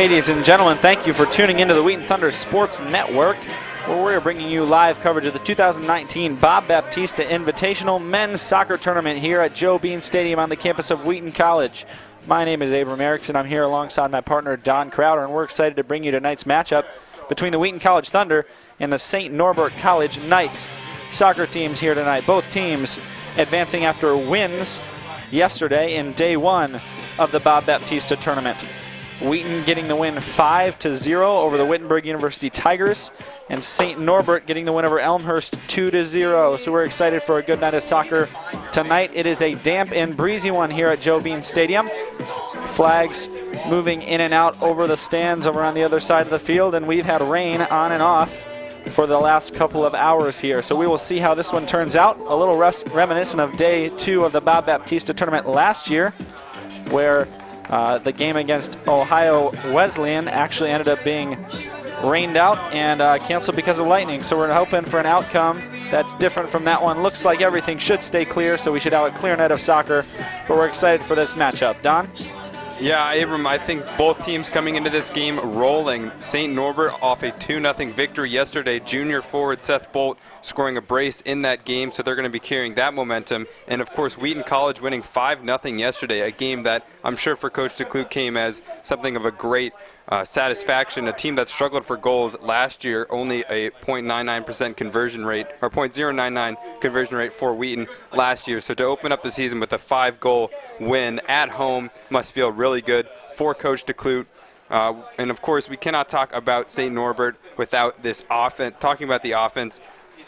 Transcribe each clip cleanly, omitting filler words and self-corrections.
Ladies and gentlemen, thank you for tuning into the Wheaton Thunder Sports Network, where we're bringing you live coverage of the 2019 Bob Baptista Invitational Men's Soccer Tournament here at Joe Bean Stadium on the campus of Wheaton College. My name is Abram Erickson. I'm here alongside my partner Don Crowder, and we're excited to bring you tonight's matchup between the Wheaton College Thunder and the St. Norbert College Knights. Soccer teams here tonight, both teams advancing after wins yesterday in day one of the Bob Baptista Tournament. Wheaton getting the win 5-0 over the Wittenberg University Tigers, and St. Norbert getting the win over Elmhurst 2-0. So we're excited for a good night of soccer tonight. It is a damp and breezy one here at Joe Bean Stadium. Flags moving in and out over the stands over on the other side of the field, and we've had rain on and off for the last couple of hours here. So we will see how this one turns out. A little reminiscent of day two of the Bob Baptista Tournament last year, where the game against Ohio Wesleyan actually ended up being rained out and canceled because of lightning. So we're hoping for an outcome that's different from that one. Looks like everything should stay clear, so we should have a clear night of soccer. But we're excited for this matchup. Don? Yeah, Abram, I think both teams coming into this game rolling. St. Norbert off a 2-0 victory yesterday. Junior forward Seth Bolt scoring a brace in that game, so they're going to be carrying that momentum. And, of course, Wheaton College winning 5-0 yesterday, a game that I'm sure for Coach DeClute came as something of a great satisfaction. A team that struggled for goals last year, only a .99% conversion rate, or .099 conversion rate for Wheaton last year. So to open up the season with a 5-goal win at home must feel really good for Coach DeClute. And, of course, we cannot talk about St. Norbert without this offense. Talking about the offense,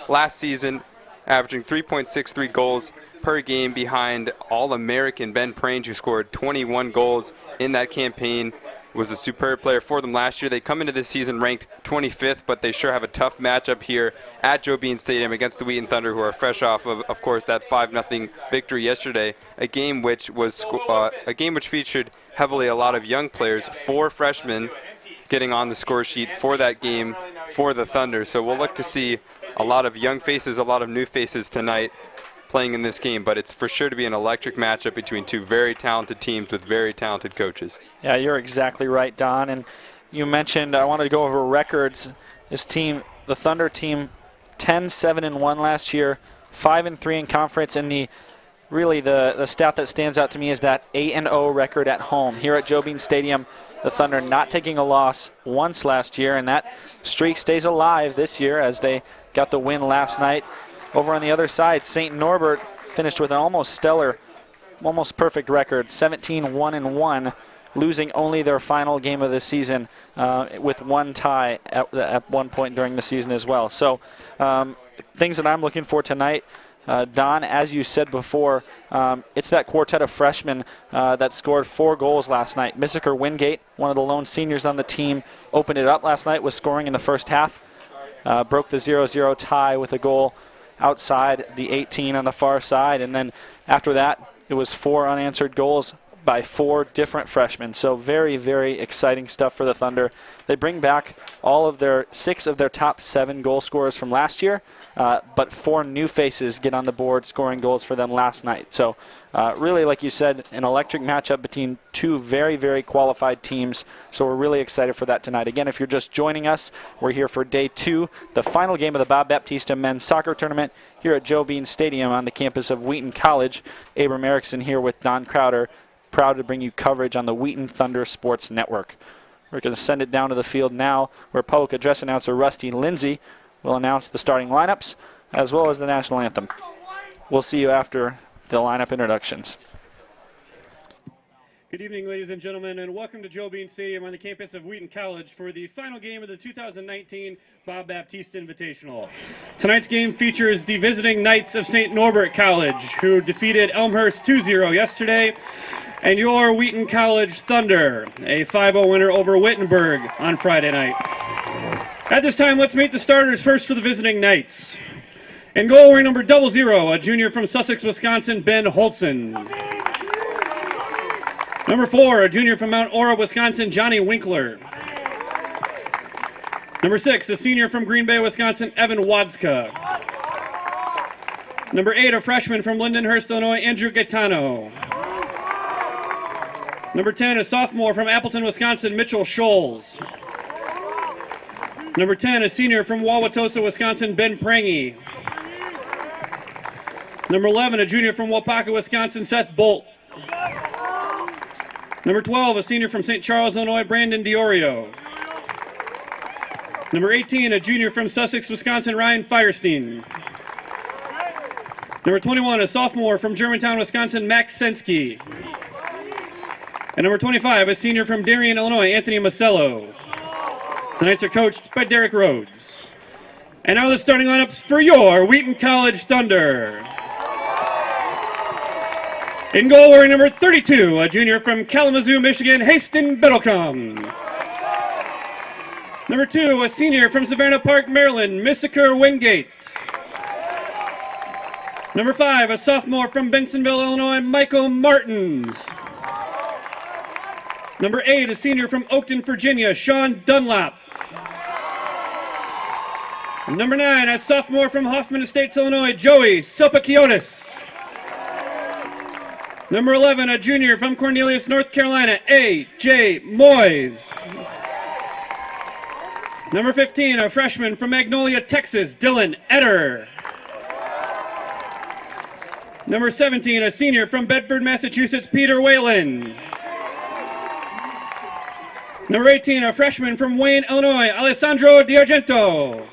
last season averaging 3.63 goals per game behind All-American Ben Prange, who scored 21 goals in that campaign. Was a superb player for them last year. They come into this season ranked 25th, but they sure have a tough matchup here at Joe Bean Stadium against the Wheaton Thunder, who are fresh off of course, that 5-0 victory yesterday. A game which featured heavily a lot of young players, 4 freshmen getting on the score sheet for that game for the Thunder. So we'll look to see a lot of young faces, a lot of new faces tonight playing in this game, but it's for sure to be an electric matchup between two very talented teams with very talented coaches. Yeah, you're exactly right, Don. And you mentioned, I wanted to go over records. This team, the Thunder team, 10-7-1 last year, 5-3 in conference, and the stat that stands out to me is that 8-0 record at home. Here at Joe Bean Stadium, the Thunder not taking a loss once last year, and that streak stays alive this year as they got the win last night. Over on the other side, St. Norbert finished with an almost stellar, almost perfect record, 17-1-1, losing only their final game of the season with one tie at one point during the season as well. So things that I'm looking for tonight, Don, as you said before, it's that quartet of freshmen that scored 4 goals last night. Missiker Wingate, one of the lone seniors on the team, opened it up last night with scoring in the first half, broke the 0-0 tie with a goal outside the 18 on the far side, and then after that it was 4 unanswered goals by 4 different freshmen. So very, very exciting stuff for the Thunder. They bring back all of their 6 of their top 7 goal scorers from last year, but 4 new faces get on the board scoring goals for them last night. So really, like you said, an electric matchup between 2 very, very qualified teams. So we're really excited for that tonight. Again, if you're just joining us, we're here for day 2, the final game of the Bob Baptista Men's Soccer Tournament here at Joe Bean Stadium on the campus of Wheaton College. Abram Erickson here with Don Crowder, proud to bring you coverage on the Wheaton Thunder Sports Network. We're going to send it down to the field now, where public address announcer Rusty Lindsay will announce the starting lineups as well as the national anthem. We'll see you after the lineup introductions. Good evening, ladies and gentlemen, and welcome to Joe Bean Stadium on the campus of Wheaton College for the final game of the 2019 Bob Baptista Invitational. Tonight's game features the visiting Knights of St. Norbert College, who defeated Elmhurst 2-0 yesterday, and your Wheaton College Thunder, a 5-0 winner over Wittenberg on Friday night. At this time, let's meet the starters first for the visiting Knights. In goal, wearing number 00, a junior from Sussex, Wisconsin, Ben Holtzen. Number 4, a junior from Mount Ora, Wisconsin, Johnny Winkler. Number 6, a senior from Green Bay, Wisconsin, Evan Wadska. Number 8, a freshman from Lindenhurst, Illinois, Andrew Gaetano. Number 10, a sophomore from Appleton, Wisconsin, Mitchell Scholes. Number 10, a senior from Wauwatosa, Wisconsin, Ben Prangy. Number 11, a junior from Waupaca, Wisconsin, Seth Bolt. Number 12, a senior from St. Charles, Illinois, Brandon Diorio. Number 18, a junior from Sussex, Wisconsin, Ryan Firestein. Number 21, a sophomore from Germantown, Wisconsin, Max Sensky. And number 25, a senior from Darien, Illinois, Anthony Masello. Tonight's are coached by Derek Rhodes. And now the starting lineups for your Wheaton College Thunder. In goal wearing number 32, a junior from Kalamazoo, Michigan, Haston Biddlecombe. Number 2, a senior from Savannah Park, Maryland, Misakur Wingate. Number 5, a sophomore from Bensenville, Illinois, Michael Martins. Number 8, a senior from Oakton, Virginia, Sean Dunlap. And number 9, a sophomore from Hoffman Estates, Illinois, Joey Sopakiotis. Number 11, a junior from Cornelius, North Carolina, A.J. Moyes. Number 15, a freshman from Magnolia, Texas, Dylan Etter. Number 17, a senior from Bedford, Massachusetts, Peter Whalen. Number 18, a freshman from Wayne, Illinois, Alessandro D'Argento.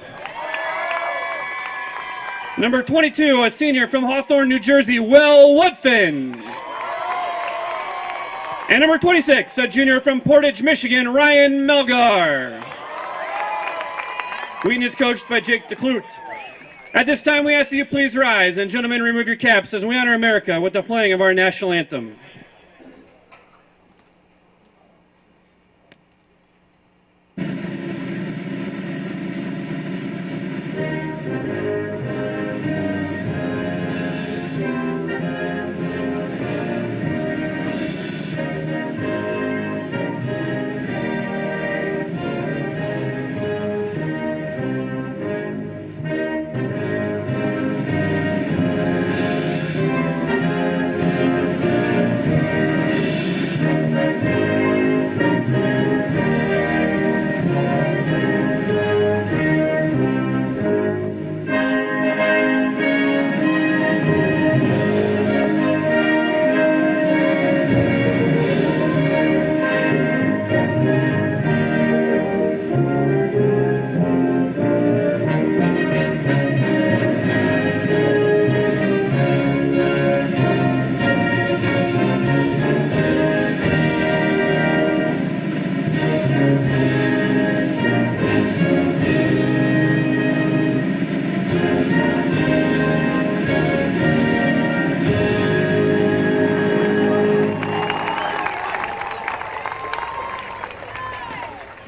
Number 22, a senior from Hawthorne, New Jersey, Will Woodfin. And number 26, a junior from Portage, Michigan, Ryan Melgar. Wheaton is coached by Jake DeClute. At this time, we ask that you please rise, and gentlemen, remove your caps as we honor America with the playing of our national anthem.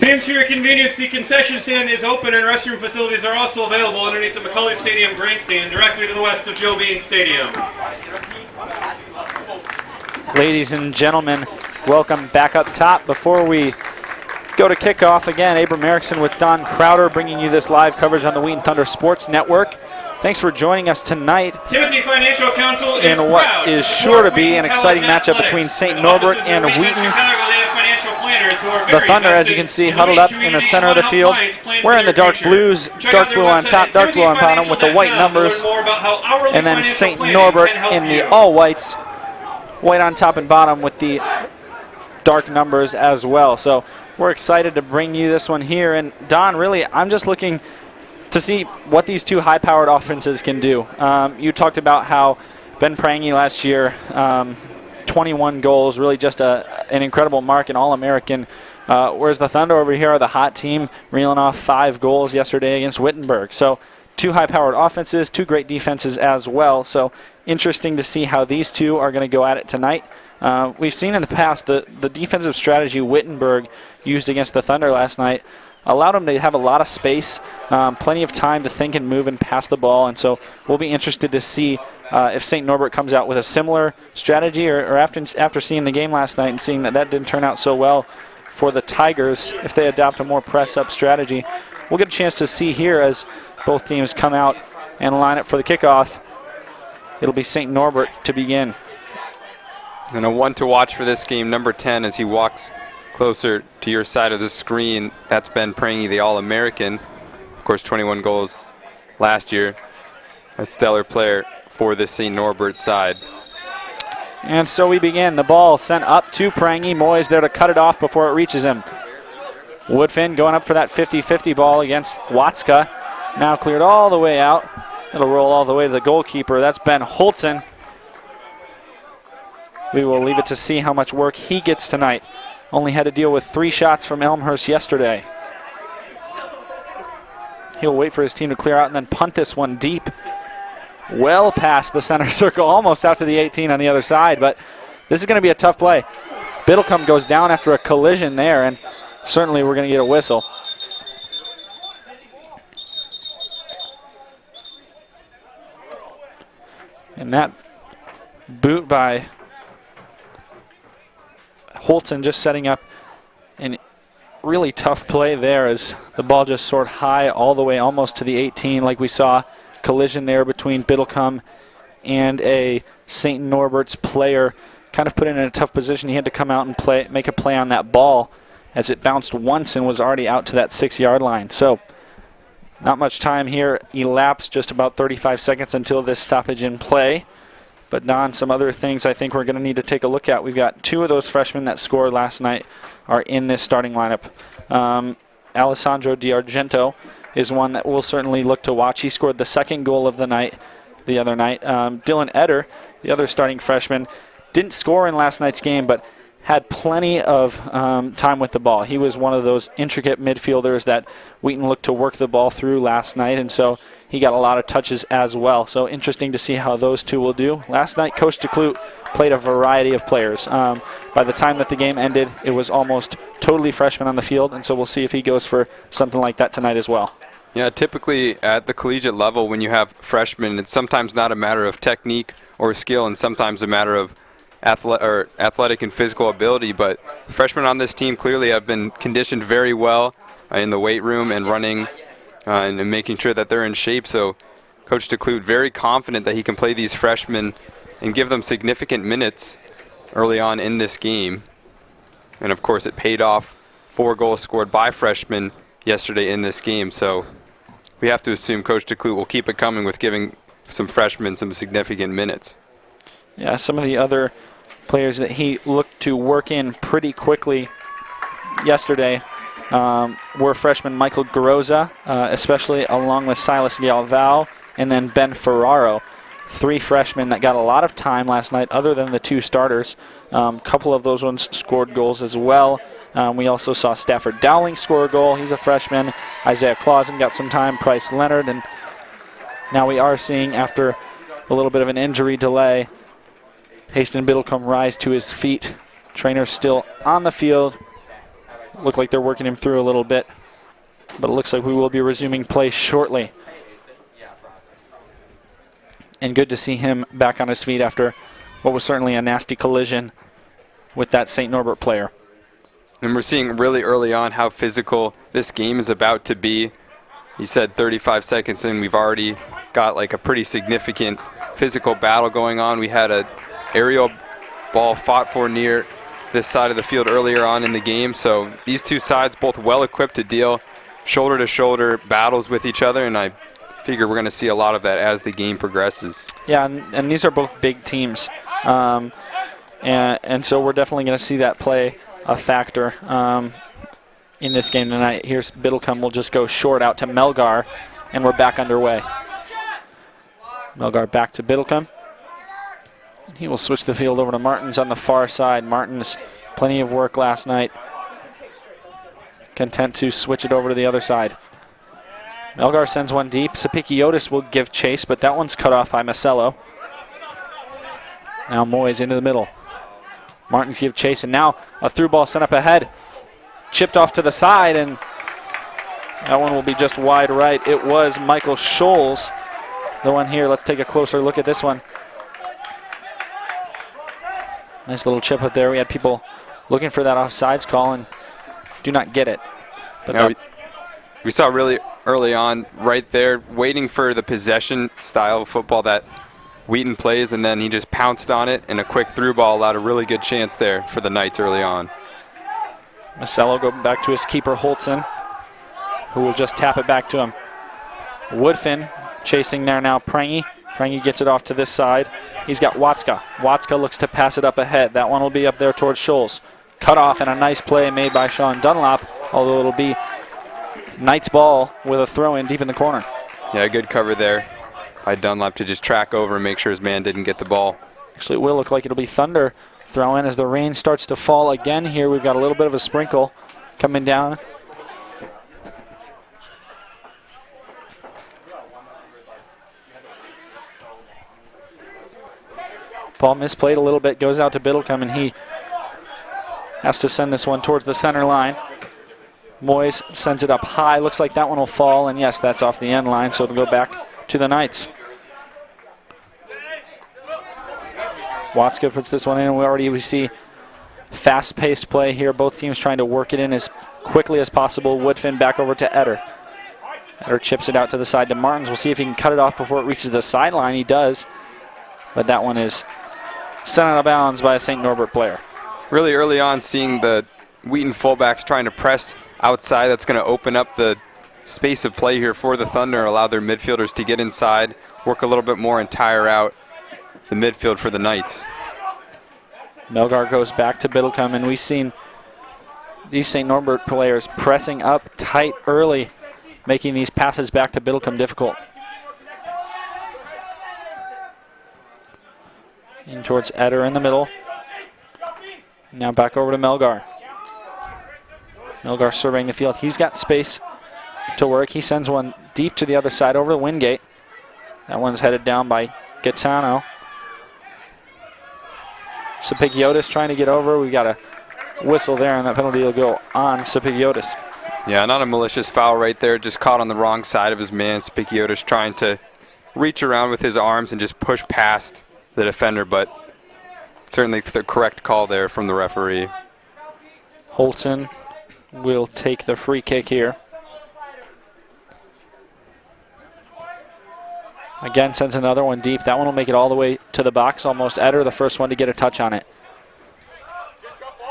Fans, for your convenience, the concession stand is open and restroom facilities are also available underneath the McCulley Stadium grandstand directly to the west of Joe Bean Stadium. Ladies and gentlemen, welcome back up top. Before we go to kickoff, again, Abram Erickson with Don Crowder bringing you this live coverage on the Wheaton Thunder Sports Network. Thanks for joining us tonight Timothy Financial Council is in what is sure to be an exciting matchup between St. Norbert and Wheaton. The Thunder, as you can see, huddled up in the center of the field, wearing the dark blues, dark blue on top, dark blue on bottom with the white numbers, and then St. Norbert in the all whites, white on top and bottom with the dark numbers as well. So we're excited to bring you this one here. And Don, really, I'm just looking to see what these two high-powered offenses can do. You talked about how Ben Prangy last year, 21 goals, really just an incredible mark, an All-American, whereas the Thunder over here are the hot team, reeling off 5 goals yesterday against Wittenberg. So two high-powered offenses, two great defenses as well. So interesting to see how these two are going to go at it tonight. We've seen in the past the defensive strategy Wittenberg used against the Thunder last night allowed them to have a lot of space, plenty of time to think and move and pass the ball. And so we'll be interested to see if St. Norbert comes out with a similar strategy or after seeing the game last night and seeing that didn't turn out so well for the Tigers, if they adopt a more press-up strategy. We'll get a chance to see here as both teams come out and line up for the kickoff. It'll be St. Norbert to begin. And a one to watch for this game, number 10, as he walks closer to your side of the screen. That's Ben Prangy, the All-American. Of course, 21 goals last year. A stellar player for this St. Norbert side. And so we begin. The ball sent up to Prangy. Moyes there to cut it off before it reaches him. Woodfin going up for that 50-50 ball against Watska. Now cleared all the way out. It'll roll all the way to the goalkeeper. That's Ben Holtzen. We will leave it to see how much work he gets tonight. Only had to deal with 3 shots from Elmhurst yesterday. He'll wait for his team to clear out and then punt this one deep. Well past the center circle, almost out to the 18 on the other side, but this is going to be a tough play. Biddlecombe goes down after a collision there, and certainly we're going to get a whistle. And that boot by Holton just setting up a really tough play there as the ball just soared high all the way almost to the 18, like we saw. Collision there between Biddlecombe and a St. Norbert's player. Kind of put in a tough position. He had to come out and make a play on that ball as it bounced once and was already out to that 6-yard line. So not much time here elapsed, just about 35 seconds until this stoppage in play. But Don, some other things I think we're going to need to take a look at. We've got 2 of those freshmen that scored last night are in this starting lineup. Alessandro D'Argento is one that we'll certainly look to watch. He scored the 2nd goal of the other night. Dylan Eder, the other starting freshman, didn't score in last night's game, but had plenty of time with the ball. He was one of those intricate midfielders that Wheaton looked to work the ball through last night, and so he got a lot of touches as well. So interesting to see how those 2 will do. Last night, Coach DeClute played a variety of players. By the time that the game ended, it was almost totally freshmen on the field, and so we'll see if he goes for something like that tonight as well. Yeah, typically at the collegiate level, when you have freshmen, it's sometimes not a matter of technique or skill, and sometimes a matter of athletic and physical ability. But freshmen on this team clearly have been conditioned very well in the weight room and running and making sure that they're in shape. So Coach DeClute very confident that he can play these freshmen and give them significant minutes early on in this game. And of course, it paid off. 4 goals scored by freshmen yesterday in this game. So we have to assume Coach DeClute will keep it coming with giving some freshmen some significant minutes. Yeah, some of the other players that he looked to work in pretty quickly yesterday were freshman Michael Groza, especially along with Silas Galval, and then Ben Ferraro. 3 freshmen that got a lot of time last night other than the 2 starters. A couple of those ones scored goals as well. We also saw Stafford Dowling score a goal. He's a freshman. Isaiah Clausen got some time. Price Leonard. And now we are seeing, after a little bit of an injury delay, Haston Biddlecombe rise to his feet. Trainers still on the field. Look like they're working him through a little bit. But it looks like we will be resuming play shortly. And good to see him back on his feet after what was certainly a nasty collision with that St. Norbert player. And we're seeing really early on how physical this game is about to be. You said 35 seconds in, we've already got like a pretty significant physical battle going on. We had an aerial ball fought for near this side of the field earlier on in the game. So these 2 sides both well equipped to deal shoulder-to-shoulder battles with each other, and I figure we're going to see a lot of that as the game progresses. Yeah, and these are both big teams. And so we're definitely going to see that play a factor in this game tonight. Here's Biddlecombe will just go short out to Melgar, and we're back underway. Melgar back to Biddlecombe. He will switch the field over to Martins on the far side. Martins, plenty of work last night. Content to switch it over to the other side. Melgar sends one deep. Sapikiotis will give chase, but that one's cut off by Macello. Now Moyes into the middle. Martins give chase, and now a through ball sent up ahead. Chipped off to the side, and that one will be just wide right. It was Michael Scholes, the one here. Let's take a closer look at this one. Nice little chip up there. We had people looking for that offsides call and do not get it. But yeah, we saw really early on right there, waiting for the possession style of football that Wheaton plays, and then he just pounced on it, and a quick through ball allowed a really good chance there for the Knights early on. Masello going back to his keeper, Holtzen, who will just tap it back to him. Woodfin chasing there now, Prangy. Prangy gets it off to this side. He's got Watska. Watska looks to pass it up ahead. That one will be up there towards Scholes. Cut off, and a nice play made by Sean Dunlop, although it'll be Knight's ball with a throw in deep in the corner. Yeah, good cover there by Dunlop to just track over and make sure his man didn't get the ball. Actually, it will look like it'll be Thunder throw in as the rain starts to fall again here. We've got a little bit of a sprinkle coming down. Ball misplayed a little bit, goes out to Biddlecombe, and he has to send this one towards the center line. Moyes sends it up high. Looks like that one will fall, and yes, that's off the end line, so it'll go back to the Knights. Watska puts this one in, and we see fast-paced play here. Both teams trying to work it in as quickly as possible. Woodfin back over to Eder. Eder chips it out to the side to Martins. We'll see if he can cut it off before it reaches the sideline. He does, but that one is sent out of bounds by a St. Norbert player. Really early on, seeing the Wheaton fullbacks trying to press outside, that's going to open up the space of play here for the Thunder, allow their midfielders to get inside, work a little bit more, and tire out the midfield for the Knights. Melgar goes back to Biddlecombe, and we've seen these St. Norbert players pressing up tight early, making these passes back to Biddlecombe difficult. In towards Eder in the middle. Now back over to Melgar. Melgar surveying the field. He's got space to work. He sends one deep to the other side over the Wingate. That one's headed down by Gaetano. Sapigiotis trying to get over. We got a whistle there, and that penalty will go on Sapigiotis. Yeah, not a malicious foul right there. Just caught on the wrong side of his man. Sapigiotis trying to reach around with his arms and just push past the defender, but certainly the correct call there from the referee. Holtzen will take the free kick here. Again, sends another one deep. That one will make it all the way to the box almost. Eder, the first one to get a touch on it.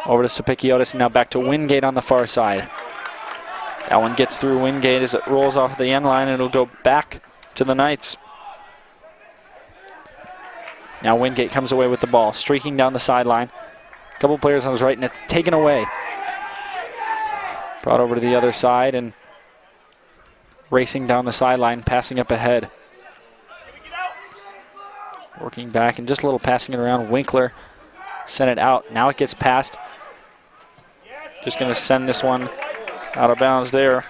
Over to Sapikiotis, now back to Wingate on the far side. That one gets through Wingate as it rolls off the end line, and it'll go back to the Knights. Now Wingate comes away with the ball, streaking down the sideline. A couple players on his right, and it's taken away. Brought over to the other side and racing down the sideline, passing up ahead. Working back and just a little passing it around. Winkler sent it out. Now it gets passed. Just going to send this one out of bounds there.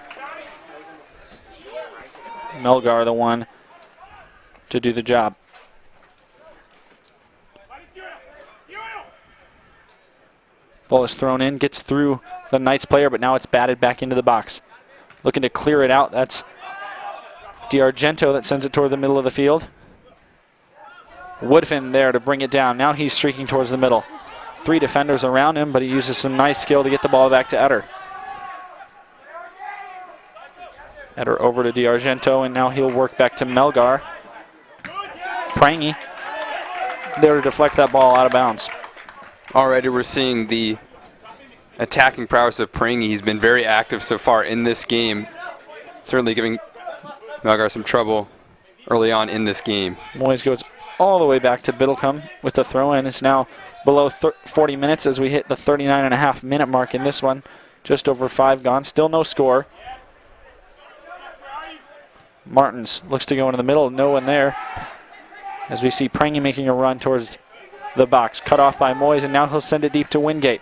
Melgar, the one to do the job. Ball is thrown in, gets through the Knights player, but now it's batted back into the box. Looking to clear it out. That's DiArgento that sends it toward the middle of the field. Woodfin there to bring it down. Now he's streaking towards the middle. Three defenders around him, but he uses some nice skill to get the ball back to Eder. Eder over to DiArgento, and now he'll work back to Melgar. Prangy there to deflect that ball out of bounds. Already we're seeing the attacking prowess of Prangy. He's been very active so far in this game, certainly giving Melgar some trouble early on in this game. Moyes goes all the way back to Biddlecombe with the throw-in. It's now below 40 minutes as we hit the 39.5-minute mark in this one. Just over 5 gone. Still no score. Martins looks to go into the middle. No one there. As we see Prangy making a run towards the box. Cut off by Moyes, and now he'll send it deep to Wingate.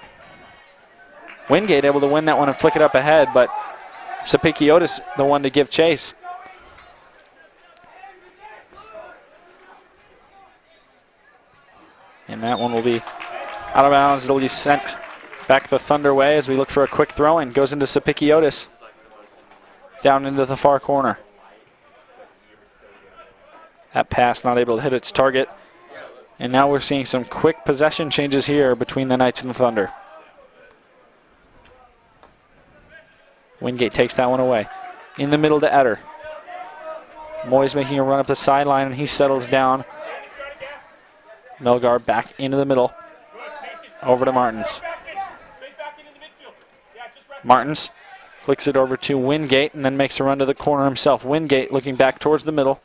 Wingate able to win that one and flick it up ahead, but Sapikiotis the one to give chase. And that one will be out of bounds. It'll be sent back the Thunder way as we look for a quick throw in. Goes into Sapikiotis. Down into the far corner. That pass not able to hit its target. And now we're seeing some quick possession changes here between the Knights and the Thunder. Wingate takes that one away. In the middle to Eder. Moyes making a run up the sideline, and he settles down Melgar back into the middle. Over to Martins. Martins flicks it over to Wingate and then makes a run to the corner himself. Wingate looking back towards the middle.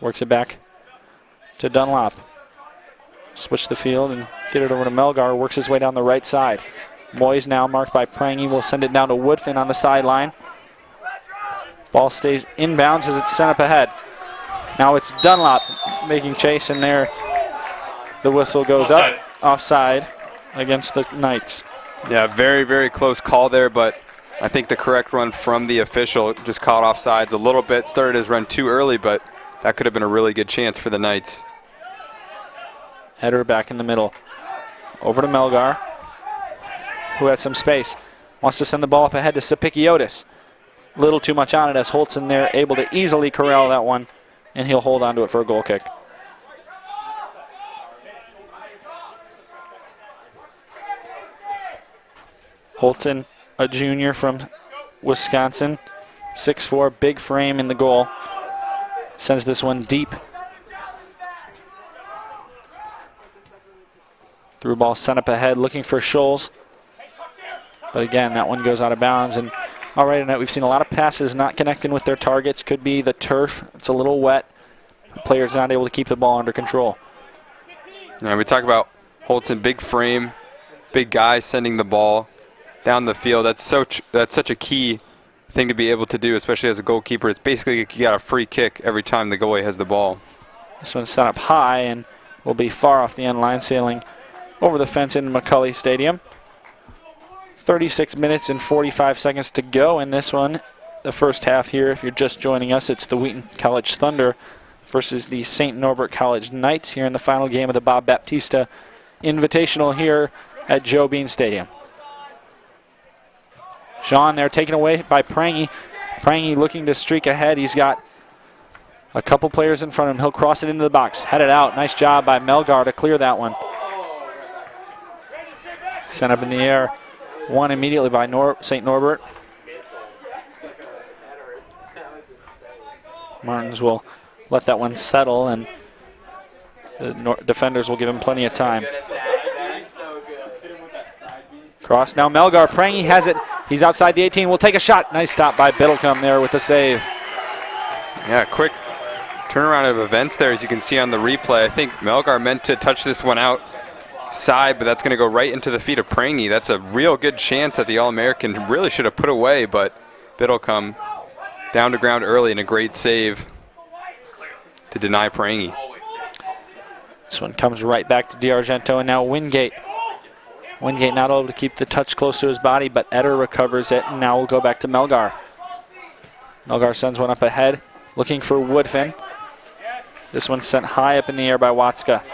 Works it back to Dunlop. Switch the field and get it over to Melgar. Works his way down the right side. Moyes now marked by Prangy. Will send it down to Woodfin on the sideline. Ball stays inbounds as it's sent up ahead. Now it's Dunlop making chase, and there the whistle goes up. Offside against the Knights. Yeah, very, very close call there, but I think the correct run from the official just caught offsides a little bit. Started his run too early, but that could have been a really good chance for the Knights. Header back in the middle. Over to Melgar, who has some space. Wants to send the ball up ahead to Sapikiotis. A little too much on it as Holtzen there able to easily corral that one, and he'll hold on to it for a goal kick. Holtzen, a junior from Wisconsin, 6'4", big frame in the goal. Sends this one deep. Through ball sent up ahead, looking for Scholes. But again, that one goes out of bounds. And all right, tonight we've seen a lot of passes not connecting with their targets. Could be the turf. It's a little wet. The player's not able to keep the ball under control. Yeah, we talk about Holtzen, big frame, big guy sending the ball down the field. That's such a key thing to be able to do, especially as a goalkeeper. It's basically you got a free kick every time the goalie has the ball. This one's set up high and will be far off the end line, sailing over the fence in McCully Stadium. 36 minutes and 45 seconds to go in this one. The first half here, if you're just joining us, it's the Wheaton College Thunder versus the St. Norbert College Knights here in the final game of the Bob Baptista Invitational here at Joe Bean Stadium. Sean there taken away by Prangy. Prangy looking to streak ahead. He's got a couple players in front of him. He'll cross it into the box. Headed out. Nice job by Melgar to clear that one. Sent up in the air. Won immediately by St. Norbert. Martins will let that one settle, and the defenders will give him plenty of time. Cross now Melgar. Prangy has it. He's outside the 18. Will take a shot. Nice stop by Biddlecombe there with the save. Yeah, quick turnaround of events there, as you can see on the replay. I think Melgar meant to touch this one outside, but that's going to go right into the feet of Prangy. That's a real good chance that the All-American really should have put away, but Biddlecombe down to ground early and a great save to deny Prangy. This one comes right back to DiArgento, and now Wingate. Wingate not able to keep the touch close to his body, but Eder recovers it, and now we'll go back to Melgar. Melgar sends one up ahead, looking for Woodfin. This one's sent high up in the air by Watska.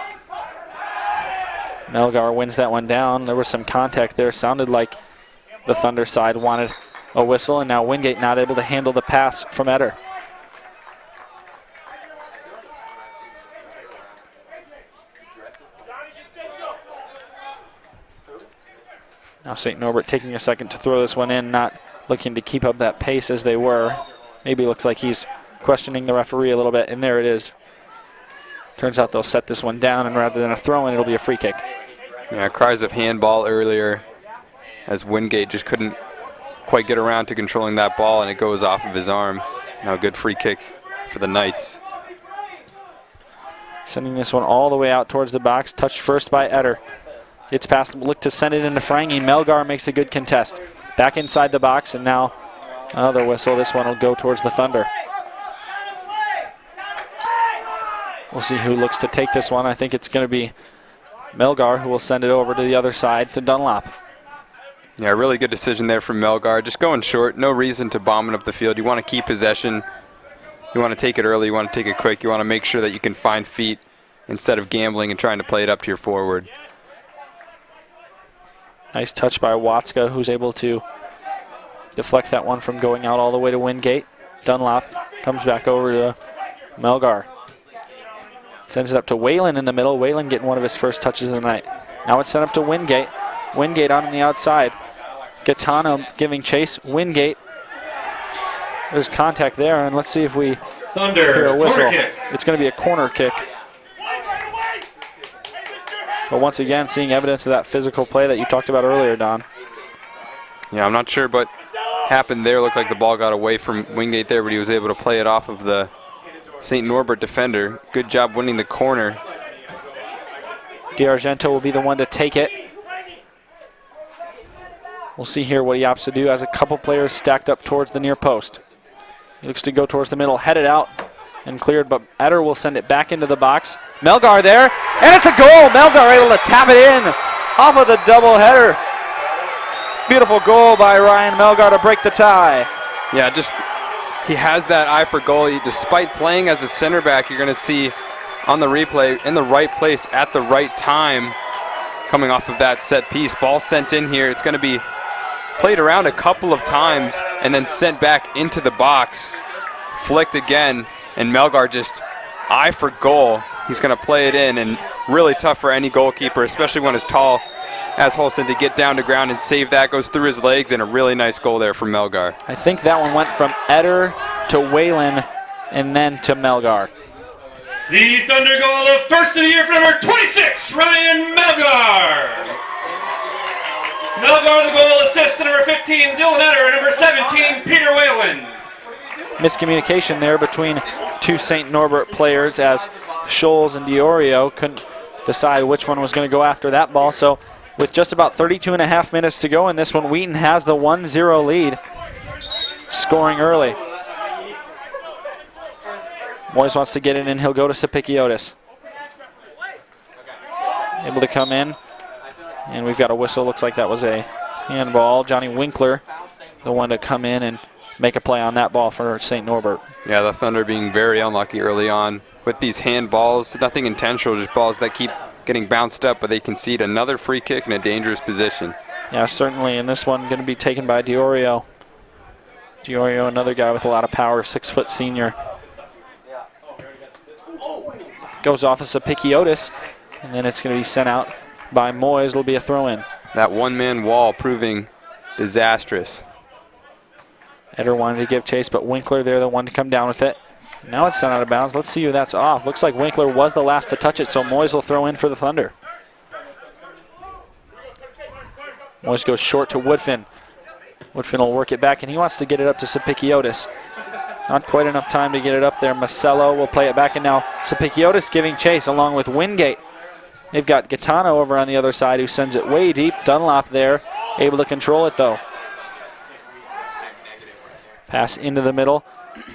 Melgar wins that one down. There was some contact there. Sounded like the Thunder side wanted a whistle, and now Wingate not able to handle the pass from Eder. Now St. Norbert taking a second to throw this one in, not looking to keep up that pace as they were. Maybe looks like he's questioning the referee a little bit, and there it is. Turns out they'll set this one down, and rather than a throw-in, it'll be a free kick. Yeah, cries of handball earlier as Wingate just couldn't quite get around to controlling that ball, and it goes off of his arm. Now a good free kick for the Knights. Sending this one all the way out towards the box, touched first by Eder. Gets past him, look to send it into Frangy. Melgar makes a good contest. Back inside the box, and now another whistle. This one will go towards the Thunder. We'll see who looks to take this one. I think it's going to be Melgar who will send it over to the other side to Dunlop. Yeah, really good decision there from Melgar. Just going short. No reason to bomb it up the field. You want to keep possession. You want to take it early. You want to take it quick. You want to make sure that you can find feet instead of gambling and trying to play it up to your forward. Nice touch by Watska, who's able to deflect that one from going out all the way to Wingate. Dunlop comes back over to Melgar. Sends it up to Whalen in the middle. Whalen getting one of his first touches of the night. Now it's sent up to Wingate. Wingate on the outside. Gaetano giving chase. Wingate. There's contact there, and let's see if we Thunder, hear a whistle. corner kick. It's going to be a corner kick. But once again, seeing evidence of that physical play that you talked about earlier, Don. Yeah, I'm not sure what happened there. Looked like the ball got away from Wingate there, but he was able to play it off of the St. Norbert defender. Good job winning the corner. D'Argento will be the one to take it. We'll see here what he opts to do. Has a couple players stacked up towards the near post. He looks to go towards the middle, headed out and cleared, but Eder will send it back into the box. Melgar there, and it's a goal. Melgar able to tap it in off of the double header. Beautiful goal by Ryan Melgar to break the tie. Yeah, just he has that eye for goal. Despite playing as a center back, you're going to see on the replay in the right place at the right time coming off of that set piece. Ball sent in here. It's going to be played around a couple of times and then sent back into the box. Flicked again, and Melgar just eye for goal. He's going to play it in, and really tough for any goalkeeper, especially when as tall as Holston, to get down to ground and save that. Goes through his legs, and a really nice goal there from Melgar. I think that one went from Eder to Whalen and then to Melgar. The Thunder goal of first of the year for number 26, Ryan Melgar. Melgar the goal, assist to number 15, Dylan Eder, and number 17, Peter Whalen. Miscommunication there between two St. Norbert players as Scholes and Diorio couldn't decide which one was going to go after that ball. So with just about 32 and a half minutes to go in this one, Wheaton has the 1-0 lead, scoring early. Moyes wants to get in, and he'll go to Sapikiotis. Able to come in, and we've got a whistle. Looks like that was a handball. Johnny Winkler, the one to come in and make a play on that ball for St. Norbert. Yeah, the Thunder being very unlucky early on with these handballs. Nothing intentional, just balls that keep getting bounced up, but they concede another free kick in a dangerous position. Yeah, certainly, and this one going to be taken by Diorio. Diorio, another guy with a lot of power, 6-foot senior. Goes off of Sapikiotis, and then it's going to be sent out by Moyes. It'll be a throw-in. That one-man wall proving disastrous. Eder wanted to give chase, but Winkler there, the one to come down with it. Now it's sent out of bounds. Let's see who that's off. Looks like Winkler was the last to touch it, so Moyes will throw in for the Thunder. Moyes goes short to Woodfin. Woodfin will work it back, and he wants to get it up to Sapikiotis. Not quite enough time to get it up there. Macello will play it back, and now Sapikiotis giving chase along with Wingate. They've got Gaetano over on the other side who sends it way deep. Dunlop there, able to control it though. Pass into the middle,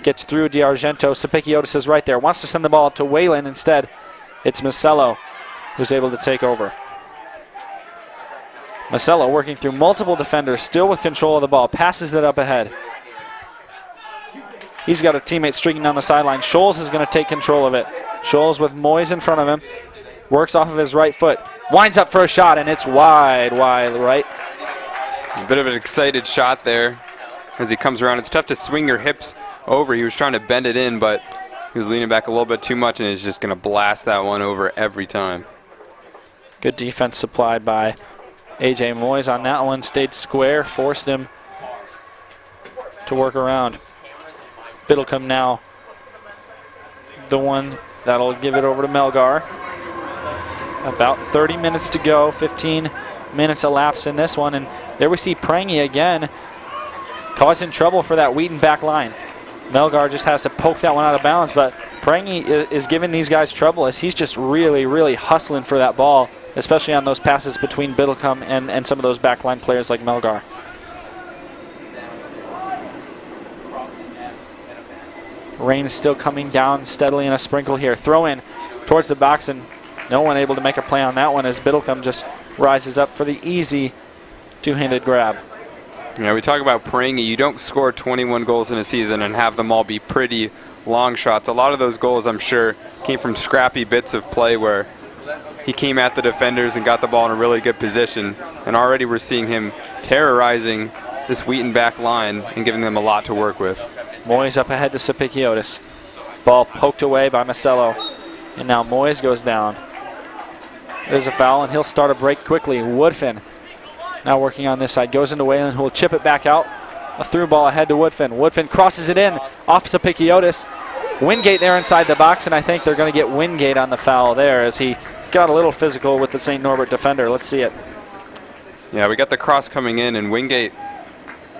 gets through D'Argento. Sapikiotis is right there, wants to send the ball to Whalen instead. It's Macello who's able to take over. Macello working through multiple defenders, still with control of the ball, passes it up ahead. He's got a teammate streaking down the sideline. Scholes is going to take control of it. Scholes with Moyes in front of him. Works off of his right foot. Winds up for a shot, and it's wide right. A bit of an excited shot there as he comes around. It's tough to swing your hips over. He was trying to bend it in, but he was leaning back a little bit too much, and he's just going to blast that one over every time. Good defense supplied by A.J. Moyes on that one. Stayed square, forced him to work around. Biddlecombe now, the one that'll give it over to Melgar. About 30 minutes to go, 15 minutes elapsed in this one, and there we see Prangy again causing trouble for that Wheaton back line. Melgar just has to poke that one out of bounds, but Prangy is giving these guys trouble as he's just really hustling for that ball, especially on those passes between Biddlecombe and some of those backline players like Melgar. Rain is still coming down steadily in a sprinkle here. Throw in towards the box, and no one able to make a play on that one as Biddlecombe just rises up for the easy two-handed grab. Yeah, we talk about Prangy. You don't score 21 goals in a season and have them all be pretty long shots. A lot of those goals, I'm sure, came from scrappy bits of play where he came at the defenders and got the ball in a really good position. And already we're seeing him terrorizing this Wheaton back line and giving them a lot to work with. Moyes up ahead to Sapikiotis. Ball poked away by Macello. And now Moyes goes down. There's a foul, and he'll start a break quickly. Woodfin now working on this side. Goes into Whalen, who will chip it back out. A through ball ahead to Woodfin. Woodfin crosses it in off Sapikiotis. Wingate there inside the box, and I think they're going to get Wingate on the foul there as he got a little physical with the St. Norbert defender. Let's see it. Yeah, we got the cross coming in, and Wingate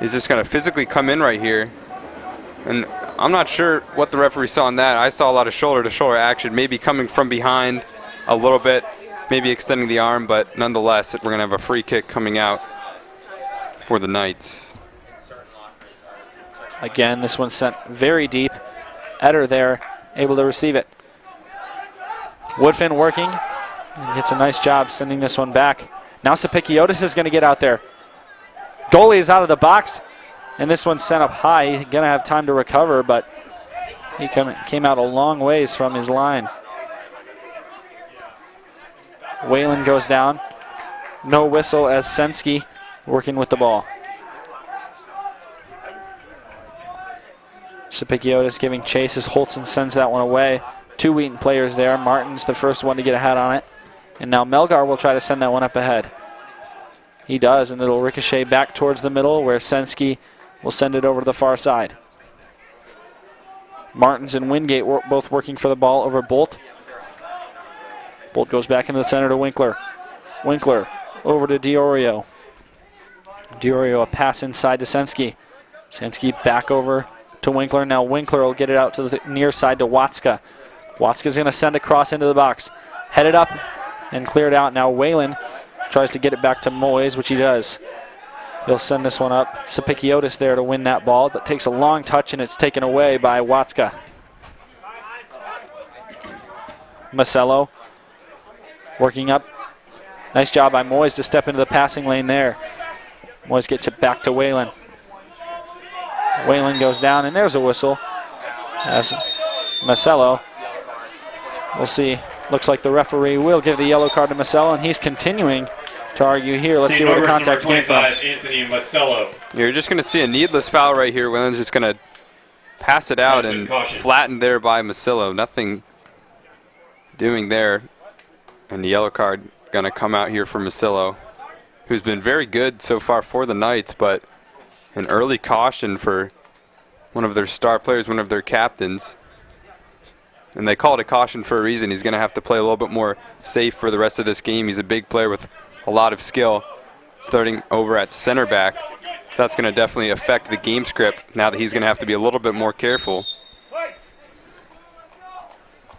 is just going to physically come in right here. And I'm not sure what the referee saw in that. I saw a lot of shoulder-to-shoulder action, maybe coming from behind a little bit, maybe extending the arm, but nonetheless, we're going to have a free kick coming out for the Knights. Again, this one's sent very deep. Eder there, able to receive it. Woodfin working, and gets a nice job sending this one back. Now Sapikiotis is going to get out there. Goalie is out of the box, and this one's sent up high. He's going to have time to recover, but he came out a long ways from his line. Whalen goes down. No whistle as Sensky working with the ball. Sapikiotis giving chase as Holtzen sends that one away. 2 Wheaton players there. Martin's the first one to get a hat on it. And now Melgar will try to send that one up ahead. He does, and it'll ricochet back towards the middle where Sensky will send it over to the far side. Martins and Wingate both working for the ball over Bolt. Bolt goes back into the center to Winkler. Winkler over to Diorio. Diorio a pass inside to Sensky. Sensky back over to Winkler. Now Winkler will get it out to the near side to Watska. Watska's going to send a cross into the box. Headed up and cleared out. Now Whalen tries to get it back to Moyes, which he does. He'll send this one up. Sapikiotis there to win that ball, but takes a long touch and it's taken away by Watska. Macello working up. Nice job by Moyes to step into the passing lane there. Moyes gets it back to Whalen. Whalen goes down, and there's a whistle. As Macello, we'll see. Looks like the referee will give the yellow card to Macello, and he's continuing to argue here. Let's see where the contact came from. Anthony Macello. You're just going to see a needless foul right here. Whalen's just going to pass it out and flattened there by Macello. Nothing doing there. And the yellow card going to come out here for Macello, who's been very good so far for the Knights, but an early caution for one of their star players, one of their captains. And they call it a caution for a reason. He's going to have to play a little bit more safe for the rest of this game. He's a big player with a lot of skill, starting over at center back. So that's going to definitely affect the game script now that he's going to have to be a little bit more careful.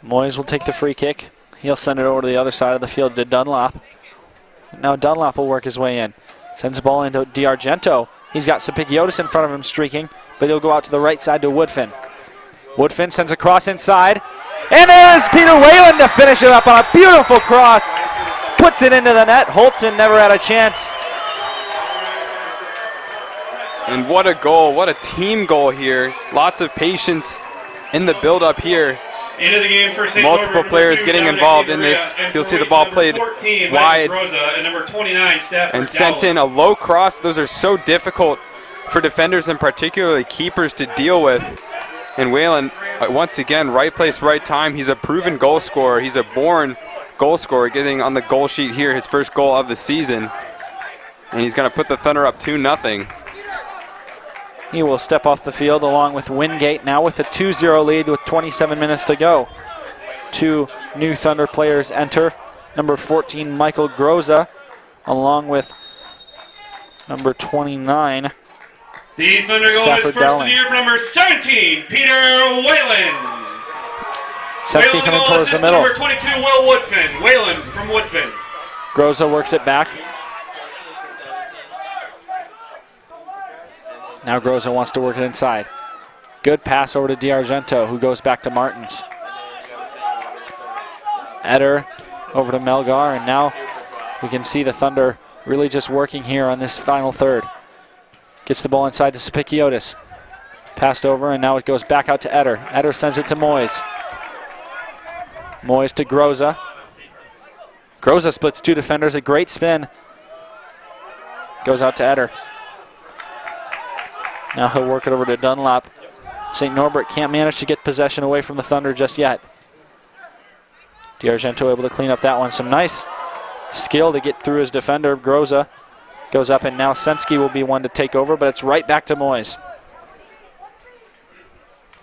Moyes will take the free kick. He'll send it over to the other side of the field to Dunlop. Now Dunlop will work his way in. Sends the ball into D'Argento. He's got Sapikiotis in front of him streaking, but he'll go out to the right side to Woodfin. Woodfin sends a cross inside. And there's Peter Whalen to finish it up on a beautiful cross. Puts it into the net. Holtzen never had a chance. And what a goal. What a team goal here. Lots of patience in the build-up here. Into the game for St. Multiple Norbert, players two, getting Dominic involved in Vibria, this. and You'll see the ball played 14, wide Groza, and number 29, Stafford and sent in a low cross. Those are so difficult for defenders and particularly keepers to deal with. And Whalen, once again, right place, right time. He's a proven goal scorer. He's a born goal scorer, getting on the goal sheet here, his first goal of the season. And he's going to put the Thunder up 2-0. He will step off the field along with Wingate, now with a 2-0 lead with 27 minutes to go. 2 new Thunder players enter. Number 14, Michael Groza, along with number 29, the Thunder goal is first of the year for number 17, Peter Whalen. Sensky coming towards the middle. Number 22, Will Woodfin. Whalen from Woodfin. Groza works it back. Now Groza wants to work it inside. Good pass over to D'Argento, who goes back to Martins. Eder over to Melgar, and now we can see the Thunder really just working here on this final third. Gets the ball inside to Sapikiotis. Passed over, and now it goes back out to Eder. Eder sends it to Moyes. Moyes to Groza. Groza splits 2 defenders, a great spin. Goes out to Eder. Now he'll work it over to Dunlop. St. Norbert can't manage to get possession away from the Thunder just yet. D'Argento able to clean up that one. Some nice skill to get through his defender. Groza goes up, and now Sensky will be one to take over, but it's right back to Moyes.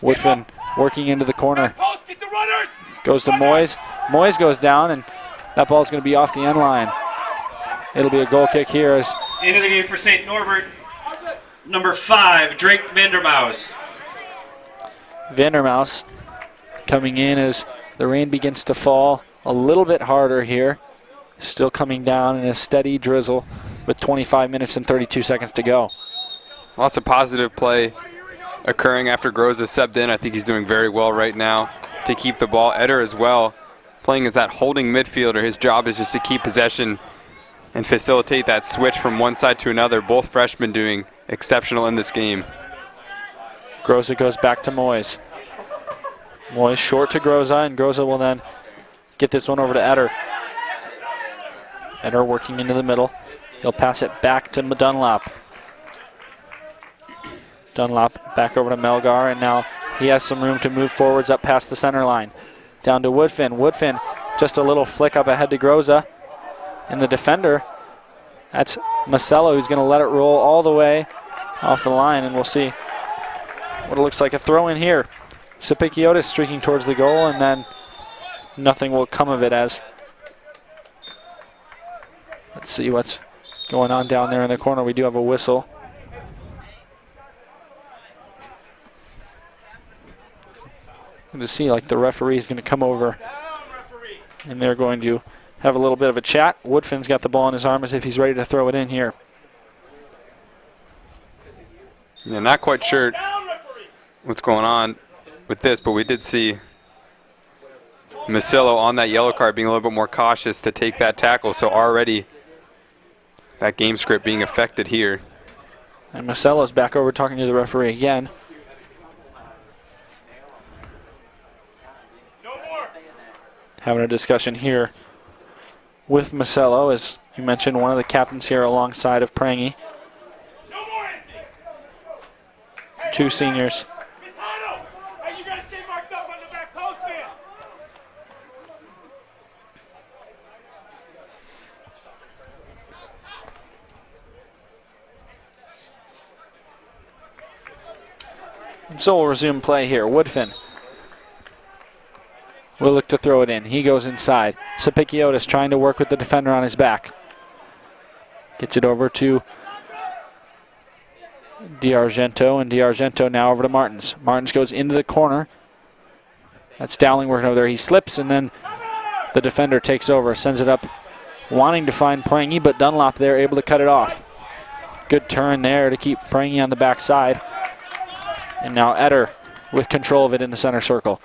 Woodfin working into the corner. Goes to Moyes. Moyes goes down, and that ball's going to be off the end line. It'll be a goal kick here. As into the game for St. Norbert, number 5, Drake Vandermaus. Vandermaus coming in as the rain begins to fall a little bit harder here. Still coming down in a steady drizzle with 25 minutes and 32 seconds to go. Lots of positive play occurring after Groza subbed in. I think he's doing very well right now to keep the ball. Eder as well, playing as that holding midfielder. His job is just to keep possession and facilitate that switch from one side to another. Both freshmen doing exceptional in this game. Groza goes back to Moyes. Moyes short to Groza, and Groza will then get this one over to Eder. Eder working into the middle. He'll pass it back to Dunlop. Dunlop back over to Melgar, and now he has some room to move forwards up past the center line. Down to Woodfin. Woodfin, just a little flick up ahead to Groza. And the defender, that's Masello, who's going to let it roll all the way off the line, and we'll see what it looks like. A throw in here. Sapikiotis streaking towards the goal, and then nothing will come of it. As let's see what's going on down there in the corner. We do have a whistle. To see, like, the referee is going to come over, and they're going to have a little bit of a chat. Woodfin's got the ball in his arm as if he's ready to throw it in here. Yeah, not quite sure what's going on with this, but we did see Masillo on that yellow card being a little bit more cautious to take that tackle, so already that game script being affected here. And Masello's back over talking to the referee again. Having a discussion here with Masello, as you mentioned, one of the captains here alongside of Prangy. Two seniors. And so we'll resume play here. Woodfin will look to throw it in. He goes inside. Sapikiotis trying to work with the defender on his back. Gets it over to D'Argento, and D'Argento now over to Martins. Martins goes into the corner. That's Dowling working over there. He slips, and then the defender takes over, sends it up, wanting to find Prangy, but Dunlop there able to cut it off. Good turn there to keep Prangy on the backside. And now Eder with control of it in the center circle.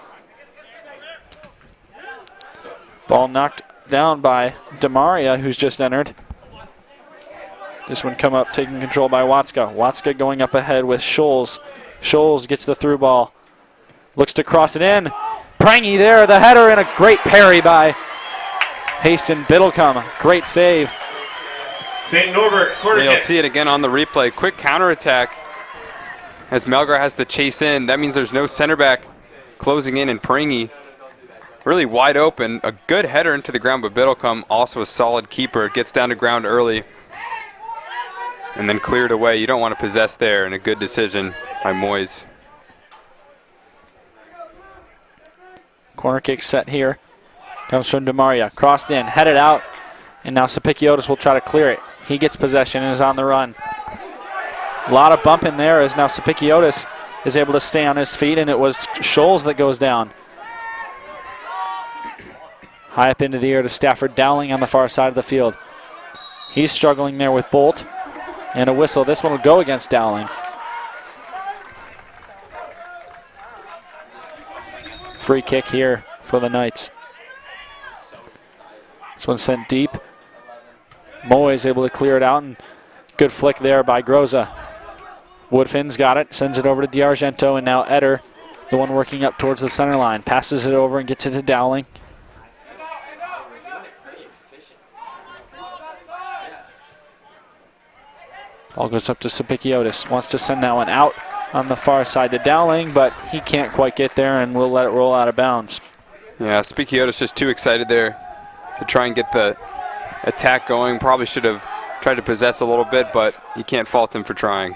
Ball knocked down by Demaria, who's just entered. This one come up, taking control by Watska. Watska going up ahead with Scholes. Scholes gets the through ball. Looks to cross it in. Prangy there, the header, and a great parry by Haston Biddlecombe. Great save. St. Norbert, quarter You'll kick. see it again on the replay. Quick counterattack as Melgar has to chase in. That means there's no center back closing in, and Prangy really wide open. A good header into the ground, but Biddlecombe also a solid keeper. Gets down to ground early and then cleared away. You don't want to possess there, and a good decision by Moyes. Corner kick set here. Comes from Demaria. Crossed in, headed out, and now Sapikiotis will try to clear it. He gets possession and is on the run. A lot of bump in there as now Sapikiotis is able to stay on his feet, and it was Scholes that goes down. High up into the air to Stafford Dowling on the far side of the field. He's struggling there with Bolt. And a whistle. This one will go against Dowling. Free kick here for the Knights. This one's sent deep. Moyes able to clear it out, and good flick there by Groza. Woodfin's got it, sends it over to D'Argento, and now Eder, the one working up towards the center line, passes it over and gets it to Dowling. Ball goes up to Sapikiotis. Wants to send that one out on the far side to Dowling, but he can't quite get there, and we'll let it roll out of bounds. Yeah, Sapikiotis just too excited there to try and get the attack going. Probably should have tried to possess a little bit, but you can't fault him for trying.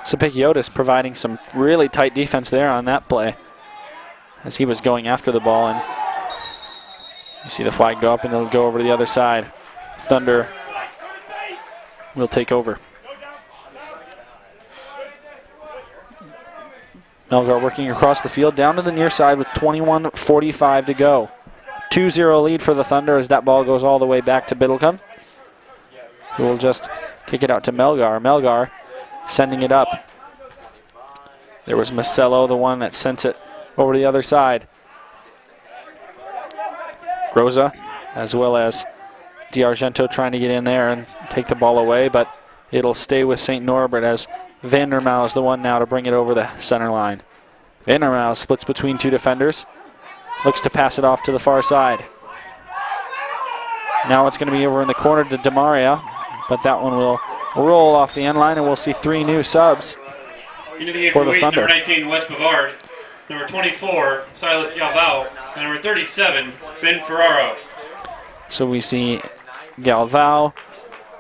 Sapikiotis providing some really tight defense there on that play as he was going after the ball, and you see the flag go up and it'll go over to the other side. Thunder will take over. Melgar working across the field down to the near side with 21:45 to go. 2-0 lead for the Thunder as that ball goes all the way back to Biddlecombe, who will just kick it out to Melgar. Melgar sending it up. There was Macello, the one that sent it over to the other side. Groza, as well as D'Argento trying to get in there and take the ball away, but it'll stay with St. Norbert as Vandermaal is the one now to bring it over the center line. Vandermaal splits between two defenders. Looks to pass it off to the far side. Now it's going to be over in the corner to DeMaria, but that one will roll off the end line, and we'll see 3 new subs Into the game for the Wheaton, Thunder. number 19, Wes Bavard. Number 24, Silas Galvao. And number 37, Ben Ferraro. So we see Galvao,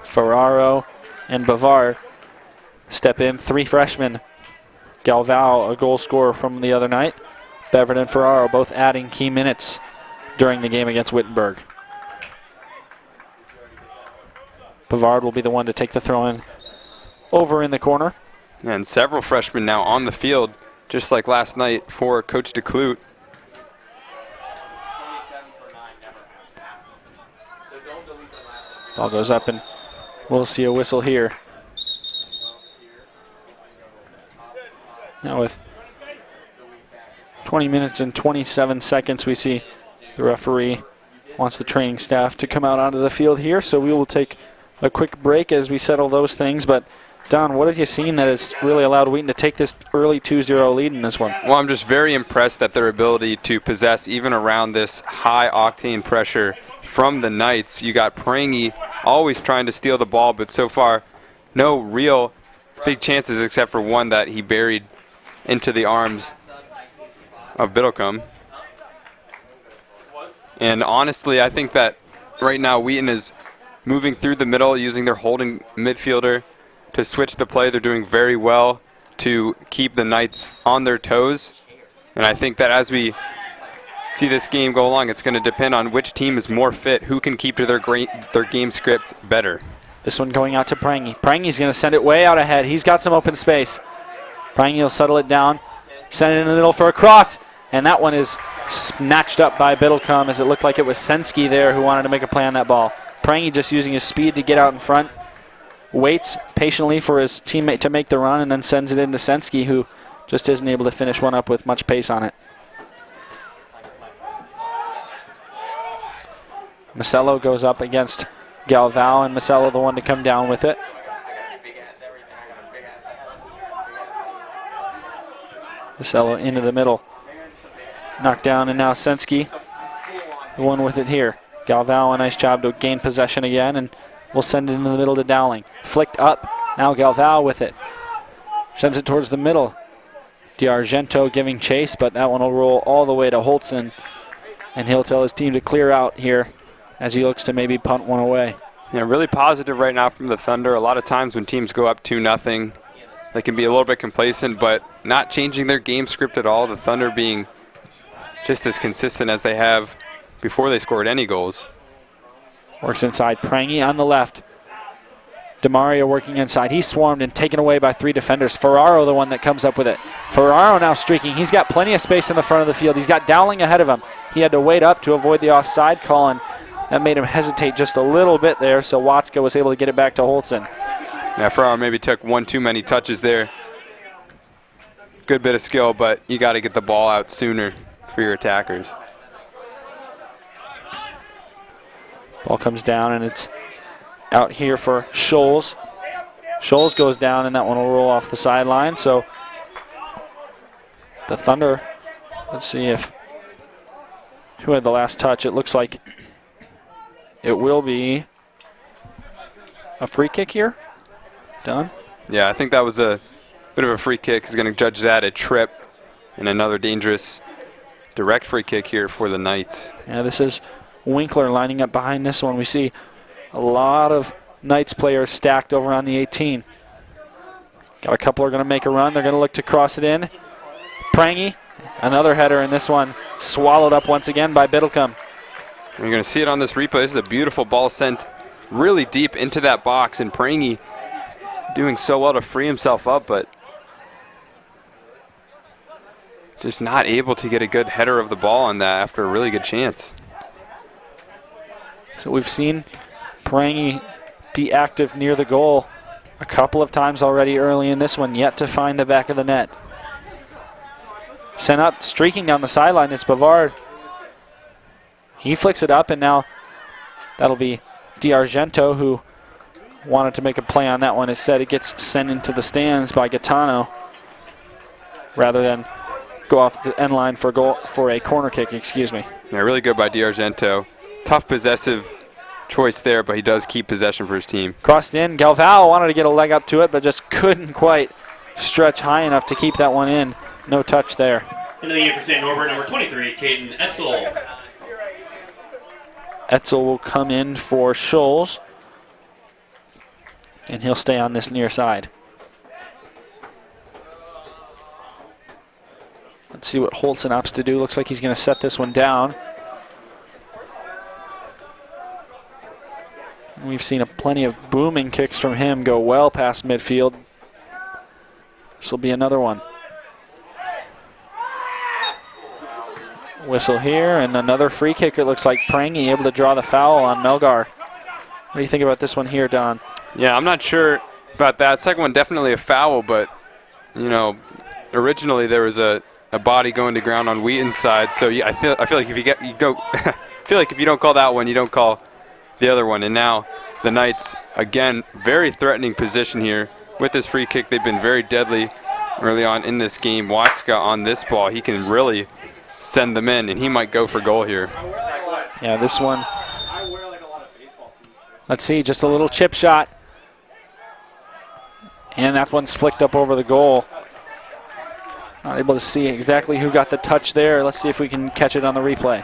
Ferraro, and Bavard step in. 3 freshmen. Galvao, a goal scorer from the other night. Beverton and Ferraro both adding key minutes during the game against Wittenberg. Bavard will be the one to take the throw in over in the corner. And several freshmen now on the field, just like last night for Coach DeClute. Ball goes up and we'll see a whistle here. Now with 20 minutes and 27 seconds, we see the referee wants the training staff to come out onto the field here, so we will take a quick break as we settle those things. But Don, what have you seen that has really allowed Wheaton to take this early 2-0 lead in this one? Well, I'm just very impressed at their ability to possess even around this high-octane pressure from the Knights. You got Prangy always trying to steal the ball, but so far no real big chances except for one that he buried into the arms of Biddlecombe. And honestly, I think that right now Wheaton is moving through the middle, using their holding midfielder to switch the play. They're doing very well to keep the Knights on their toes. And I think that as we see this game go along, it's going to depend on which team is more fit, who can keep to their game script better. This one going out to Prangy. Prangy's going to send it way out ahead. He's got some open space. Prangy will settle it down, send it in the middle for a cross, and that one is snatched up by Biddlecombe as it looked like it was Sensky there who wanted to make a play on that ball. Prangy just using his speed to get out in front, waits patiently for his teammate to make the run, and then sends it into Sensky, who just isn't able to finish one up with much pace on it. Macello goes up against Galvao, and Macello the one to come down with it. Macello into the middle. Knocked down, and now Sensky, the one with it here. Galvao, a nice job to gain possession again, and we'll send it into the middle to Dowling. Flicked up, now Galvao with it. Sends it towards the middle. D'Argento giving chase, but that one will roll all the way to Holtzen, and he'll tell his team to clear out here as he looks to maybe punt one away. Yeah, really positive right now from the Thunder. A lot of times when teams go up 2-0, they can be a little bit complacent, but not changing their game script at all. The Thunder being just as consistent as they have before they scored any goals. Works inside. Prangy on the left. DeMaria working inside. He's swarmed and taken away by 3 defenders. Ferraro the one that comes up with it. Ferraro now streaking. He's got plenty of space in the front of the field. He's got Dowling ahead of him. He had to wait up to avoid the offside call, and that made him hesitate just a little bit there, so Watska was able to get it back to Holtzen. Yeah, Ferraro maybe took one too many touches there. Good bit of skill, but you got to get the ball out sooner for your attackers. Ball comes down, and it's out here for Scholes. Scholes goes down, and that one will roll off the sideline. So the Thunder, let's see if who had the last touch. It looks like it will be a free kick here. Done. Yeah, I think that was a bit of a free kick. He's going to judge that a trip and another dangerous direct free kick here for the Knights. Yeah, this is Winkler lining up behind this one. We see a lot of Knights players stacked over on the 18. Got a couple are going to make a run. They're going to look to cross it in. Prangy, another header in this one, swallowed up once again by Biddlecombe. You're going to see it on this replay. This is a beautiful ball sent really deep into that box, and Prangy doing so well to free himself up, but just not able to get a good header of the ball on that after a really good chance. So we've seen Prangy be active near the goal a couple of times already early in this one, yet to find the back of the net. Sent up, streaking down the sideline is Bavard. He flicks it up, and now that'll be D'Argento, who wanted to make a play on that one. Instead, it gets sent into the stands by Gaetano rather than go off the end line for a goal, for a corner kick, excuse me. Yeah, really good by D'Argento. Tough possessive choice there, but he does keep possession for his team. Crossed in. Galval wanted to get a leg up to it, but just couldn't quite stretch high enough to keep that one in. No touch there. Into the game for St. Norbert, number 23, Caden Etzel. Etzel will come in for Scholes, and he'll stay on this near side. Let's see what Holtzen opts to do. Looks like he's going to set this one down. We've seen plenty of booming kicks from him go well past midfield. This will be another one. Whistle here, and another free kick. It looks like Prangy able to draw the foul on Melgar. What do you think about this one here, Don? Yeah, I'm not sure about that. Second one, definitely a foul, but, you know, originally there was a body going to ground on Wheaton's side. So yeah, I feel like if you don't call that one, you don't call the other one. And now the Knights, again, very threatening position here with this free kick. They've been very deadly early on in this game. Watska on this ball, he can really send them in, and he might go for goal here. Yeah, this one. Let's see, just a little chip shot. And that one's flicked up over the goal. Not able to see exactly who got the touch there. Let's see if we can catch it on the replay.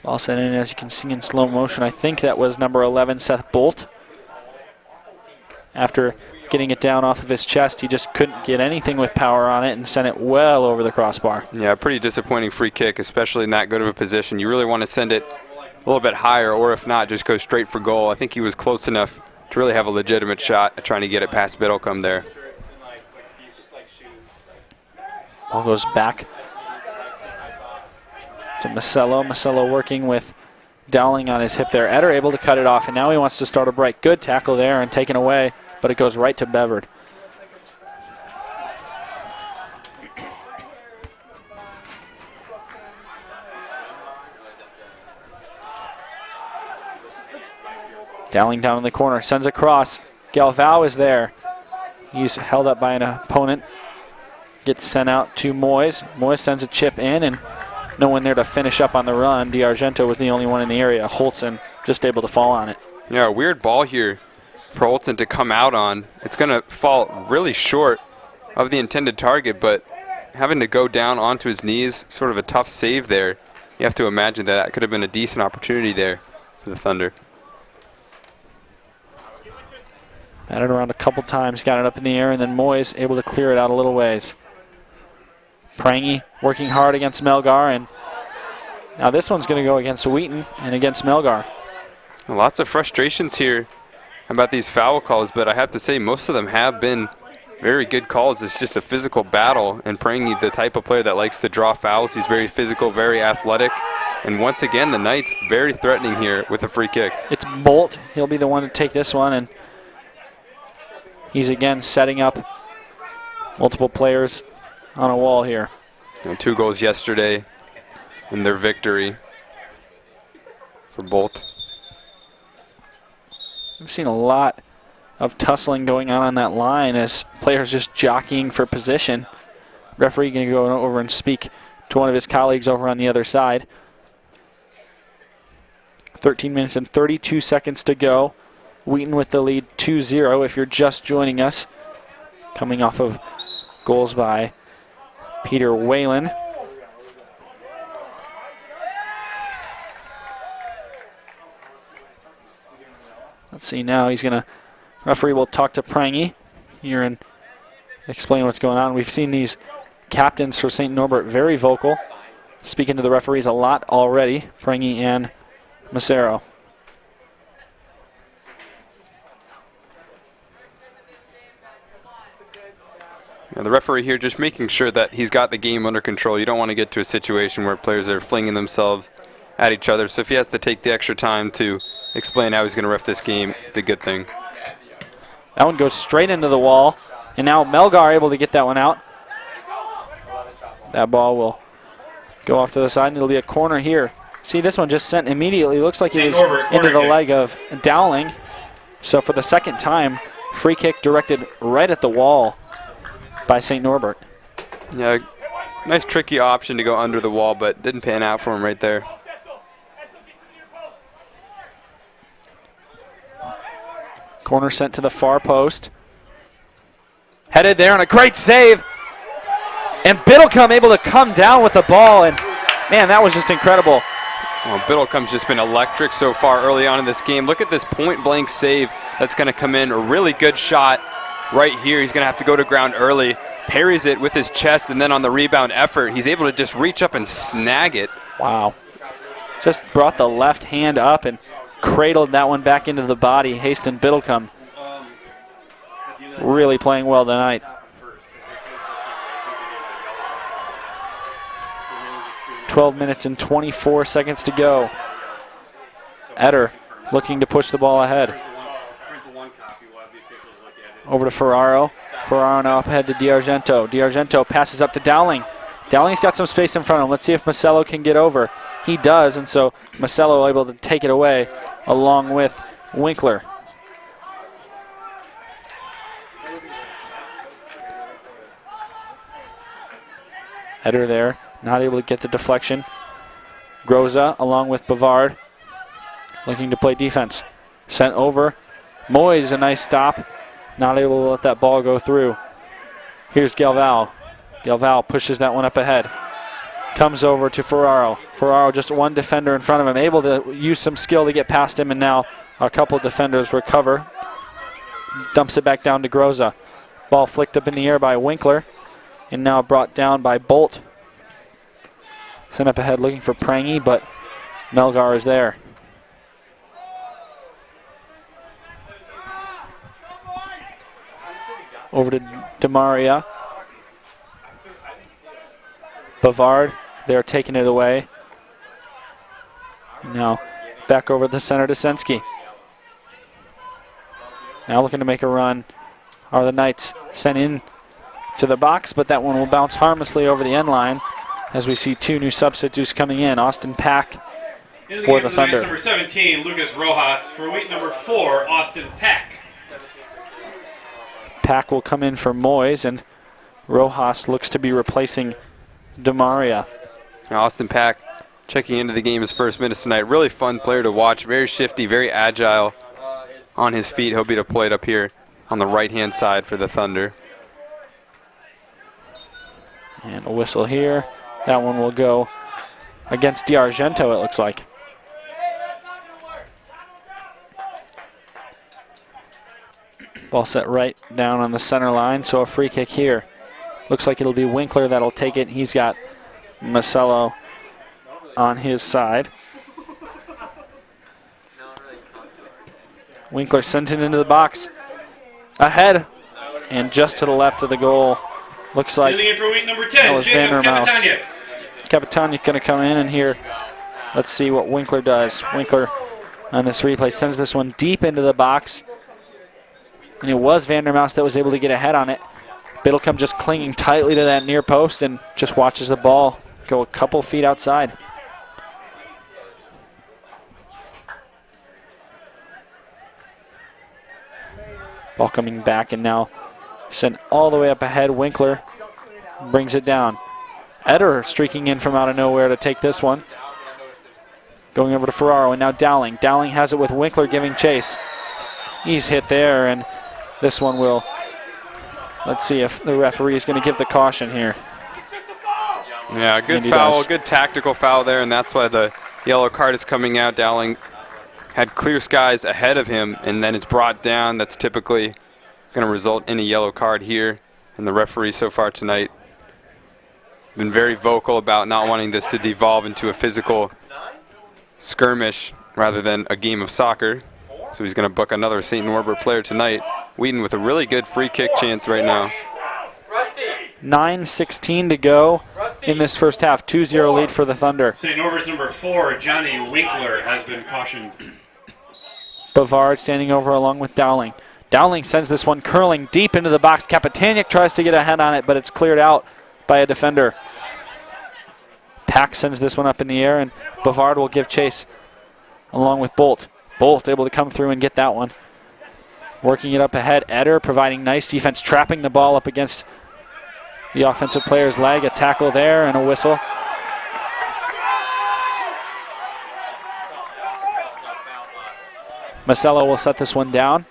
Ball sent in, as you can see in slow motion. I think that was number 11, Seth Bolt. After getting it down off of his chest, he just couldn't get anything with power on it and sent it well over the crossbar. Yeah, pretty disappointing free kick, especially in that good of a position. You really want to send it a little bit higher, or if not, just go straight for goal. I think he was close enough to really have a legitimate shot at trying to get it past Biddlecombe there. Ball goes back to Masello. Masello working with Dowling on his hip there. Eder able to cut it off, and now he wants to start a break. Good tackle there and taken away, but it goes right to Bevard. Dowling down in the corner, sends a cross. Galvao is there. He's held up by an opponent. Gets sent out to Moyes. Moyes sends a chip in, and no one there to finish up on the run. D'Argento was the only one in the area. Holtzen just able to fall on it. Yeah, a weird ball here for Holtzen to come out on. It's going to fall really short of the intended target, but having to go down onto his knees, sort of a tough save there. You have to imagine that could have been a decent opportunity there for the Thunder. Batted around a couple times, got it up in the air, and then Moyes able to clear it out a little ways. Prangy working hard against Melgar, and now this one's going to go against Wheaton and against Melgar. Lots of frustrations here about these foul calls, but I have to say most of them have been very good calls. It's just a physical battle, and Prangy, the type of player that likes to draw fouls. He's very physical, very athletic, and once again the Knights very threatening here with a free kick. It's Bolt. He'll be the one to take this one, and he's again setting up multiple players on a wall here. And 2 goals yesterday in their victory for Bolt. We've seen a lot of tussling going on that line as players just jockeying for position. Referee going to go over and speak to one of his colleagues over on the other side. 13 minutes and 32 seconds to go. Wheaton with the lead 2-0 if you're just joining us. Coming off of goals by Peter Whalen. Let's see now he's going to, referee will talk to Prangy here and explain what's going on. We've seen these captains for St. Norbert very vocal, speaking to the referees a lot already, Prangy and Macero. Yeah, the referee here just making sure that he's got the game under control. You don't want to get to a situation where players are flinging themselves at each other. So if he has to take the extra time to explain how he's going to ref this game, it's a good thing. That one goes straight into the wall, and now Melgar able to get that one out. That ball will go off to the side, and it'll be a corner here. See, this one just sent immediately. Looks like it was into the leg of Dowling. So for the second time, free kick directed right at the wall by St. Norbert. Yeah, nice tricky option to go under the wall, but didn't pan out for him right there. Corner sent to the far post. Headed there on a great save. And Biddlecombe able to come down with the ball. And, man, that was just incredible. Well, Biddlecombe's just been electric so far early on in this game. Look at this point-blank save that's going to come in. A really good shot right here. He's going to have to go to ground early. Parries it with his chest, and then on the rebound effort, he's able to just reach up and snag it. Wow. Just brought the left hand up and cradled that one back into the body. Haston Biddlecombe really playing well tonight. "12 minutes and 24 seconds to go. Eder looking to push the ball ahead. Over to Ferraro. Ferraro now up ahead to D'Argento. D'Argento passes up to Dowling. Dowling's got some space in front of him. Let's see if Macello can get over. He does, and so Macello able to take it away along with Winkler. Eder there, not able to get the deflection. Groza along with Bavard, looking to play defense. Sent over. Moyes, a nice stop. Not able to let that ball go through. Here's Galval. Galval pushes that one up ahead. Comes over to Ferraro. Ferraro just one defender in front of him, able to use some skill to get past him, and now a couple defenders recover. Dumps it back down to Groza. Ball flicked up in the air by Winkler, and now brought down by Bolt. Sent up ahead looking for Prangy, but Melgar is there. Over to DeMaria. Bavard, they're taking it away. Now back over the center to Sensky. Now looking to make a run are the Knights. Sent in to the box, but that one will bounce harmlessly over the end line as we see two new substitutes coming in. Austin Pack for the Thunder. Number 17, Lucas Rojas. For Wheaton, number 4, Austin Pack. Pack will come in for Moyes, and Rojas looks to be replacing DeMaria. Now Austin Pack checking into the game his first minutes tonight. Really fun player to watch. Very shifty, very agile on his feet. He'll be deployed up here on the right-hand side for the Thunder. And a whistle here. That one will go against D'Argento, it looks like. Ball set right down on the center line, so a free kick here. Looks like it'll be Winkler that'll take it. He's got Macello on his side. Winkler sends it into the box. Ahead, and just to the left of the goal. Looks like that was Vandermouse. Capitanic going to come in, and here, let's see what Winkler does. Winkler on this replay sends this one deep into the box. And it was Vandermouse that was able to get ahead on it. Biddlecombe just clinging tightly to that near post and just watches the ball go a couple feet outside. Ball coming back and now sent all the way up ahead. Winkler brings it down. Eder streaking in from out of nowhere to take this one. Going over to Ferraro, and now Dowling. Dowling has it with Winkler giving chase. He's hit there, and this one will, let's see if the referee is going to give the caution here. Yeah, good foul, good tactical foul there, and that's why the yellow card is coming out. Dowling had clear skies ahead of him and then it's brought down. That's typically going to result in a yellow card here. And the referee so far tonight been very vocal about not wanting this to devolve into a physical skirmish rather than a game of soccer. So he's going to book another St. Norbert player tonight. Wheaton with a really good free kick chance right now. 9:16 to go in this first half. 2-0 lead for the Thunder. St. Norbert's number 4, Johnny Winkler, has been cautioned. Bavard standing over along with Dowling. Dowling sends this one curling deep into the box. Kapitanic tries to get a head on it, but it's cleared out by a defender. Pack sends this one up in the air, and Bavard will give chase along with Bolt. Bolt able to come through and get that one. Working it up ahead. Eder providing nice defense, trapping the ball up against the offensive player's leg. A tackle there and a whistle. Masello will set this one down.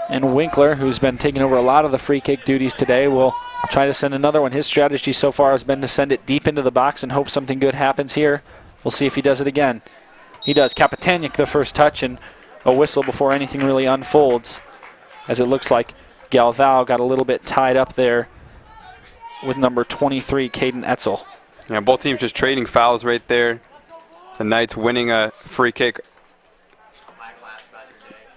And Winkler, who's been taking over a lot of the free kick duties today, will try to send another one. His strategy so far has been to send it deep into the box and hope something good happens here. We'll see if he does it again. He does. Kapitanic the first touch and a whistle before anything really unfolds, as it looks like Galvao got a little bit tied up there with number 23, Caden Etzel. Yeah, both teams just trading fouls right there. The Knights winning a free kick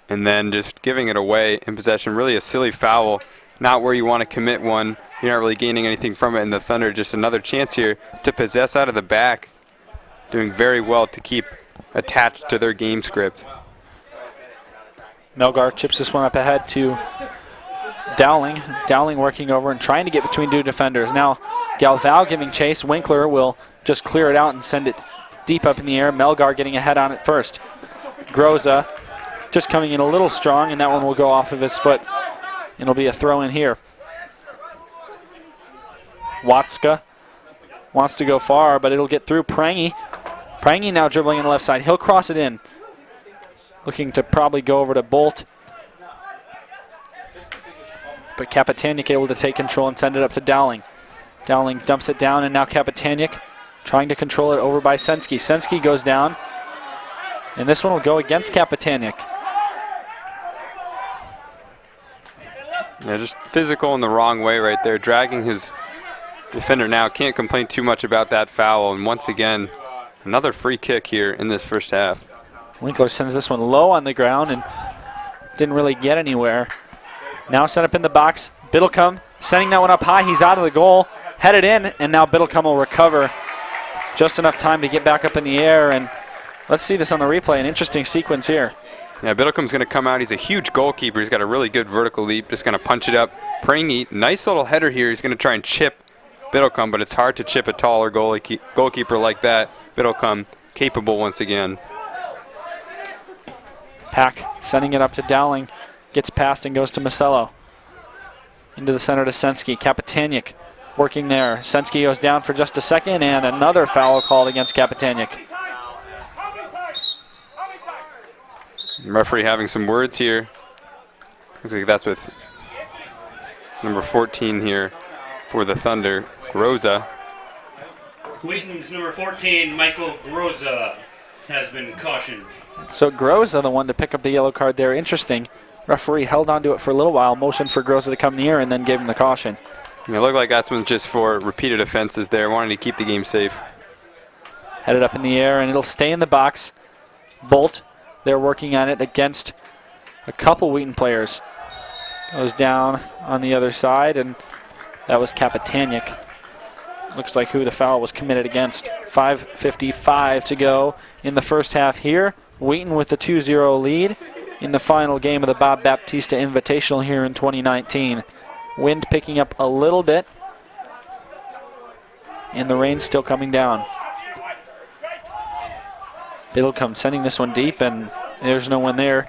and then just giving it away in possession. Really a silly foul, not where you want to commit one. You're not really gaining anything from it, and the Thunder just another chance here to possess out of the back. Doing very well to keep attached to their game script. Melgar chips this one up ahead to Dowling. Dowling working over and trying to get between two defenders. Now Galvao giving chase. Winkler will just clear it out and send it deep up in the air. Melgar getting a head on it first. Groza just coming in a little strong, and that one will go off of his foot. It'll be a throw in here. Watska wants to go far, but it'll get through Prangy. Prangy now dribbling on the left side. He'll cross it in. Looking to probably go over to Bolt. But Kapitanic able to take control and send it up to Dowling. Dowling dumps it down, and now Kapitanic trying to control it over by Sensky. Sensky goes down, and this one will go against Kapitanic. Yeah, just physical in the wrong way right there, dragging his defender now. Can't complain too much about that foul, and once again, another free kick here in this first half. Winkler sends this one low on the ground and didn't really get anywhere. Now set up in the box. Biddlecombe sending that one up high. He's out of the goal, headed in, and now Biddlecombe will recover. Just enough time to get back up in the air, and let's see this on the replay. An interesting sequence here. Yeah, Biddlecombe's going to come out. He's a huge goalkeeper. He's got a really good vertical leap. Just going to punch it up. Prangy, nice little header here. He's going to try and chip Biddlecombe, but it's hard to chip a taller goalkeeper like that. Biddlecombe capable once again. Pack sending it up to Dowling. Gets past and goes to Masello. Into the center to Sensky. Kapitanic working there. Sensky goes down for just a second, and another foul called against Kapitanic. Referee having some words here. Looks like that's with number 14 here for the Thunder, Groza. Wheaton's number 14, Michael Groza, has been cautioned. So Groza, the one to pick up the yellow card there. Interesting. Referee held on to it for a little while, motioned for Groza to come near, and then gave him the caution. It looked like that's one just for repeated offenses there, wanting to keep the game safe. Headed up in the air, and it'll stay in the box. Bolt, they're working on it against a couple Wheaton players. Goes down on the other side, and that was Kapitanic. Looks like who the foul was committed against. 5:55 to go in the first half here. Wheaton with the 2-0 lead in the final game of the Bob Baptista Invitational here in 2019. Wind picking up a little bit, and the rain still coming down. Biddlecombe sending this one deep, and there's no one there.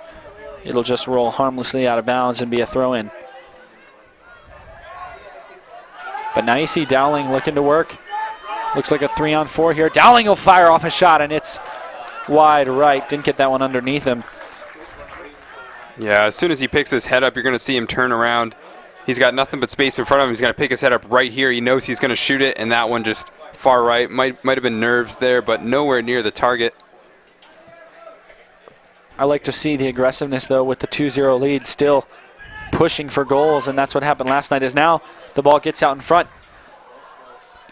It'll just roll harmlessly out of bounds and be a throw-in. But now you see Dowling looking to work. Looks like a 3-on-4 here. Dowling will fire off a shot, and it's wide right. Didn't get that one underneath him. Yeah, as soon as he picks his head up, you're going to see him turn around. He's got nothing but space in front of him. He's going to pick his head up right here. He knows he's going to shoot it, and that one just far right. Might have been nerves there, but nowhere near the target. I like to see the aggressiveness, though, with the 2-0 lead, still pushing for goals, and that's what happened last night. Is now the ball gets out in front.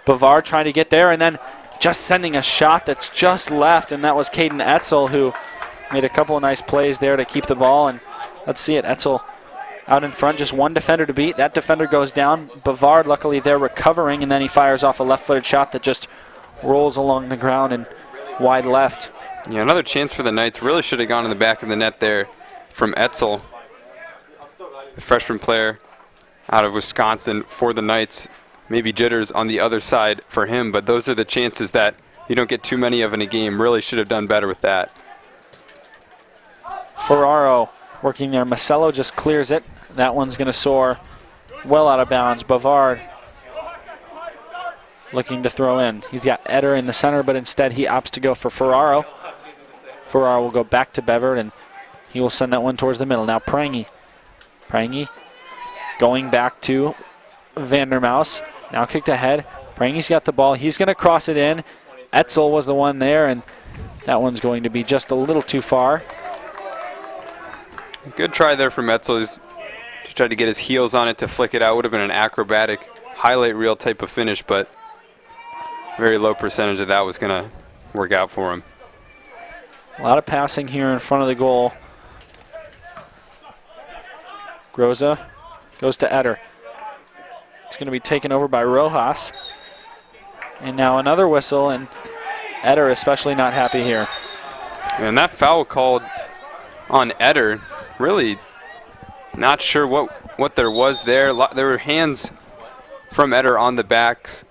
Bavard trying to get there, and then just sending a shot that's just left, and that was Caden Etzel, who made a couple of nice plays there to keep the ball. And let's see it. Etzel out in front, just one defender to beat. That defender goes down. Bavard, luckily, there recovering, and then he fires off a left-footed shot that just rolls along the ground and wide left. Yeah, another chance for the Knights. Really should have gone in the back of the net there from Etzel, the freshman player out of Wisconsin for the Knights. Maybe jitters on the other side for him, but those are the chances that you don't get too many of in a game. Really should have done better with that. Ferraro working there. Macello just clears it. That one's going to soar well out of bounds. Bavard looking to throw in. He's got Eder in the center, but instead he opts to go for Ferraro. Ferraro will go back to Bevert, and he will send that one towards the middle. Now Prangy. Prangy going back to Vandermouse. Now kicked ahead. Prangy's got the ball. He's going to cross it in. Etzel was the one there, and that one's going to be just a little too far. Good try there from Etzel. He's just tried to get his heels on it to flick it out. Would have been an acrobatic highlight reel type of finish, but very low percentage of that was going to work out for him. A lot of passing here in front of the goal. Groza goes to Eder. It's going to be taken over by Rojas. And now another whistle, and Eder especially not happy here. And that foul called on Eder, really not sure what there was there. There were hands from Eder on the backs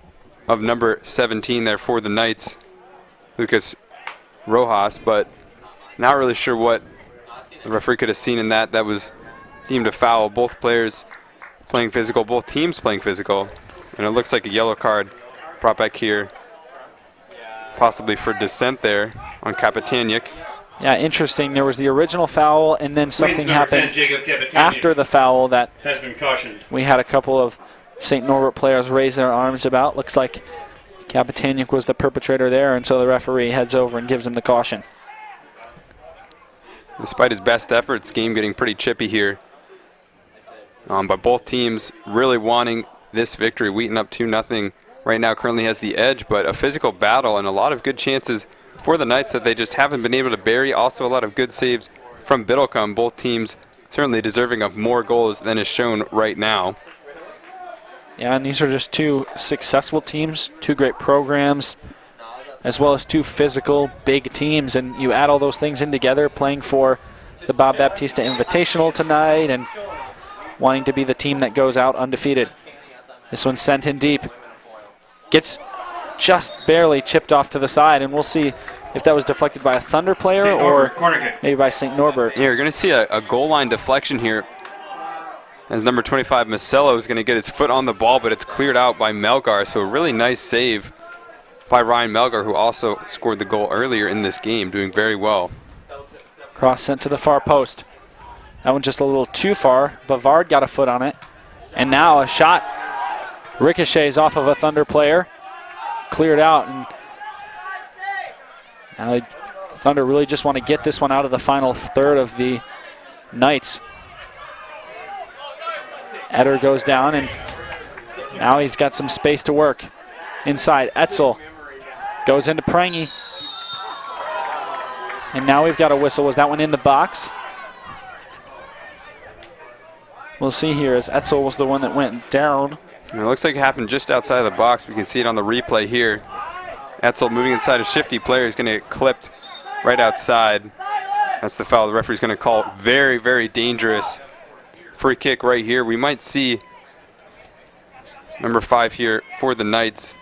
of number 17 there for the Knights, Lucas Rojas, but not really sure what the referee could have seen in that. That was deemed a foul. Both players playing physical, both teams playing physical, and it looks like a yellow card brought back here, possibly for dissent there on Kapitaniuk. Yeah, interesting. There was the original foul, and then something happened 10, after the foul that has been cautioned. we had a couple of St. Norbert players raise their arms about. Looks like Kapitaniuk was the perpetrator there, and so the referee heads over and gives him the caution. Despite his best efforts, game getting pretty chippy here. But both teams really wanting this victory. Wheaton up 2-0 right now, currently has the edge, but a physical battle and a lot of good chances for the Knights that they just haven't been able to bury. Also a lot of good saves from Biddlecombe. Both teams certainly deserving of more goals than is shown right now. Yeah, and these are just two successful teams, two great programs, as well as two physical, big teams. And you add all those things in together, playing for the Bob Baptista Invitational tonight and wanting to be the team that goes out undefeated. This one's sent in deep. Gets just barely chipped off to the side, and we'll see if that was deflected by a Thunder player or maybe by St. Norbert. Yeah, you're going to see a goal line deflection here as number 25, Macello, is going to get his foot on the ball, but it's cleared out by Melgar. So a really nice save by Ryan Melgar, who also scored the goal earlier in this game, doing very well. Cross sent to the far post. That one just a little too far. Bavard got a foot on it. And now a shot ricochets off of a Thunder player. Cleared out. And now Thunder really just want to get this one out of the final third of the Knights. Eder goes down, and now he's got some space to work. Inside, Etzel goes into Prangy. And now we've got a whistle. Was that one in the box? We'll see here, as Etzel was the one that went down. And it looks like it happened just outside of the box. We can see it on the replay here. Etzel moving inside a shifty player is going to get clipped right outside. That's the foul the referee's going to call. Very, very dangerous free kick right here. We might see number 5 here for the Knights.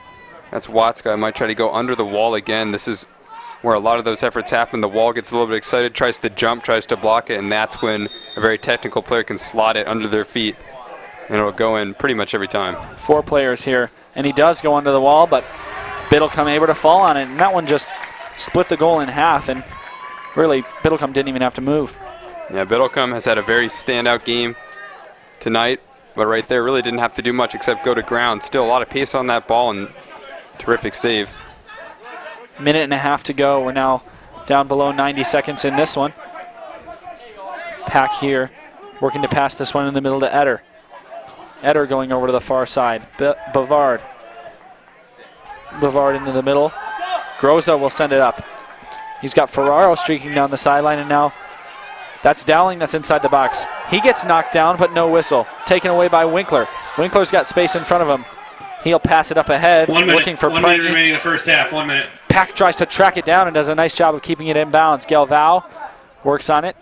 That's Watska. Might try to go under the wall again. This is where a lot of those efforts happen. The wall gets a little bit excited, tries to jump, tries to block it, and that's when a very technical player can slot it under their feet, and it'll go in pretty much every time. 4 players here, and he does go under the wall, but Biddlecombe able to fall on it, and that one just split the goal in half, and really Biddlecombe didn't even have to move. Yeah, Biddlecombe has had a very standout game tonight, but right there really didn't have to do much except go to ground. Still a lot of pace on that ball, and terrific save. Minute and a half to go. We're now down below 90 seconds in this one. Pack here, working to pass this one in the middle to Eder. Eder going over to the far side. Bavard. Bavard into the middle. Groza will send it up. He's got Ferraro streaking down the sideline, and now that's Dowling that's inside the box. He gets knocked down, but no whistle. Taken away by Winkler. Winkler's got space in front of him. He'll pass it up ahead, looking for 1 minute remaining in the first half. 1 minute. Pack tries to track it down and does a nice job of keeping it in bounds. Galvao works on it.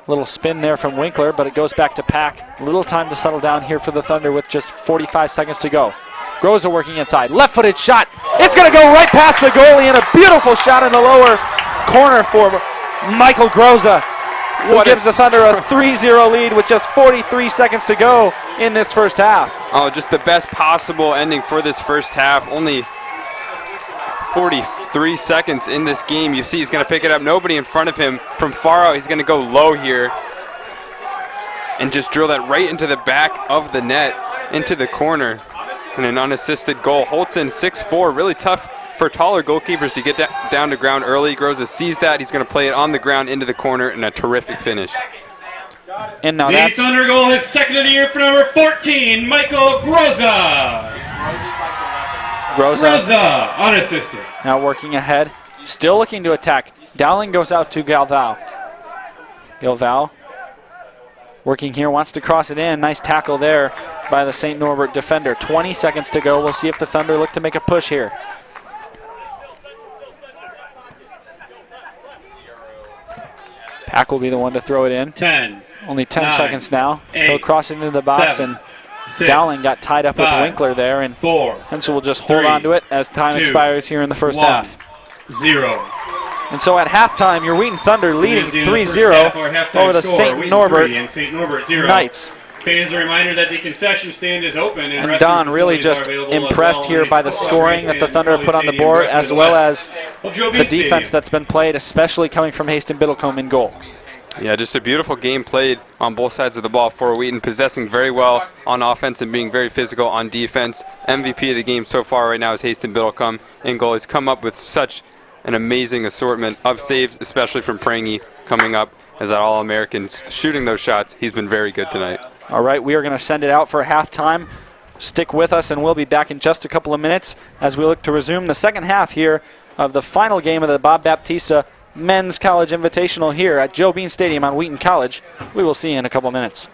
Little spin there from Winkler, but it goes back to Pack. Little time to settle down here for the Thunder with just 45 seconds to go. Groza working inside. Left-footed shot. It's going to go right past the goalie, and a beautiful shot in the lower corner for Michael Groza, who gives the Thunder a 3-0 lead with just 43 seconds to go in this first half. Oh, just the best possible ending for this first half. Only 43 seconds in this game. You see he's going to pick it up. Nobody in front of him. From far out, he's going to go low here and just drill that right into the back of the net, into the corner. And an unassisted goal. Holtzen 6'4", really tough for taller goalkeepers to get down to ground early. Groza sees that. He's going to play it on the ground into the corner, and a terrific finish. And now The Thunder goal, his second of the year for number 14, Michael Groza. Groza, unassisted. Now working ahead, still looking to attack. Dowling goes out to Galvao. Galvao working here, wants to cross it in. Nice tackle there by the St. Norbert defender. 20 seconds to go. We'll see if the Thunder look to make a push here. Pack will be the one to throw it in. 10. Only 10 9, seconds now. 8, He'll cross it into the box, 7, and 6, Dowling got tied up 5, with Winkler there, and 4. so we'll just hold 3, on to it as time 2, expires here in the first 1, half. 0. And so at halftime, your Wheaton Thunder leading 3-0 over the St. Norbert Knights. Fans, a reminder that the concession stand is open. And Don really just impressed here by the scoring that the Thunder have put on the board, as well as the defense that's been played, especially coming from Haston Biddlecombe in goal. Yeah, just a beautiful game played on both sides of the ball for Wheaton, possessing very well on offense and being very physical on defense. MVP of the game so far right now is Haston Biddlecombe in goal. He's come up with such an amazing assortment of saves, especially from Prangy coming up as an All-American shooting those shots. He's been very good tonight. All right, we are going to send it out for halftime. Stick with us, and we'll be back in just a couple of minutes as we look to resume the second half here of the final game of the Bob Baptista Men's College Invitational here at Joe Bean Stadium on Wheaton College. We will see you in a couple of minutes.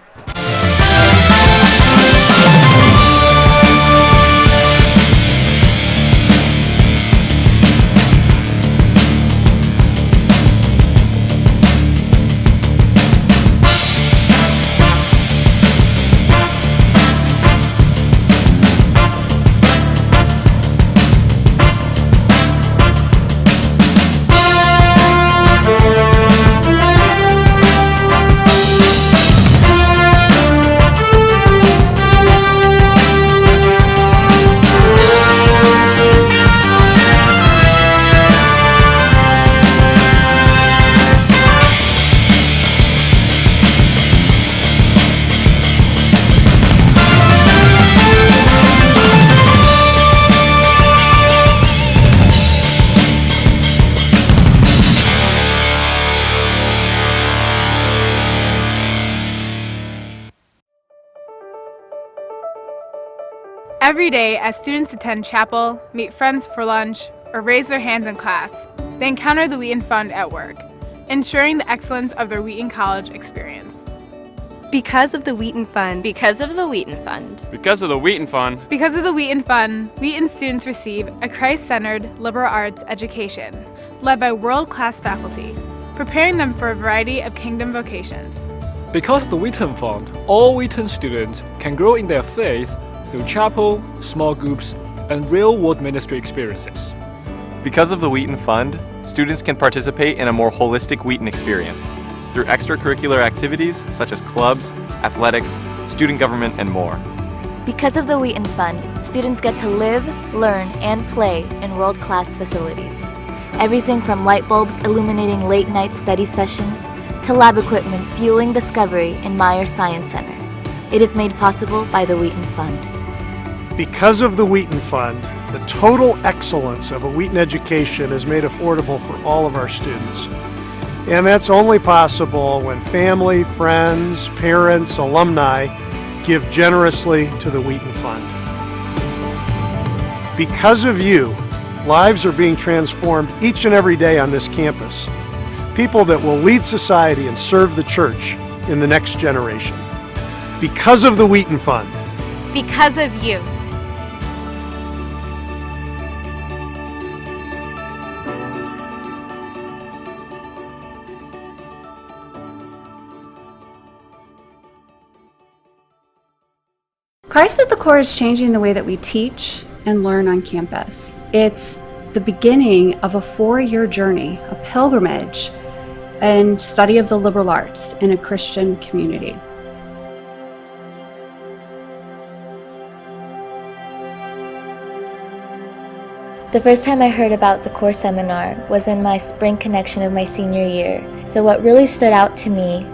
Every day, as students attend chapel, meet friends for lunch, or raise their hands in class, they encounter the Wheaton Fund at work, ensuring the excellence of their Wheaton College experience. Because of the Wheaton Fund. Because of the Wheaton Fund. Because of the Wheaton Fund. Because of the Wheaton Fund, Wheaton students receive a Christ-centered liberal arts education, led by world-class faculty, preparing them for a variety of kingdom vocations. Because of the Wheaton Fund, all Wheaton students can grow in their faith through chapel, small groups, and real-world ministry experiences. Because of the Wheaton Fund, students can participate in a more holistic Wheaton experience through extracurricular activities such as clubs, athletics, student government, and more. Because of the Wheaton Fund, students get to live, learn, and play in world-class facilities. Everything from light bulbs illuminating late-night study sessions to lab equipment fueling discovery in Myers Science Center. It is made possible by the Wheaton Fund. Because of the Wheaton Fund, the total excellence of a Wheaton education is made affordable for all of our students. And that's only possible when family, friends, parents, alumni give generously to the Wheaton Fund. Because of you, lives are being transformed each and every day on this campus. People that will lead society and serve the church in the next generation. Because of the Wheaton Fund. Because of you. Christ at the Core is changing the way that we teach and learn on campus. It's the beginning of a 4-year journey, a pilgrimage, and study of the liberal arts in a Christian community. The first time I heard about the core seminar was in my spring connection of my senior year. So what really stood out to me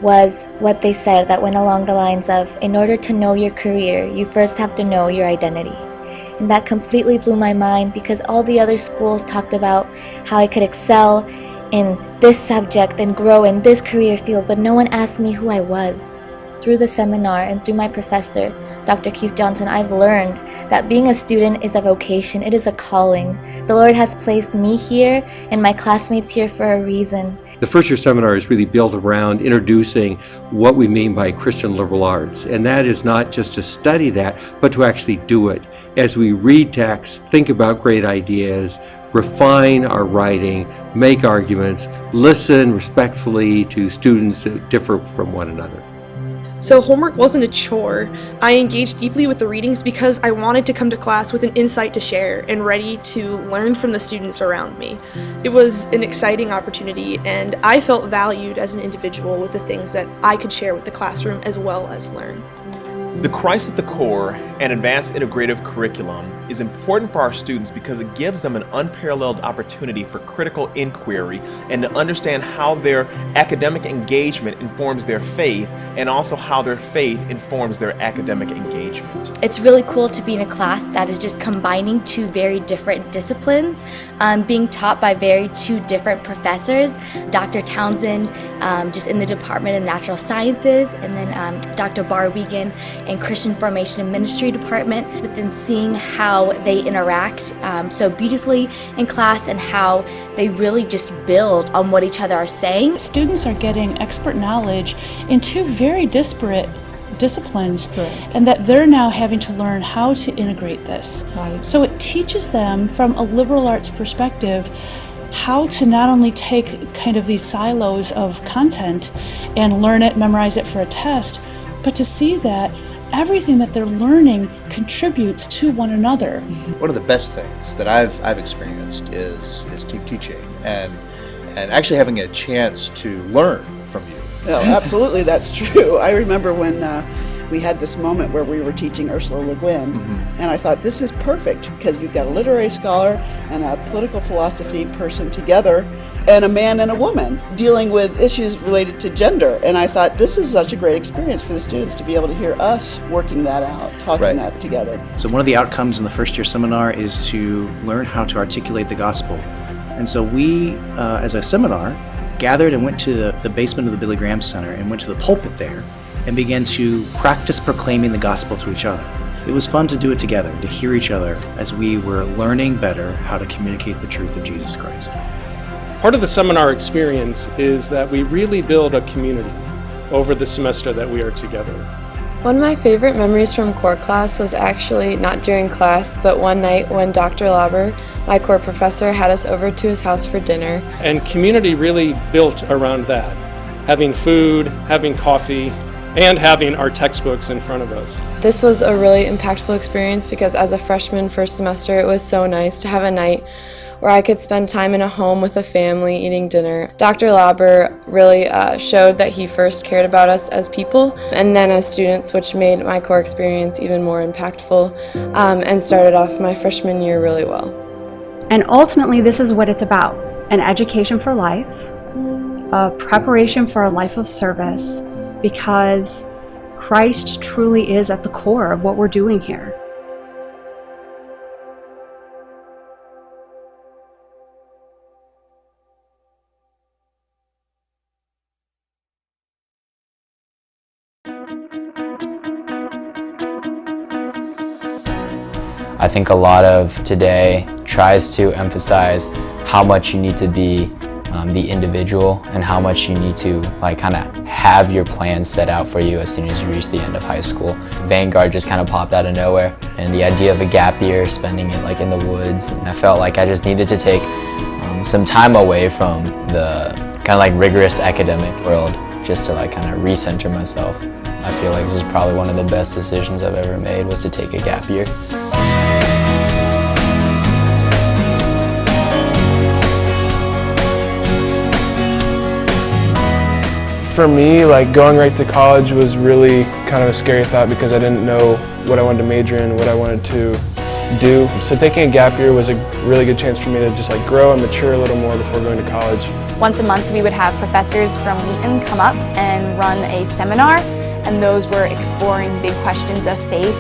was what they said that went along the lines of, in order to know your career, you first have to know your identity. And that completely blew my mind, because all the other schools talked about how I could excel in this subject and grow in this career field, but no one asked me who I was. Through the seminar and through my professor, Dr. Keith Johnson, I've learned that being a student is a vocation, it is a calling. The Lord has placed me here and my classmates here for a reason. The first year seminar is really built around introducing what we mean by Christian liberal arts, and that is not just to study that, but to actually do it. As we read texts, think about great ideas, refine our writing, make arguments, listen respectfully to students that differ from one another. So homework wasn't a chore. I engaged deeply with the readings because I wanted to come to class with an insight to share and ready to learn from the students around me. It was an exciting opportunity, and I felt valued as an individual with the things that I could share with the classroom as well as learn. The Christ at the Core and Advanced Integrative Curriculum is important for our students because it gives them an unparalleled opportunity for critical inquiry and to understand how their academic engagement informs their faith, and also how their faith informs their academic engagement. It's really cool to be in a class that is just combining two very different disciplines, being taught by two different professors, Dr. Townsend just in the Department of Natural Sciences, and then Dr. Barwigan in Christian Formation and Ministry Department, but then seeing how they interact so beautifully in class and how they really just build on what each other are saying. Students are getting expert knowledge in two very disparate disciplines, and that they're now having to learn how to integrate this. Right. So it teaches them from a liberal arts perspective how to not only take kind of these silos of content and learn it, memorize it for a test, but to see that everything that they're learning contributes to one another. One of the best things that I've experienced is team teaching and actually having a chance to learn from you. No, absolutely, that's true. I remember when we had this moment where we were teaching Ursula Le Guin, and I thought, this is perfect because we've got a literary scholar and a political philosophy person together, and a man and a woman dealing with issues related to gender. And I thought, this is such a great experience for the students to be able to hear us working that out, talking that together. So one of the outcomes in the first year seminar is to learn how to articulate the gospel. And so we, as a seminar, gathered and went to the basement of the Billy Graham Center and went to the pulpit there and began to practice proclaiming the gospel to each other. It was fun to do it together, to hear each other as we were learning better how to communicate the truth of Jesus Christ. Part of the seminar experience is that we really build a community over the semester that we are together. One of my favorite memories from core class was actually not during class, but one night when Dr. Lauber, my core professor, had us over to his house for dinner. And community really built around that. Having food, having coffee, and having our textbooks in front of us. This was a really impactful experience because as a freshman first semester, it was so nice to have a night where I could spend time in a home with a family eating dinner. Dr. Lauber really showed that he first cared about us as people and then as students, which made my core experience even more impactful and started off my freshman year really well. And ultimately, this is what it's about: an education for life, a preparation for a life of service, because Christ truly is at the core of what we're doing here. I think a lot of today tries to emphasize how much you need to be the individual and how much you need to kind of have your plan set out for you as soon as you reach the end of high school. Vanguard just kind of popped out of nowhere, and the idea of a gap year, spending it in the woods, and I felt like I just needed to take some time away from the kind of rigorous academic world just to kind of recenter myself. I feel like this is probably one of the best decisions I've ever made, was to take a gap year. For me, going right to college was really kind of a scary thought because I didn't know what I wanted to major in, what I wanted to do. So taking a gap year was a really good chance for me to just grow and mature a little more before going to college. Once a month we would have professors from Wheaton come up and run a seminar, and those were exploring big questions of faith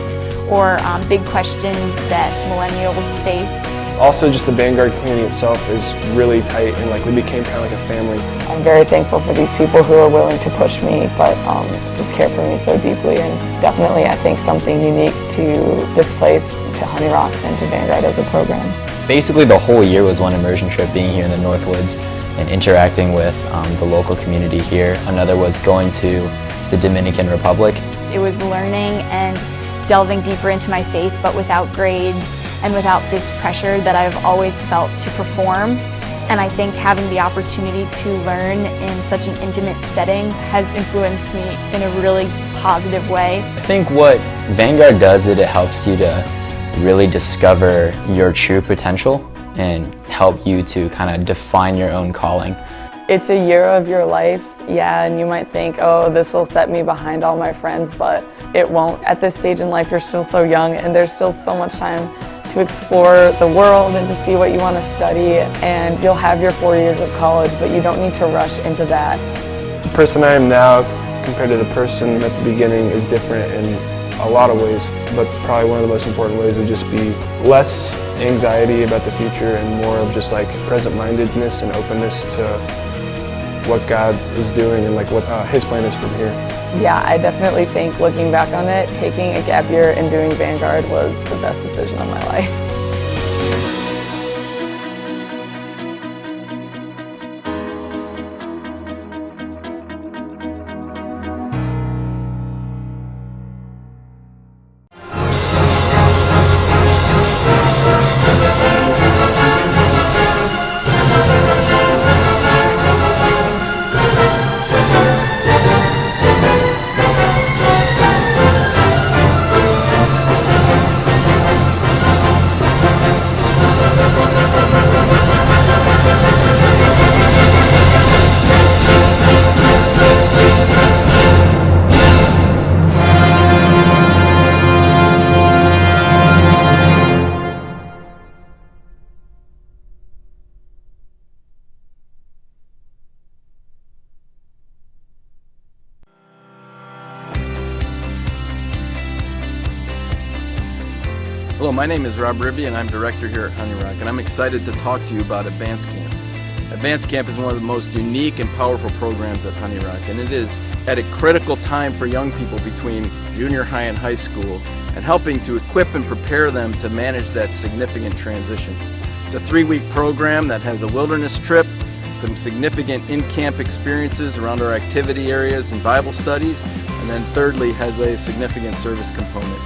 or big questions that millennials face. Also, just the Vanguard community itself is really tight, and we became kind of like a family. I'm very thankful for these people who are willing to push me, but just care for me so deeply, and definitely I think something unique to this place, to Honey Rock, and to Vanguard as a program. Basically the whole year was one immersion trip, being here in the Northwoods and interacting with the local community here. Another was going to the Dominican Republic. It was learning and delving deeper into my faith, but without grades and without this pressure that I've always felt to perform. And I think having the opportunity to learn in such an intimate setting has influenced me in a really positive way. I think what Vanguard does is it helps you to really discover your true potential and help you to kind of define your own calling. It's a year of your life, yeah, and you might think, oh, this will set me behind all my friends, but it won't. At this stage in life, you're still so young, and there's still so much time to explore the world and to see what you want to study, and you'll have your 4 years of college, but you don't need to rush into that. The person I am now compared to the person at the beginning is different in a lot of ways, but probably one of the most important ways would just be less anxiety about the future and more of just present-mindedness and openness to what God is doing and what His plan is from here. Yeah, I definitely think, looking back on it, taking a gap year and doing Vanguard was the best decision of my life. Hello, my name is Rob Ribby and I'm director here at Honey Rock, and I'm excited to talk to you about Advanced Camp. Advanced Camp is one of the most unique and powerful programs at Honey Rock, and it is at a critical time for young people between junior high and high school, and helping to equip and prepare them to manage that significant transition. It's a 3-week program that has a wilderness trip, some significant in-camp experiences around our activity areas and Bible studies, and then thirdly has a significant service component.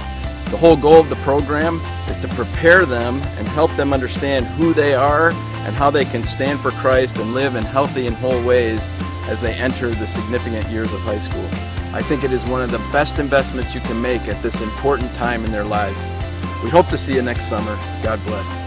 The whole goal of the program is to prepare them and help them understand who they are and how they can stand for Christ and live in healthy and whole ways as they enter the significant years of high school. I think it is one of the best investments you can make at this important time in their lives. We hope to see you next summer. God bless.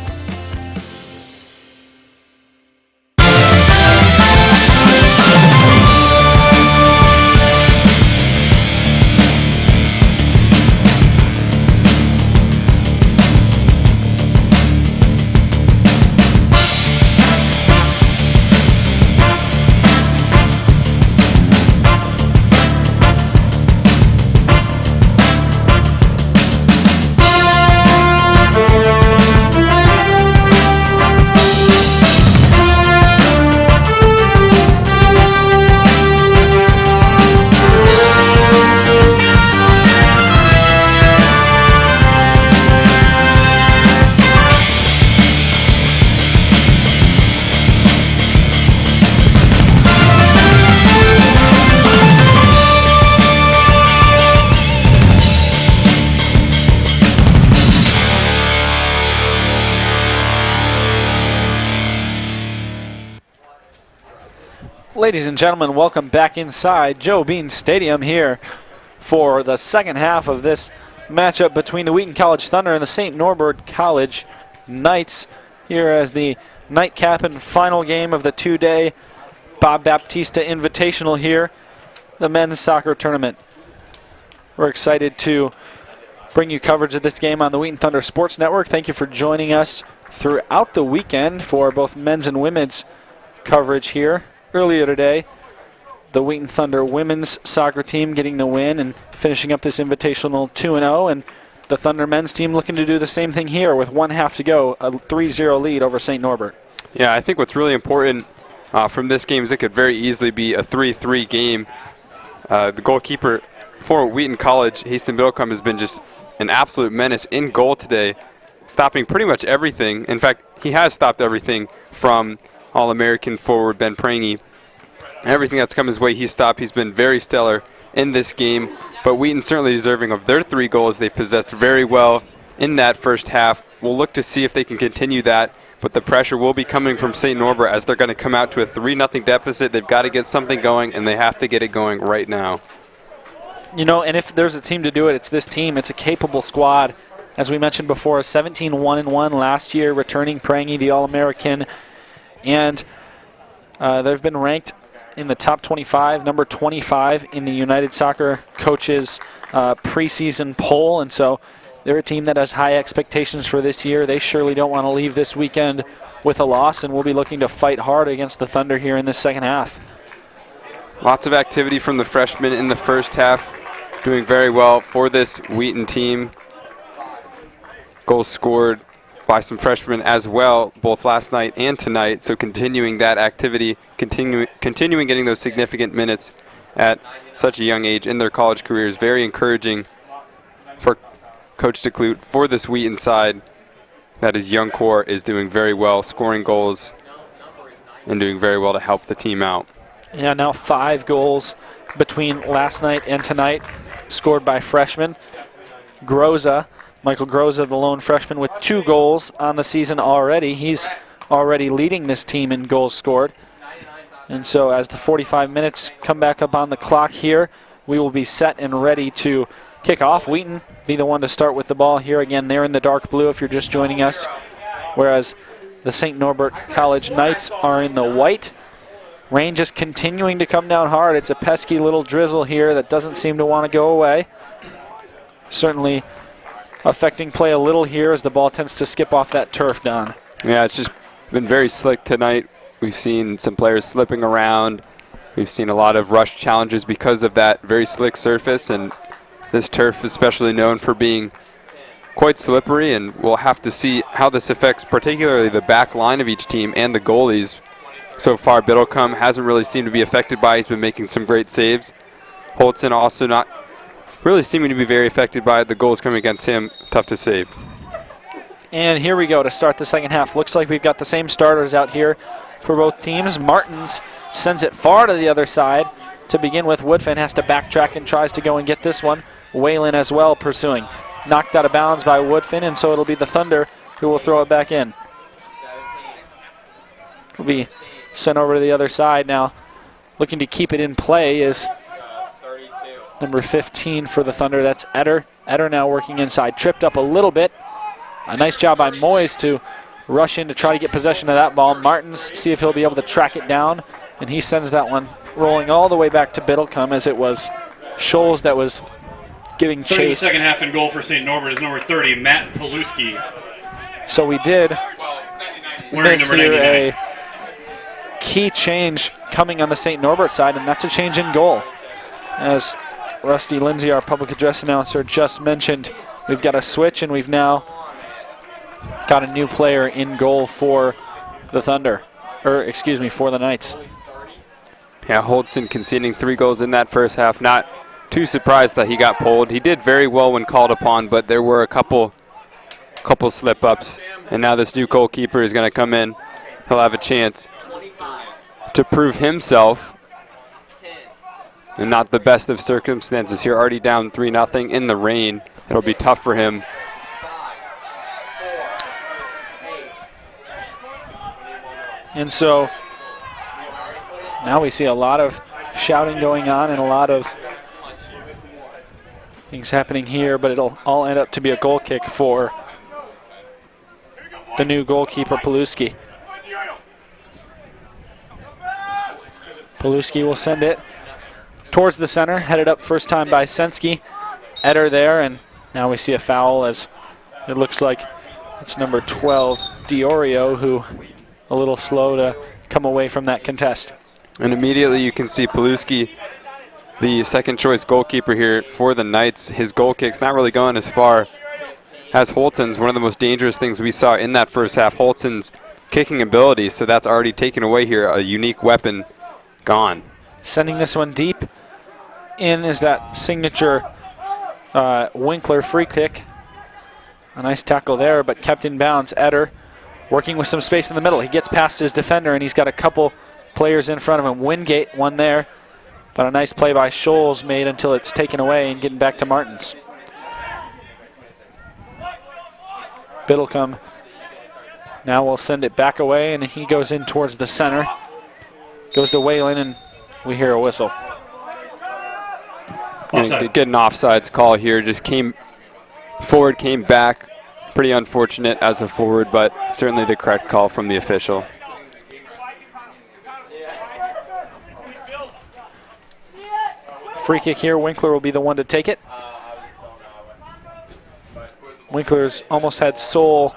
Ladies and gentlemen, welcome back inside Joe Bean Stadium here for the second half of this matchup between the Wheaton College Thunder and the St. Norbert College Knights, here as the nightcap and final game of the two-day Bob Baptista Invitational here, the men's soccer tournament. We're excited to bring you coverage of this game on the Wheaton Thunder Sports Network. Thank you for joining us throughout the weekend for both men's and women's coverage here. Earlier today, the Wheaton Thunder women's soccer team getting the win and finishing up this invitational 2-0, and the Thunder men's team looking to do the same thing here with 1 half to go, a 3-0 lead over St. Norbert. Yeah, I think what's really important from this game is it could very easily be a 3-3 game. The goalkeeper for Wheaton College, Haston Biddlecombe, has been just an absolute menace in goal today, stopping pretty much everything. In fact, he has stopped everything from All-American forward Ben Prangy. Everything that's come his way, he's stopped. He's been very stellar in this game. But Wheaton certainly deserving of their 3 goals. They possessed very well in that first half. We'll look to see if they can continue that. But the pressure will be coming from St. Norbert as they're going to come out to a 3-0 deficit. They've got to get something going, and they have to get it going right now. You know, and if there's a team to do it, it's this team. It's a capable squad. As we mentioned before, 17-1-1 last year, returning Prangy, the All-American. And they've been ranked in the top 25, number 25 in the United Soccer Coaches preseason poll. And so they're a team that has high expectations for this year. They surely don't want to leave this weekend with a loss, and we'll be looking to fight hard against the Thunder here in this second half. Lots of activity from the freshmen in the first half, doing very well for this Wheaton team. Goals scored by some freshmen as well, both last night and tonight. So continuing that activity, continuing getting those significant minutes at such a young age in their college careers, very encouraging for Coach DeClute for this Wheaton side. That his young core is doing very well, scoring goals and doing very well to help the team out. Yeah, now 5 goals between last night and tonight, scored by freshmen. Michael Groza, the lone freshman, with 2 goals on the season already. He's already leading this team in goals scored. And so as the 45 minutes come back up on the clock here, we will be set and ready to kick off. Wheaton be the one to start with the ball here. Again, they're in the dark blue if you're just joining us, whereas the St. Norbert College Knights are in the white. Rain just continuing to come down hard. It's a pesky little drizzle here that doesn't seem to want to go away. Certainly affecting play a little here as the ball tends to skip off that turf, Don. Yeah, it's just been very slick tonight. We've seen some players slipping around. We've seen a lot of rush challenges because of that very slick surface, and this turf is especially known for being quite slippery, and we'll have to see how this affects particularly the back line of each team and the goalies. So far, Biddlecombe hasn't really seemed to be affected by it. He's been making some great saves. Holton also not really seeming to be very affected by it. The goals coming against him, tough to save. And here we go to start the second half. Looks like we've got the same starters out here for both teams. Martins sends it far to the other side. To begin with, Woodfin has to backtrack and tries to go and get this one. Whalen as well pursuing. Knocked out of bounds by Woodfin, and so it'll be the Thunder who will throw it back in. Will be sent over to the other side now. Looking to keep it in play is number 15 for the Thunder. That's Eder. Eder now working inside. Tripped up a little bit. A nice job by Moyes to rush in to try to get possession of that ball. Martins, see if he'll be able to track it down. And he sends that one rolling all the way back to Biddlecombe, as it was Scholes that was giving chase. The second half in goal for St. Norbert is number 30, Matt Paluski. So we did miss here a key change coming on the St. Norbert side, and that's a change in goal. As Rusty Lindsay, our public address announcer, just mentioned, we've got a switch, and we've now got a new player in goal for the Thunder, or excuse me, for the Knights. Yeah, Holtzen conceding 3 goals in that first half. Not too surprised that he got pulled. He did very well when called upon, but there were a couple slip-ups. And now this new goalkeeper is going to come in. He'll have a chance to prove himself. And not the best of circumstances here. Already down 3-0 in the rain. It'll be tough for him. And so Now we see a lot of shouting going on and a lot of things happening here, but it'll all end up to be a goal kick for the new goalkeeper, Paluski. Paluski will send it towards the center, headed up first time by Sensky. Eder there, and now we see a foul as it looks like it's number 12, Diorio, who a little slow to come away from that contest. And immediately you can see Paluski, the second choice goalkeeper here for the Knights. His goal kick's not really going as far as Holton's. One of the most dangerous things we saw in that first half, Holton's kicking ability, so that's already taken away here, a unique weapon gone. Sending this one deep in is that signature Winkler free kick. A nice tackle there, but kept in bounds. Eder working with some space in the middle. He gets past his defender, and he's got a couple players in front of him. Wingate, one there, but a nice play by Scholes made until it's taken away and getting back to Martins. Biddlecombe now will send it back away, and he goes in towards the center. Goes to Whalen, and we hear a whistle. And get an offsides call here. Just came forward, came back. Pretty unfortunate as a forward, but certainly the correct call from the official. Free kick here. Winkler will be the one to take it. Winkler's almost had sole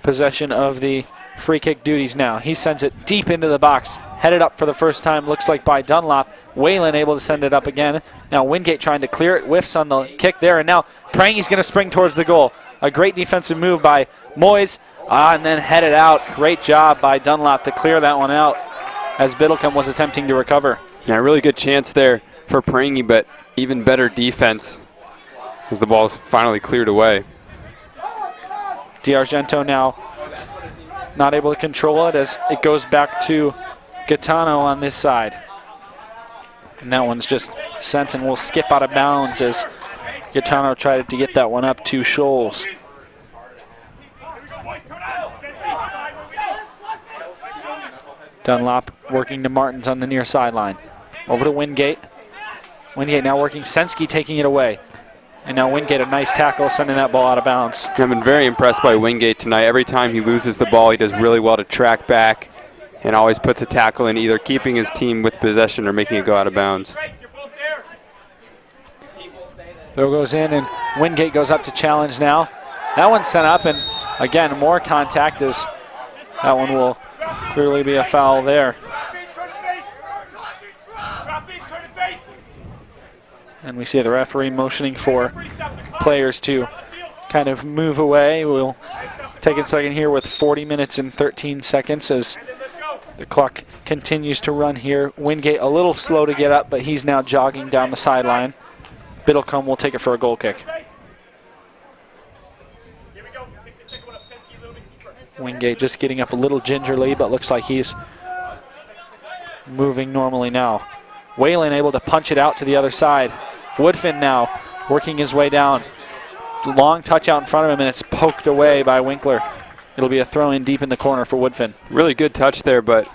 possession of the free kick duties now. He sends it deep into the box. Headed up for the first time, looks like by Dunlop. Whalen able to send it up again. Now Wingate trying to clear it, whiffs on the kick there, and now Prangy's going to spring towards the goal. A great defensive move by Moyes, and then headed out. Great job by Dunlop to clear that one out as Biddlecombe was attempting to recover. Yeah, really good chance there for Prangy, but even better defense as the ball's finally cleared away. D'Argento now not able to control it as it goes back to Gaetano on this side. And that one's just sent and will skip out of bounds as Gaetano tried to get that one up to Scholes. Dunlop working to Martins on the near sideline. Over to Wingate. Wingate now working, Sensky taking it away. And now Wingate, a nice tackle, sending that ball out of bounds. I've been very impressed by Wingate tonight. Every time he loses the ball, he does really well to track back and always puts a tackle in, either keeping his team with possession or making it go out of bounds. Throw goes in, and Wingate goes up to challenge now. That one's sent up, and again, more contact as that one will clearly be a foul there. And we see the referee motioning for players to kind of move away. We'll take a second here with 40 minutes and 13 seconds as the clock continues to run here. Wingate a little slow to get up, but he's now jogging down the sideline. Biddlecombe will take it for a goal kick. Wingate just getting up a little gingerly, but looks like he's moving normally now. Whalen able to punch it out to the other side. Woodfin now working his way down. Long touch out in front of him, and it's poked away by Winkler. It'll be a throw in deep in the corner for Woodfin. Really good touch there, but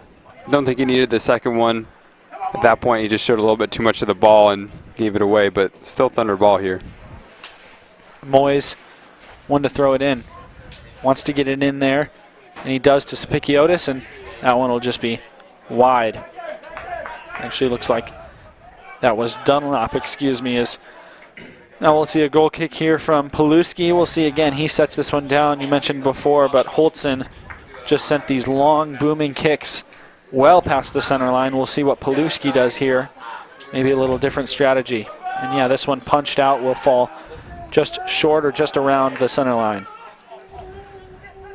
I don't think he needed the second one. At that point, he just showed a little bit too much of the ball and gave it away, but still Thunder ball here. Moyes, one to throw it in. Wants to get it in there, and he does to Spikiotis, and that one will just be wide. Actually looks like that was Dunlop, excuse me. Now we'll see a goal kick here from Paluski. We'll see again, he sets this one down, you mentioned before, but Holtzen just sent these long booming kicks well past the center line. We'll see what Paluski does here. Maybe a little different strategy. And yeah, this one punched out will fall just short or just around the center line.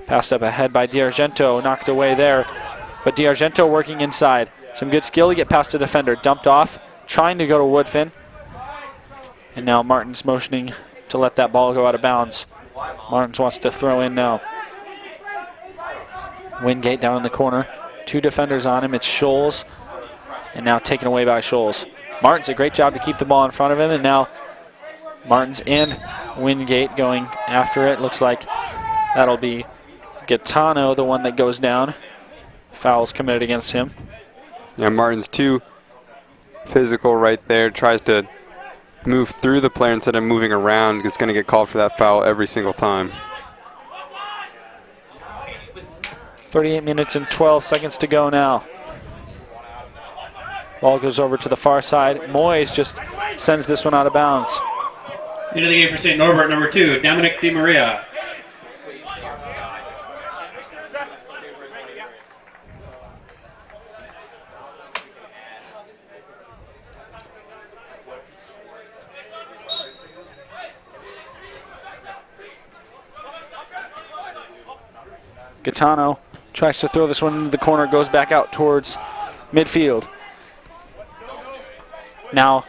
Passed up ahead by D'Argento, knocked away there. But D'Argento working inside. Some good skill to get past the defender. Dumped off, trying to go to Woodfin. And now Martins motioning to let that ball go out of bounds. Martins wants to throw in now. Wingate down in the corner. Two defenders on him. It's Scholes. And now taken away by Scholes. Martins, a great job to keep the ball in front of him. And now Martins and Wingate going after it. Looks like that'll be Gaetano, the one that goes down. Foul's committed against him. Yeah, Martin's too physical right there. Tries to move through the player instead of moving around. It's going to get called for that foul every single time. 38 minutes and 12 seconds to go now. Ball goes over to the far side. Moyes just sends this one out of bounds. Into the game for St. Norbert, number 2, Dominic Di Maria. Gaetano tries to throw this one into the corner, goes back out towards midfield. Now,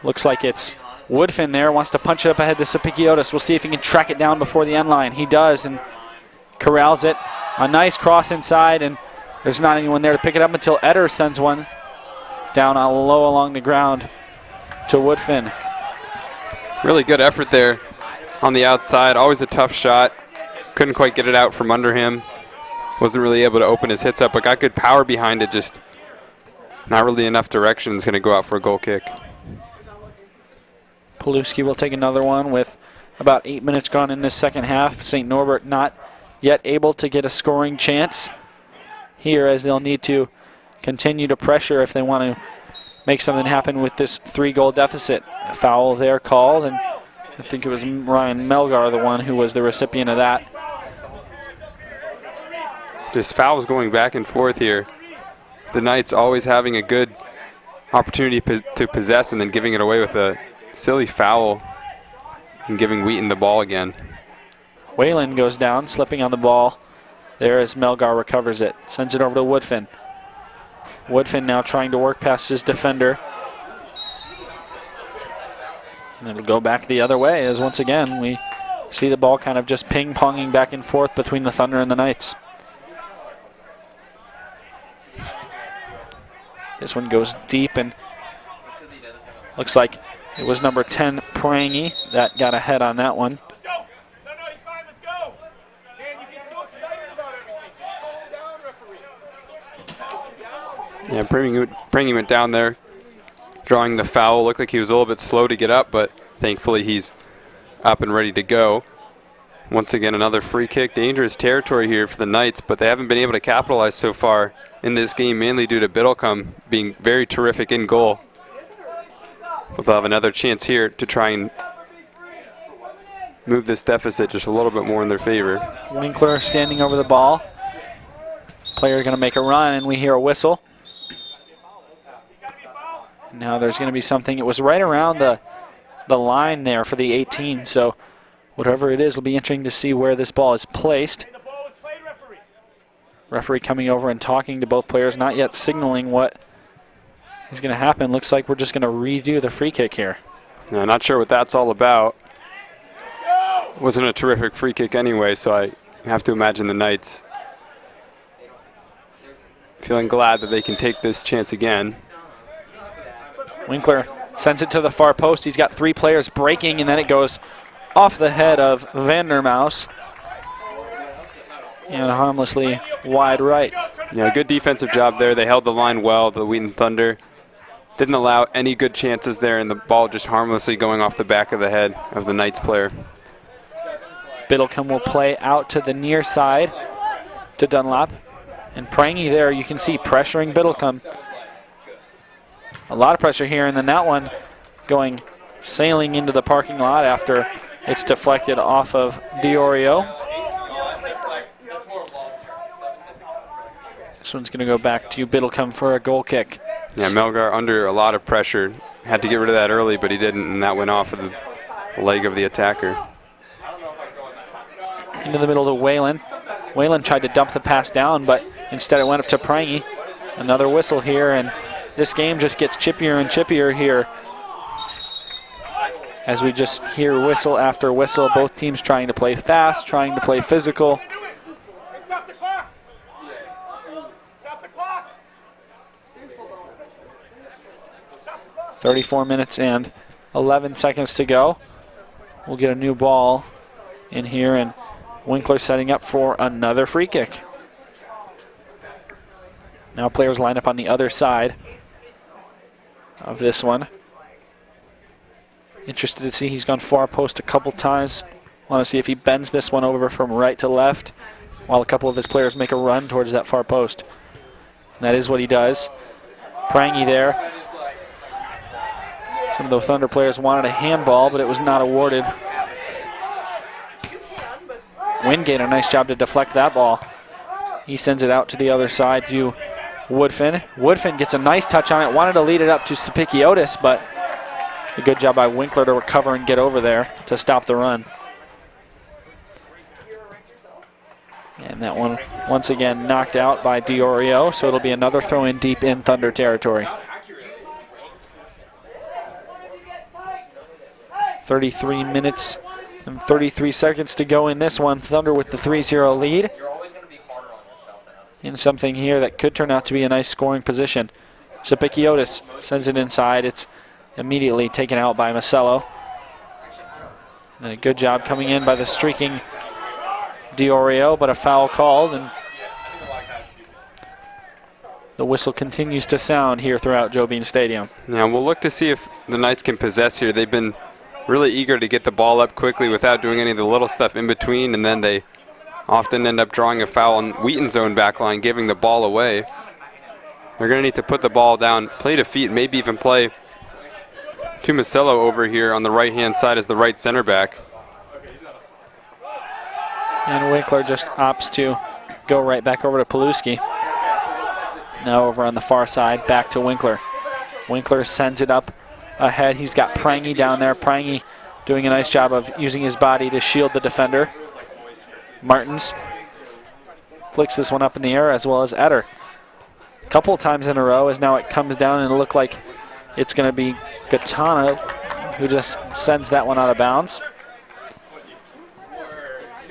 looks like it's Woodfin there, wants to punch it up ahead to Sapikiotis. We'll see if he can track it down before the end line. He does and corrals it. A nice cross inside, and there's not anyone there to pick it up until Eder sends one down low along the ground to Woodfin. Really good effort there on the outside. Always a tough shot. Couldn't quite get it out from under him. Wasn't really able to open his hits up, but got good power behind it. Just not really enough direction. Is going to go out for a goal kick. Paluski will take another one with about 8 minutes gone in this second half. St. Norbert not yet able to get a scoring chance here, as they'll need to continue to pressure if they want to make something happen with this 3-goal deficit. A foul there called, and I think it was Ryan Melgar, the one who was the recipient of that. Just fouls going back and forth here. The Knights always having a good opportunity to possess and then giving it away with a silly foul and giving Wheaton the ball again. Whalen goes down, slipping on the ball there as Melgar recovers it. Sends it over to Woodfin. Woodfin now trying to work past his defender. And it'll go back the other way, as once again we see the ball kind of just ping-ponging back and forth between the Thunder and the Knights. This one goes deep, and looks like it was number 10, Prangy, that got ahead on that one. Yeah, Prangy went down there, drawing the foul. Looked like he was a little bit slow to get up, but thankfully he's up and ready to go. Once again, another free kick. Dangerous territory here for the Knights, but they haven't been able to capitalize so far in this game, mainly due to Biddlecombe being very terrific in goal. But they'll have another chance here to try and move this deficit just a little bit more in their favor. Winkler standing over the ball. Player going to make a run, and we hear a whistle. Now there's going to be something. It was right around the line there for the 18, so whatever it is, it'll be interesting to see where this ball is placed. Referee coming over and talking to both players, not yet signaling what is going to happen. Looks like we're just going to redo the free kick here. Yeah, not sure what that's all about. Wasn't a terrific free kick anyway, so I have to imagine the Knights feeling glad that they can take this chance again. Winkler sends it to the far post. He's got 3 players breaking, and then it goes off the head of Vandermouse and harmlessly wide right. Yeah, good defensive job there. They held the line well, the Wheaton Thunder. Didn't allow any good chances there, and the ball just harmlessly going off the back of the head of the Knights player. Biddlecombe will play out to the near side to Dunlap. And Prangy there, you can see pressuring Biddlecombe. A lot of pressure here, and then that one going sailing into the parking lot after it's deflected off of Diorio. This one's going to go back to Biddlecombe for a goal kick. Yeah, Melgar under a lot of pressure. Had to get rid of that early, but he didn't, and that went off of the leg of the attacker. Into the middle to Whalen. Whalen tried to dump the pass down, but instead it went up to Prangy. Another whistle here, and this game just gets chippier and chippier here as we just hear whistle after whistle. Both teams trying to play fast, trying to play physical. .34 minutes and 11 seconds to go. We'll get a new ball in here, and Winkler setting up for another free kick. Now players line up on the other side of this one. Interested to see, he's gone far post a couple times. Want to see if he bends this one over from right to left while a couple of his players make a run towards that far post. And that is what he does. Prangy there. Some of the Thunder players wanted a handball, but it was not awarded. Wingate, a nice job to deflect that ball. He sends it out to the other side to Woodfin. Woodfin gets a nice touch on it. Wanted to lead it up to Sapikiotis, but a good job by Winkler to recover and get over there to stop the run. And that one, once again, knocked out by Diorio, so it'll be another throw in deep in Thunder territory. 33 minutes and 33 seconds to go in this one. Thunder with the 3-0 lead. In something here that could turn out to be a nice scoring position. Sapikiotis sends it inside. It's immediately taken out by Masello. And a good job coming in by the streaking Diorio, but a foul called, and the whistle continues to sound here throughout Joe Bean Stadium. Yeah, we'll look to see if the Knights can possess here. They've been really eager to get the ball up quickly without doing any of the little stuff in between, and then they often end up drawing a foul on Wheaton's own back line, giving the ball away. They're going to need to put the ball down, play to feet, maybe even play to Masello over here on the right-hand side as the right center back. And Winkler just opts to go right back over to Paluski. Now over on the far side, back to Winkler. Winkler sends it up ahead. He's got Prangy down there. Prangy doing a nice job of using his body to shield the defender. Martins flicks this one up in the air, as well as Eder. A couple times in a row, as now it comes down and look like it's going to be Gaetano who just sends that one out of bounds.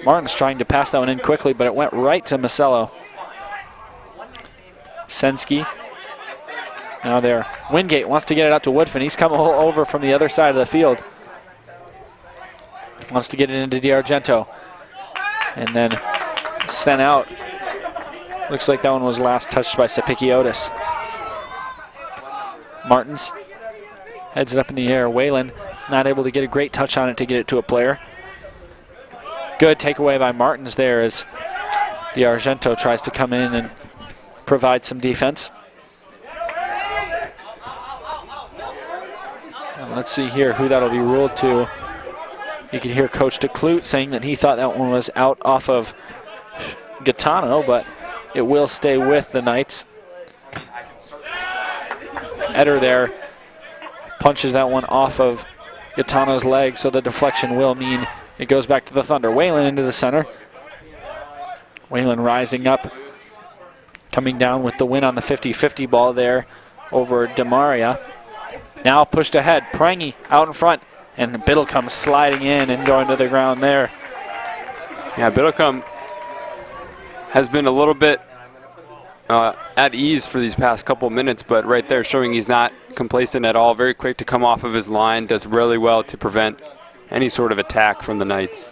Martin's trying to pass that one in quickly, but it went right to Masello. Sensky. Now there. Wingate wants to get it out to Woodfin. He's coming over from the other side of the field. Wants to get it into DiArgento. And then sent out. Looks like that one was last touched by Sapikiotis. Martins heads it up in the air. Whalen not able to get a great touch on it to get it to a player. Good takeaway by Martins there as DiArgento tries to come in and provide some defense. And let's see here who that'll be ruled to. You can hear Coach DeClute saying that he thought that one was out off of Gaetano, but it will stay with the Knights. Eder there punches that one off of Gaetano's leg, so the deflection will mean it goes back to the Thunder. Whalen into the center. Whalen rising up, coming down with the win on the 50-50 ball there over Demaria. Now pushed ahead. Prangy out in front, and Biddle comes sliding in and going to the ground there. Yeah, Biddlecombe has been a little bit at ease for these past couple minutes, but right there showing he's not complacent at all. Very quick to come off of his line, does really well to prevent any sort of attack from the Knights.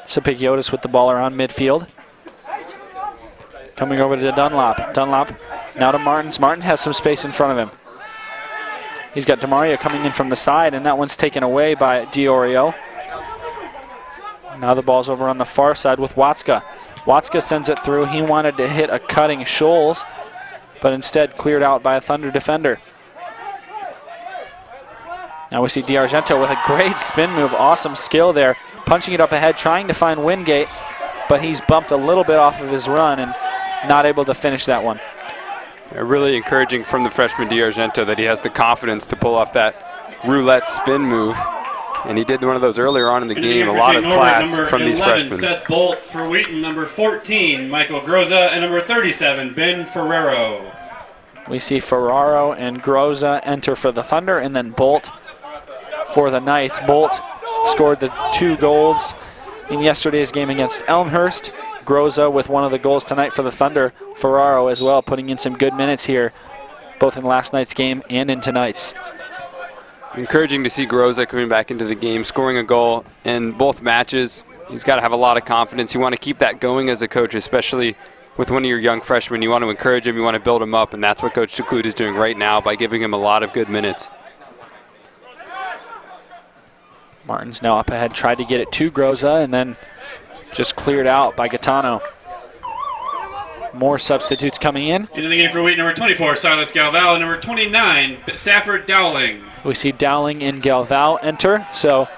Sapikiotis with the ball around midfield. Coming over to Dunlop. Dunlop now to Martins. Martins has some space in front of him. He's got Demaria coming in from the side, and that one's taken away by Diorio. Now the ball's over on the far side with Watska. Watska sends it through. He wanted to hit a cutting Scholes, but instead cleared out by a Thunder defender. Now we see DiArgento with a great spin move. Awesome skill there. Punching it up ahead, trying to find Wingate, but he's bumped a little bit off of his run and not able to finish that one. Really encouraging from the freshman DiArgento that he has the confidence to pull off that roulette spin move. And he did one of those earlier on in the game. A lot of class from these freshmen. Seth Bolt for Wheaton, number 14, Michael Groza, and number 37, Ben Ferrero. We see Ferraro and Groza enter for the Thunder, and then Bolt for the Knights. Bolt scored the 2 goals in yesterday's game against Elmhurst. Groza with one of the goals tonight for the Thunder. Ferraro as well, putting in some good minutes here, both in last night's game and in tonight's. Encouraging to see Groza coming back into the game, scoring a goal in both matches. He's got to have a lot of confidence. You want to keep that going as a coach, especially with one of your young freshmen. You want to encourage him, you want to build him up, and that's what Coach DeClute is doing right now by giving him a lot of good minutes. Martin's now up ahead, tried to get it to Groza, and then just cleared out by Gaetano. More substitutes coming in. Into the game for Wheaton, number 24, Silas Galval, and number 29, Stafford Dowling. We see Dowling and Galval enter, so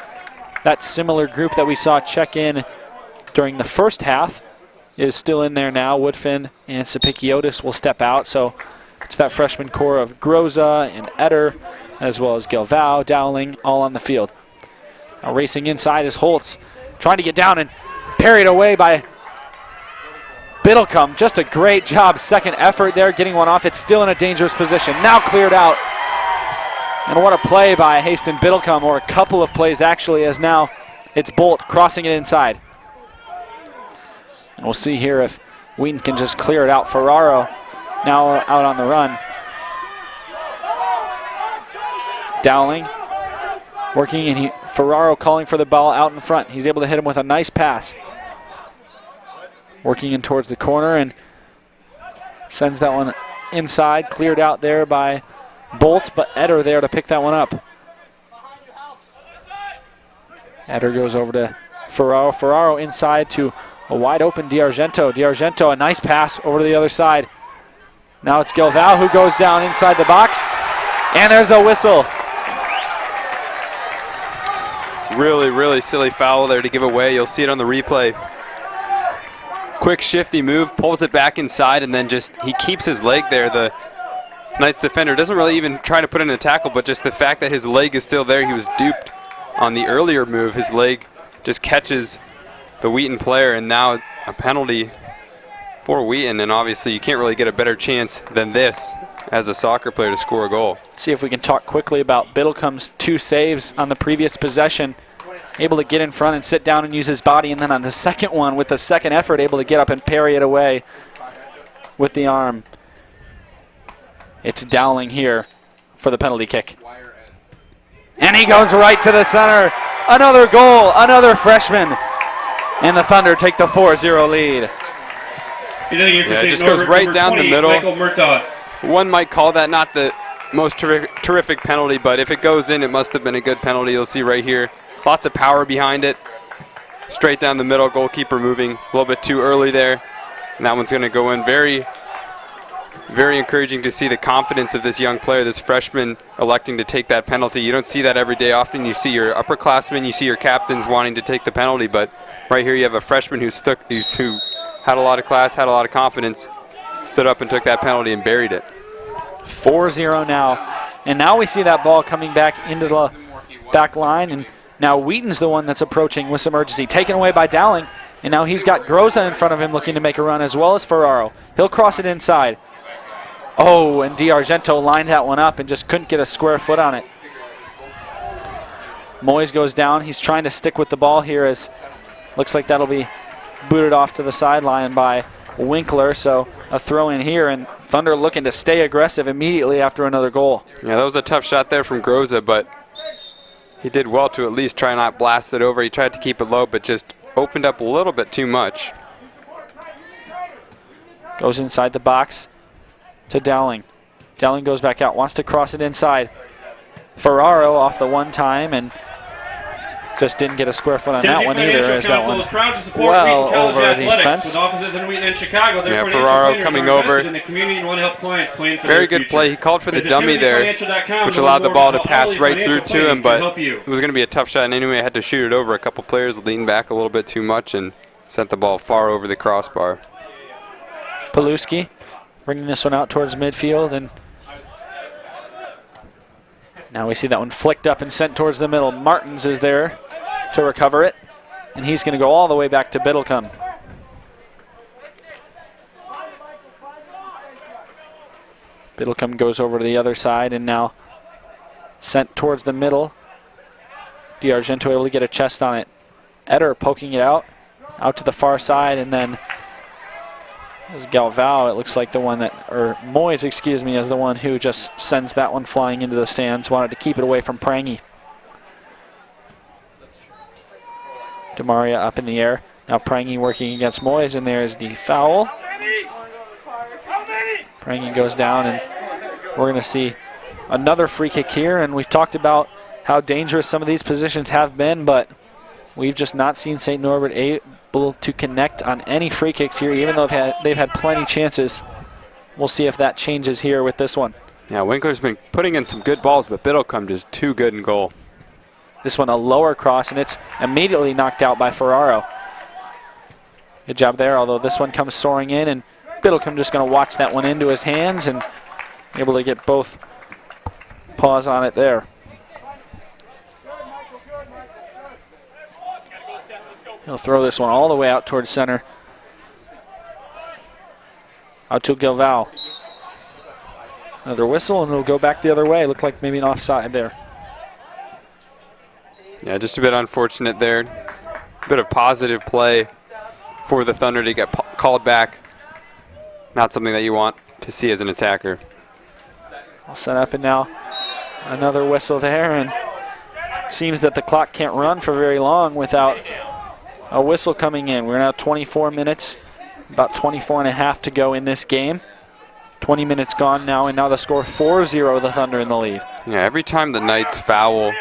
that similar group that we saw check in during the first half is still in there now. Woodfin and Sapikiotis will step out, so it's that freshman core of Groza and Etter, as well as Galval, Dowling, all on the field. Now racing inside is Holtz, trying to get down and parried away by Biddlecombe. Just a great job, second effort there, getting one off. It's still in a dangerous position. Now cleared out. And what a play by Haston Biddlecombe, or a couple of plays actually, as now it's Bolt crossing it inside. And we'll see here if Wheaton can just clear it out. Ferraro now out on the run. Dowling working, and Ferraro calling for the ball out in front. He's able to hit him with a nice pass. Working in towards the corner and sends that one inside. Cleared out there by Bolt, but Etter there to pick that one up. Etter goes over to Ferraro. Ferraro inside to a wide open D'Argento. D'Argento, a nice pass over to the other side. Now it's Galval who goes down inside the box. And there's the whistle. Really, really silly foul there to give away. You'll see it on the replay. Quick shifty move, pulls it back inside, and then just he keeps his leg there. The Knights defender doesn't really even try to put in a tackle, but just the fact that his leg is still there, he was duped on the earlier move. His leg just catches the Wheaton player, and now a penalty for Wheaton, and obviously you can't really get a better chance than this as a soccer player to score a goal. See if we can talk quickly about Biddlecombe's 2 saves on the previous possession. Able to get in front and sit down and use his body, and then on the second one with the second effort able to get up and parry it away with the arm. It's Dowling here for the penalty kick. And he goes right to the center. Another goal, another freshman. And the Thunder take the 4-0 lead. Yeah, it just goes right down the middle. One might call that not the most terrific penalty, but if it goes in, it must have been a good penalty. You'll see right here. Lots of power behind it. Straight down the middle, goalkeeper moving a little bit too early there. And that one's going to go in. Very, very encouraging to see the confidence of this young player, this freshman electing to take that penalty. You don't see that every day. Often you see your upperclassmen, you see your captains wanting to take the penalty, but right here you have a freshman who had a lot of class, had a lot of confidence, stood up and took that penalty and buried it. 4-0 now. And now we see that ball coming back into the back line, and now Wheaton's the one that's approaching with some urgency. Taken away by Dowling, and now he's got Groza in front of him looking to make a run, as well as Ferraro. He'll cross it inside. Oh, and D'Argento lined that one up and just couldn't get a square foot on it. Moyes goes down. He's trying to stick with the ball here, as looks like that'll be booted off to the sideline by Winkler, so a throw in here, and Thunder looking to stay aggressive immediately after another goal. Yeah, that was a tough shot there from Groza, but he did well to at least try not blast it over. He tried to keep it low, but just opened up a little bit too much. Goes inside the box to Dowling. Dowling goes back out, wants to cross it inside. Ferraro off the one time, and just didn't get a square foot on that one either, as that one well over the fence. With offices in Wheaton and Chicago, yeah, Ferraro coming over. In the community and want to help clients plan for very good play. He called for the dummy there, which allowed the ball to pass right through to him, but it was going to be a tough shot, and anyway, I had to shoot it over. A couple players leaned back a little bit too much and sent the ball far over the crossbar. Paluski bringing this one out towards midfield, and now we see that one flicked up and sent towards the middle. Martins is there to recover it, and he's going to go all the way back to Biddlecombe. Biddlecombe goes over to the other side and now sent towards the middle. D'Argento able to get a chest on it. Etter poking it out to the far side, and then it was Galval, it looks like the one that, or Moyes, excuse me, is the one who just sends that one flying into the stands. Wanted to keep it away from Prangy. DeMaria up in the air. Now Prangy working against Moyes, and there's the foul. Prangy goes down, and we're going to see another free kick here. And we've talked about how dangerous some of these positions have been, but we've just not seen St. Norbert able to connect on any free kicks here, even though they've had plenty chances. We'll see if that changes here with this one. Yeah, Winkler's been putting in some good balls, but Biddlecombe just too good in goal. This one a lower cross, and it's immediately knocked out by Ferraro. Good job there, although this one comes soaring in, and Biddlecombe just going to watch that one into his hands and able to get both paws on it there. He'll throw this one all the way out towards center. Out to Gilval. Another whistle, and it'll go back the other way. Looked like maybe an offside there. Yeah, just a bit unfortunate there. A bit of positive play for the Thunder to get called back. Not something that you want to see as an attacker. All set up, and now another whistle there, and it seems that the clock can't run for very long without a whistle coming in. We're now 24 minutes, about 24 and a half to go in this game. 20 minutes gone now, and now the score 4-0, the Thunder in the lead. Yeah, every time the Knights foul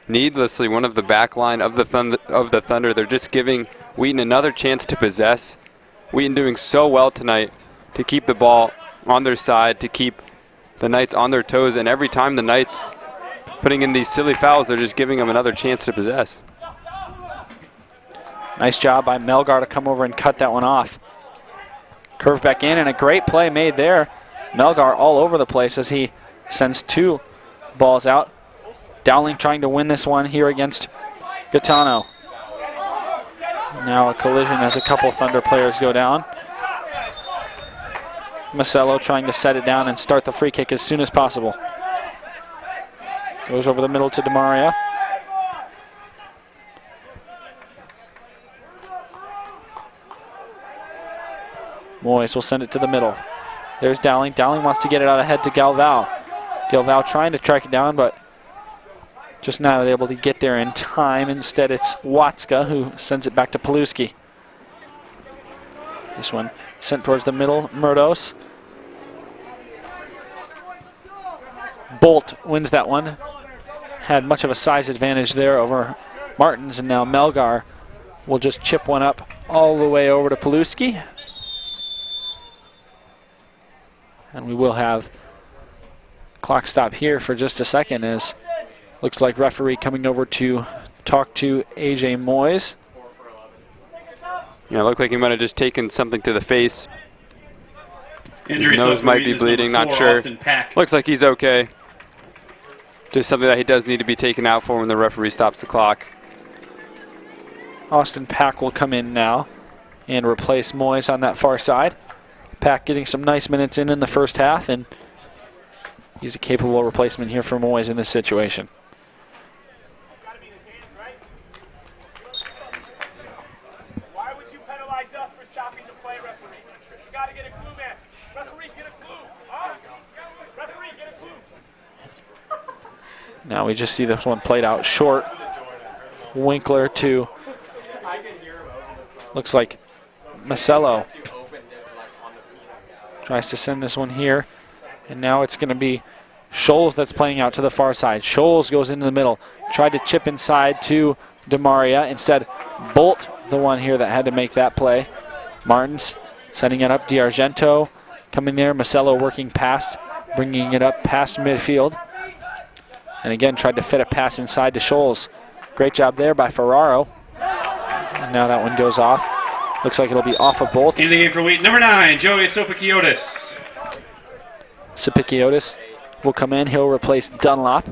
needlessly one of the back line of the Thunder, they're just giving Wheaton another chance to possess. Wheaton doing so well tonight to keep the ball on their side, to keep the Knights on their toes, and every time the Knights putting in these silly fouls, they're just giving them another chance to possess. Nice job by Melgar to come over and cut that one off. Curve back in, and a great play made there. Melgar all over the place as he sends two balls out. Dowling trying to win this one here against Gaetano. Now a collision as a couple Thunder players go down. Macello trying to set it down and start the free kick as soon as possible. Goes over the middle to DeMaria. Moyes will send it to the middle. There's Dowling. Dowling wants to get it out ahead to Galval. Galval trying to track it down, but just not able to get there in time. Instead, it's Watska who sends it back to Paluski. This one sent towards the middle. Murdos. Bolt wins that one. Had much of a size advantage there over Martins, and now Melgar will just chip one up all the way over to Paluski. And we will have clock stop here for just a second, as looks like referee coming over to talk to A.J. Moyes. Yeah, it looked like he might have just taken something to the face. Injury His nose might be bleeding, not sure. Looks like he's okay. Just something that he does need to be taken out for when the referee stops the clock. Austin Pack will come in now and replace Moyes on that far side. Pack getting some nice minutes in the first half, and he's a capable replacement here for Moyes in this situation. Why would you penalize us for stopping the play, referee? You got to get a clue, man. Referee, get a clue. Huh? Referee, get a clue. Now we just see this one played out short. Winkler to, looks like Macello. Tries to send this one here, and now it's going to be Scholes that's playing out to the far side. Scholes goes into the middle, tried to chip inside to DeMaria. Instead, Bolt, the one here that had to make that play. Martins setting it up. D'Argento coming there. Macello working past, bringing it up past midfield. And again, tried to fit a pass inside to Scholes. Great job there by Ferraro. And now that one goes off. Looks like it'll be off of Bolt. In the game for Wheaton, number 9, Joey Sopikiotis. Sopikiotis will come in. He'll replace Dunlop.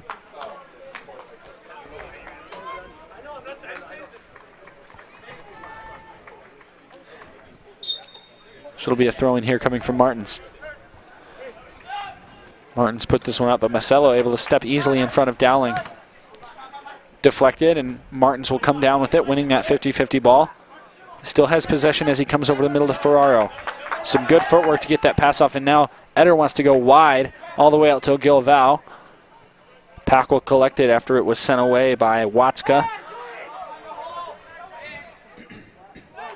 So it'll be a throw in here coming from Martins. Martins put this one up, but Macello able to step easily in front of Dowling. Deflected, and Martins will come down with it, winning that 50-50 ball. Still has possession as he comes over the middle to Ferraro. Some good footwork to get that pass off, and now Eder wants to go wide all the way out to Gilval. Pack will collect it after it was sent away by Watska.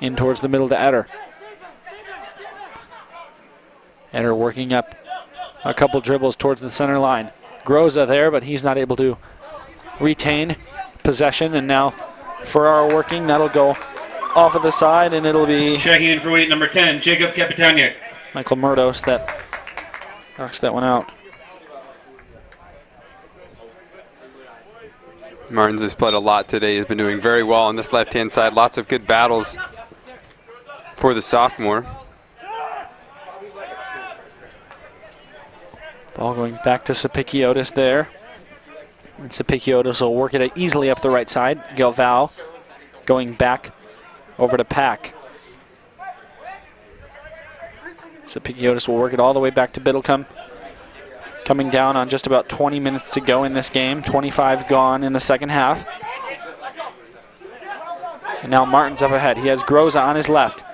In towards the middle to Eder. Eder working up A couple dribbles towards the center line. Groza there, but he's not able to retain possession. And now Ferraro working. That'll go off of the side, and it'll be checking in for Wheaton, number 10, Jacob Kapitaniak. Michael Murdos that knocks that one out. Martins has played a lot today. He's been doing very well on this left-hand side. Lots of good battles for the sophomore. Ball going back to Sapikiotis there. And Sapikiotis will work it easily up the right side. Galval going back over to Pack. Sapikiotis will work it all the way back to Biddlecombe. Coming down on just about 20 minutes to go in this game. 25 gone in the second half. And now Martin's up ahead. He has Groza on his left.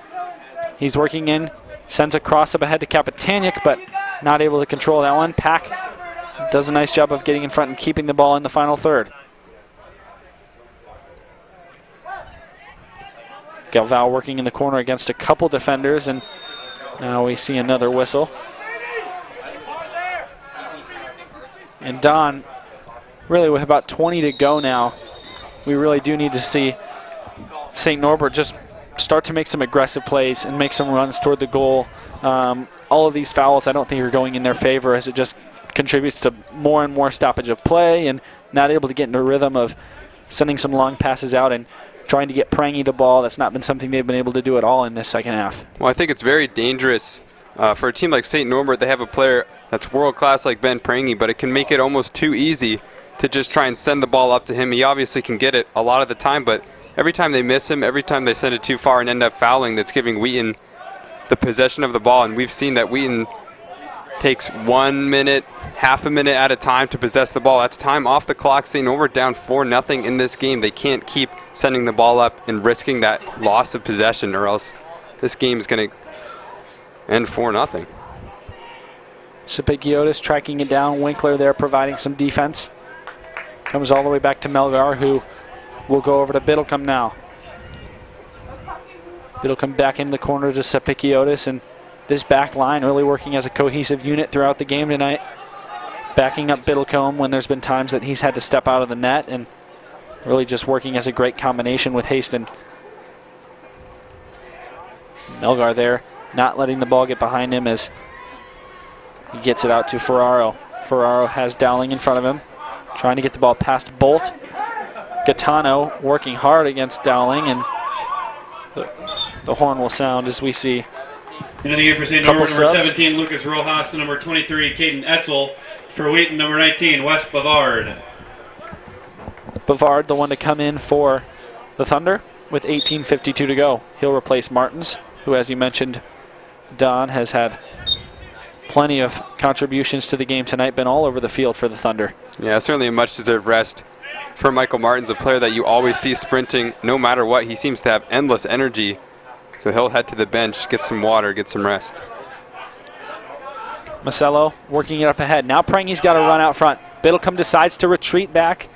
He's working in, sends a cross up ahead to Kapitaniak, but not able to control that one. Pack does a nice job of getting in front and keeping the ball in the final third. Galval working in the corner against a couple defenders, and now we see another whistle. And Don, really with about 20 to go now, we really do need to see St. Norbert just start to make some aggressive plays and make some runs toward the goal. All of these fouls I don't think are going in their favor, as it just contributes to more and more stoppage of play and not able to get into a rhythm of sending some long passes out and trying to get Prangy the ball. That's not been something they've been able to do at all in this second half. Well, I think it's very dangerous for a team like St. Norbert. They have a player that's world-class like Ben Prangy, but it can make it almost too easy to just try and send the ball up to him. He obviously can get it a lot of the time, but every time they miss him, every time they send it too far and end up fouling, that's giving Wheaton the possession of the ball. And we've seen that Wheaton takes 1 minute, half a minute at a time to possess the ball. That's time off the clock. St. Norbert down 4-0 in this game. They can't keep sending the ball up and risking that loss of possession, or else this game is going to end 4-0. Sapikiotis tracking it down. Winkler there providing some defense. Comes all the way back to Melgar, who will go over to Biddlecombe now. Biddlecombe back into the corner to Sapikiotis, and this back line really working as a cohesive unit throughout the game tonight. Backing up Biddlecombe when there's been times that he's had to step out of the net, and really just working as a great combination with Haston. Melgar there, not letting the ball get behind him as he gets it out to Ferraro. Ferraro has Dowling in front of him, trying to get the ball past Bolt. Gaetano working hard against Dowling, and the horn will sound as we see. Into the game for St. Norbert, number 17, Lucas Rojas, and number 23, Caden Etzel. For Wheaton, number 19, Wes Bavard. Bavard, the one to come in for the Thunder with 18:52 to go. He'll replace Martins, who, as you mentioned, Don, has had plenty of contributions to the game tonight, been all over the field for the Thunder. Yeah, certainly a much-deserved rest for Michael Martins, a player that you always see sprinting no matter what. He seems to have endless energy, so he'll head to the bench, get some water, get some rest. Macello working it up ahead. Now Prangy's got to run out front. Biddlecombe decides to retreat back,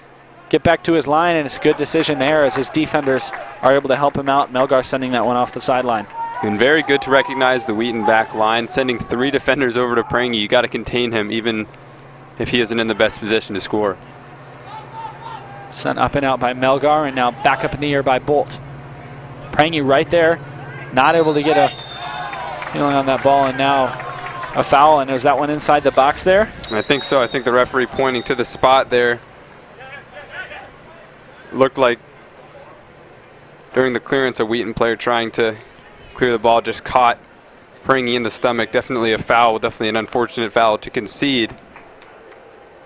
get back to his line, and it's a good decision there as his defenders are able to help him out. Melgar sending that one off the sideline. And very good to recognize the Wheaton back line, sending 3 defenders over to Prangy. You got to contain him even if he isn't in the best position to score. Sent up and out by Melgar, and now back up in the air by Bolt. Prangy right there, not able to get a feeling on that ball, and now a foul. And is that one inside the box there? I think so. I think the referee pointing to the spot there. Looked like during the clearance, a Wheaton player trying to clear the ball just caught Prangy in the stomach. Definitely a foul, definitely an unfortunate foul to concede,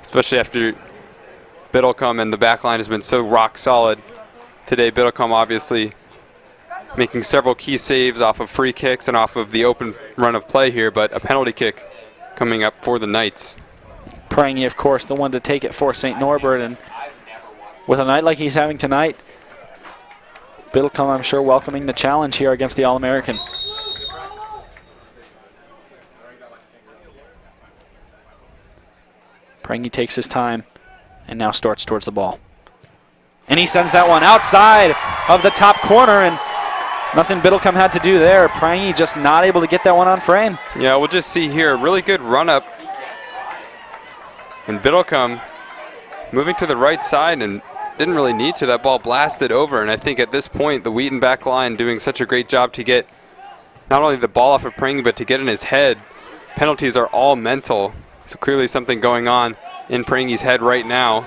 especially after Biddlecombe and the back line has been so rock solid today. Biddlecombe obviously making several key saves off of free kicks and off of the open run of play here, but a penalty kick coming up for the Knights. Prangy, of course, the one to take it for St. Norbert, and with a night like he's having tonight, Biddlecombe, I'm sure, welcoming the challenge here against the All-American. Prangy takes his time and now starts towards the ball. And he sends that one outside of the top corner, and nothing Biddlecombe had to do there. Prangy just not able to get that one on frame. Yeah, we'll just see here a really good run-up And Biddlecombe moving to the right side and didn't really need to. That ball blasted over, and I think at this point the Wheaton back line doing such a great job to get not only the ball off of Prangy, but to get in his head. Penalties are all mental, so clearly something going on in Prangy's head right now.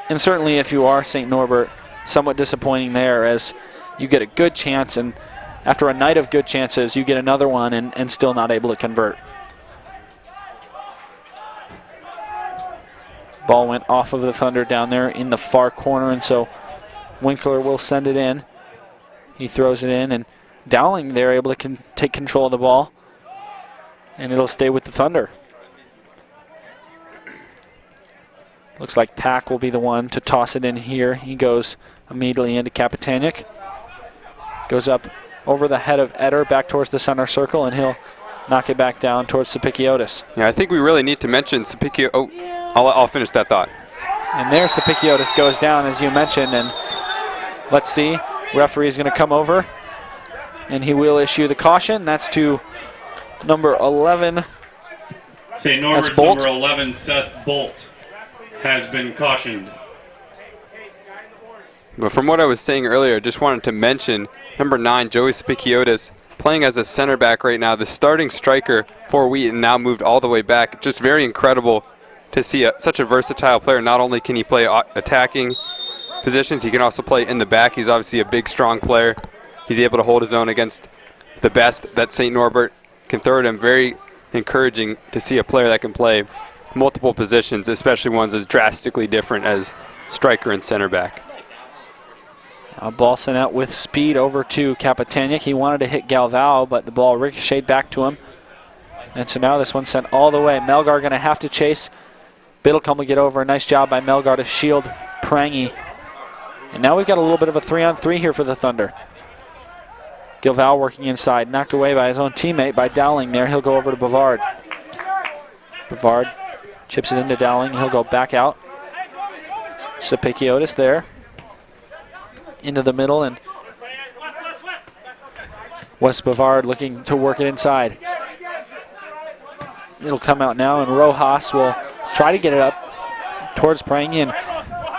And certainly if you are St. Norbert, somewhat disappointing there, as you get a good chance, and after a night of good chances, you get another one and still not able to convert. Ball went off of the Thunder down there in the far corner, and so Winkler will send it in. He throws it in, and Dowling, they're able to take control of the ball, and it'll stay with the Thunder. Looks like Pack will be the one to toss it in here. He goes immediately into Kapitanic. Goes up over the head of Eder back towards the center circle, and he'll knock it back down towards Sapikiotis. Yeah, I think we really need to mention Sapikiotis. Oh, I'll finish that thought. And there Sapikiotis goes down, as you mentioned, and let's see. Referee's going to come over, and he will issue the caution. That's to number 11. St. Norbert's number 11, Seth Bolt, has been cautioned. But from what I was saying earlier, I just wanted to mention number 9, Joey Sapikiotis, playing as a center back right now. The starting striker for Wheaton now moved all the way back. Just very incredible to see such a versatile player. Not only can he play attacking positions, he can also play in the back. He's obviously a big, strong player. He's able to hold his own against the best that St. Norbert can throw at him. Very encouraging to see a player that can play multiple positions, especially ones as drastically different as striker and center back. A ball sent out with speed over to Kapitanic. He wanted to hit Galvao, but the ball ricocheted back to him. And so now this one's sent all the way. Melgar going to have to chase. Biddlecombe will get over. A nice job by Melgar to shield Prangy. And now we've got a little bit of a 3-on-3 here for the Thunder. Galvao working inside, knocked away by his own teammate, by Dowling there. He'll go over to Bavard. Bavard chips it into Dowling. He'll go back out. Sapikiotis there. Into the middle, and West Bavard looking to work it inside. It'll come out now, and Rojas will try to get it up towards Prangy. And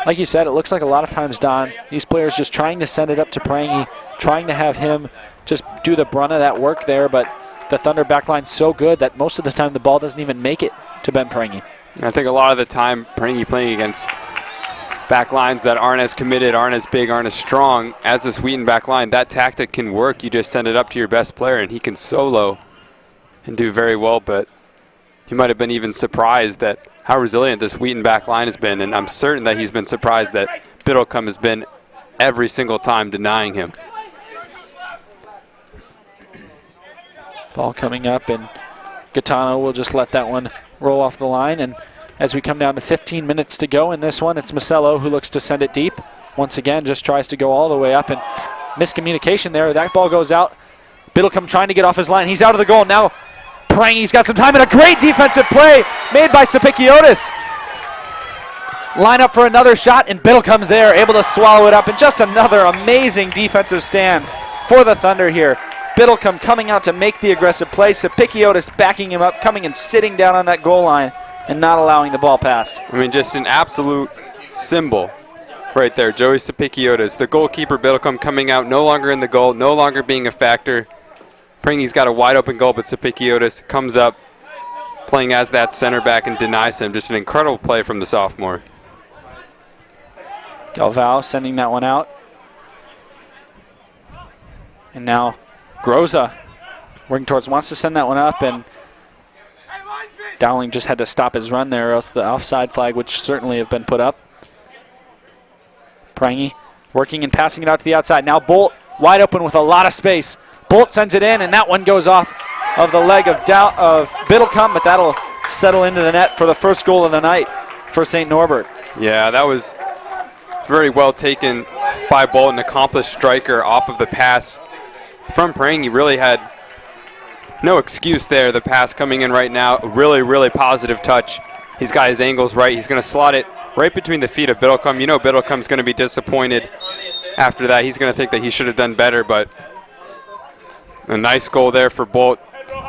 like you said, it looks like a lot of times, Don, these players just trying to send it up to Prangy, trying to have him just do the brunt of that work there, but the Thunder backline's so good that most of the time the ball doesn't even make it to Ben Prangy. I think a lot of the time Prangy playing against back lines that aren't as committed, aren't as big, aren't as strong as this Wheaton back line, that tactic can work. You just send it up to your best player, and he can solo and do very well, but he might have been even surprised at how resilient this Wheaton back line has been, and I'm certain that he's been surprised that Biddlecombe has been every single time denying him. Ball coming up, and Gaetano will just let that one roll off the line. And as we come down to 15 minutes to go in this one, it's Masello who looks to send it deep. Once again, just tries to go all the way up, and miscommunication there. That ball goes out. Biddlecombe trying to get off his line. He's out of the goal. Now Prangy's got some time, and a great defensive play made by Sapikiotis. Line up for another shot, and Biddlecombe's there, able to swallow it up. And just another amazing defensive stand for the Thunder here. Biddlecombe coming out to make the aggressive play. Sapikiotis backing him up, coming and sitting down on that goal line and not allowing the ball past. I mean, just an absolute symbol right there. Joey Sapikiotis, the goalkeeper. Biddlecombe coming out, no longer in the goal, no longer being a factor. Prangy's got a wide open goal, but Sapikiotis comes up playing as that center back and denies him. Just an incredible play from the sophomore. Galvao sending that one out. And now Groza working towards, wants to send that one up, and Dowling just had to stop his run there, or else the offside flag would certainly have been put up. Prangy working and passing it out to the outside. Now Bolt wide open with a lot of space. Bolt sends it in, and that one goes off of the leg of Biddlecombe, but that'll settle into the net for the first goal of the night for St. Norbert. Yeah, that was very well taken by Bolt, an accomplished striker off of the pass from Prangy. Really had no excuse there. The pass coming in right now, really, really positive touch. He's got his angles right. He's going to slot it right between the feet of Biddlecombe. You know Biddlecombe's going to be disappointed after that. He's going to think that he should have done better, but a nice goal there for Bolt.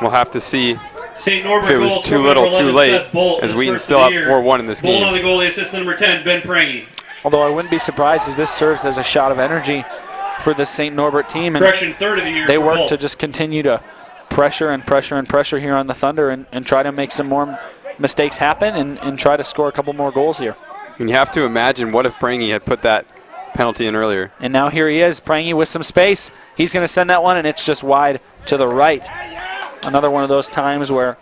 We'll have to see St. Norbert if it was goal, too score little, number too 11, late, Seth Bolt, as his Wheaton first still of up the year. 4-1 in this Bolt game. on the goalie, assist number 10, Ben Prangy. Although I wouldn't be surprised as this serves as a shot of energy for the St. Norbert team. And Correction, third of the year they for work Bolt. to just continue to pressure and pressure and pressure here on the Thunder and try to make some more mistakes happen and try to score a couple more goals here. And you have to imagine what if Prangy had put that penalty in earlier. And now here he is, Prangy with some space. He's going to send that one, and it's just wide to the right. Another one of those times where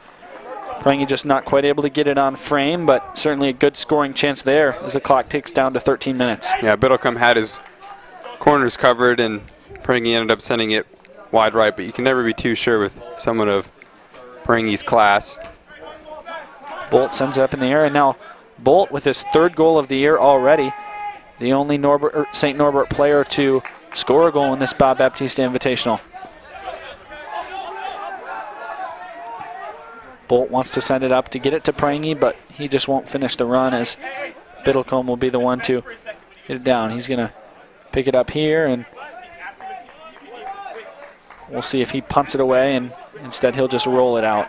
Prangy just not quite able to get it on frame, but certainly a good scoring chance there as the clock ticks down to 13 minutes. Yeah, Biddlecombe had his corners covered, and Prangy ended up sending it wide right, but you can never be too sure with someone of Prangy's class. Bolt sends it up in the air, and now Bolt with his third goal of the year already, the only St. Norbert player to score a goal in this Bob Baptiste Invitational. Bolt wants to send it up to get it to Prangy, but he just won't finish the run as Biddlecombe will be the one to get it down. He's going to pick it up here, and we'll see if he punts it away, and instead he'll just roll it out.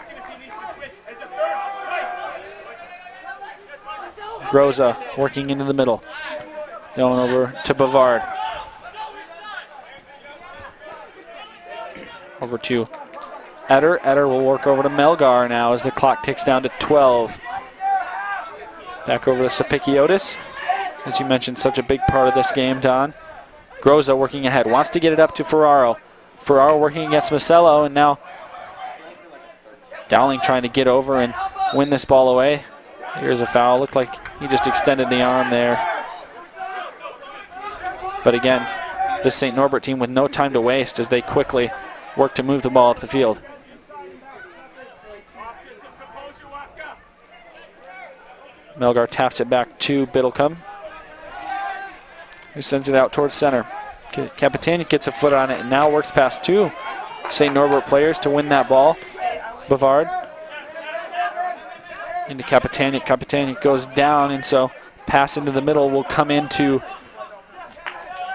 Groza working into the middle. Going over to Bavard. Over to Eder. Eder will work over to Melgar now as the clock ticks down to 12. Back over to Sapikiotis. As you mentioned, such a big part of this game, Don. Groza working ahead. Wants to get it up to Ferraro. Ferraro working against Macello, and now Dowling trying to get over and win this ball away. Here's a foul. Looked like he just extended the arm there. But again, this St. Norbert team with no time to waste as they quickly work to move the ball up the field. Melgar taps it back to Biddlecombe, who sends it out towards center. Capitani gets a foot on it and now works past two St. Norbert players to win that ball. Bavard into Capitani. Capitani goes down, and so pass into the middle will come into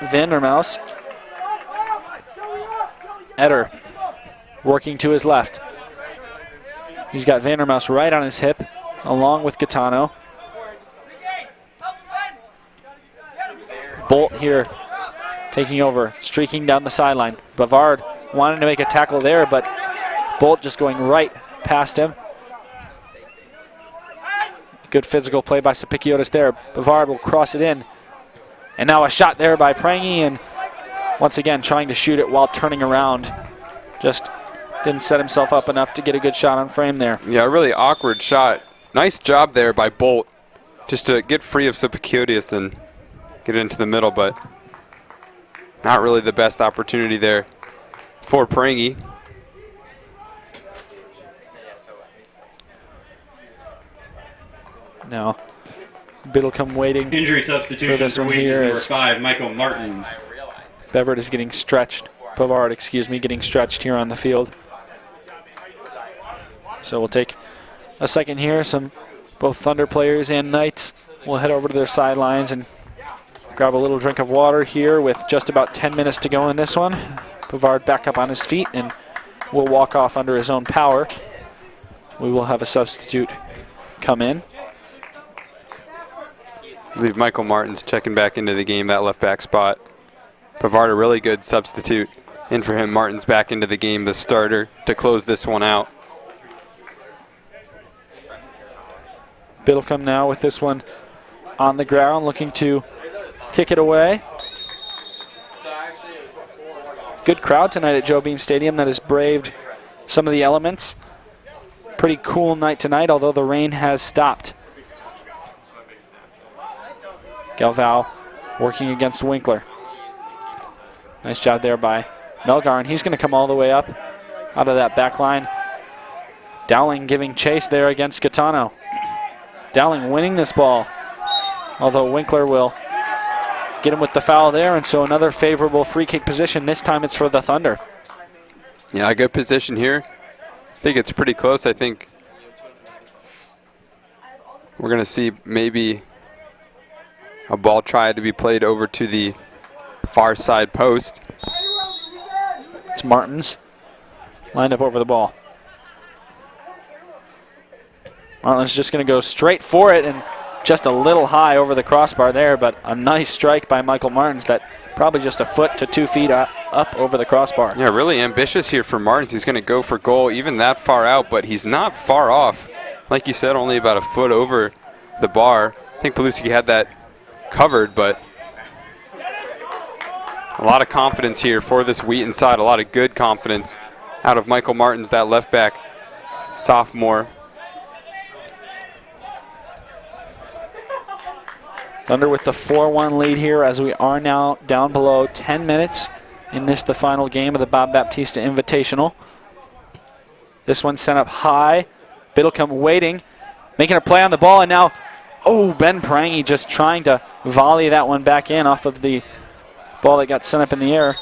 Vandermouse. Eder working to his left. He's got Vandermouse right on his hip, along with Gaetano. Bolt here taking over, streaking down the sideline. Bavard wanted to make a tackle there, but Bolt just going right past him. Good physical play by Sapikiotis there. Bavard will cross it in. And now a shot there by Prangy, and once again trying to shoot it while turning around. Just didn't set himself up enough to get a good shot on frame there. Yeah, a really awkward shot. Nice job there by Bolt just to get free of Sapikiotis and get it into the middle, but not really the best opportunity there for Prangy. Now, Biddlecombe waiting. Injury substitution for this for one Wheaton is here number as 5, Michael Martins. Bevard is getting stretched. Bavard, excuse me, getting stretched here on the field. So we'll take a second here. Both Thunder players and Knights will head over to their sidelines and grab a little drink of water here with just about 10 minutes to go in this one. Bavard back up on his feet and will walk off under his own power. We will have a substitute come in. I believe Michael Martins checking back into the game, that left back spot. Bavard, a really good substitute in for him. Martins back into the game, the starter, to close this one out. Biddlecombe now with this one on the ground, looking to kick it away. Good crowd tonight at Joe Bean Stadium that has braved some of the elements. Pretty cool night tonight, although the rain has stopped. Galvao working against Winkler. Nice job there by Melgar, and he's going to come all the way up out of that back line. Dowling giving chase there against Gaetano. Dowling winning this ball, although Winkler will get him with the foul there, and so another favorable free kick position. This time it's for the Thunder. Yeah, a good position here. I think it's pretty close. I think we're going to see maybe a ball tried to be played over to the far side post. It's Martins lined up over the ball. Martlin's just going to go straight for it, and just a little high over the crossbar there, but a nice strike by Michael Martins that probably just a foot to 2 feet up over the crossbar. Yeah, really ambitious here for Martins. He's going to go for goal even that far out, but he's not far off. Like you said, only about a foot over the bar. I think Paluski had that covered, but a lot of confidence here for this Wheaton side, a lot of good confidence out of Michael Martins, that left back sophomore. Thunder with the 4-1 lead here as we are now down below 10 minutes in this, the final game of the Bob Baptista Invitational. This one sent up high. Biddlecombe waiting, making a play on the ball, and now, Ben Prangy just trying to volley that one back in off of the ball that got sent up in the air.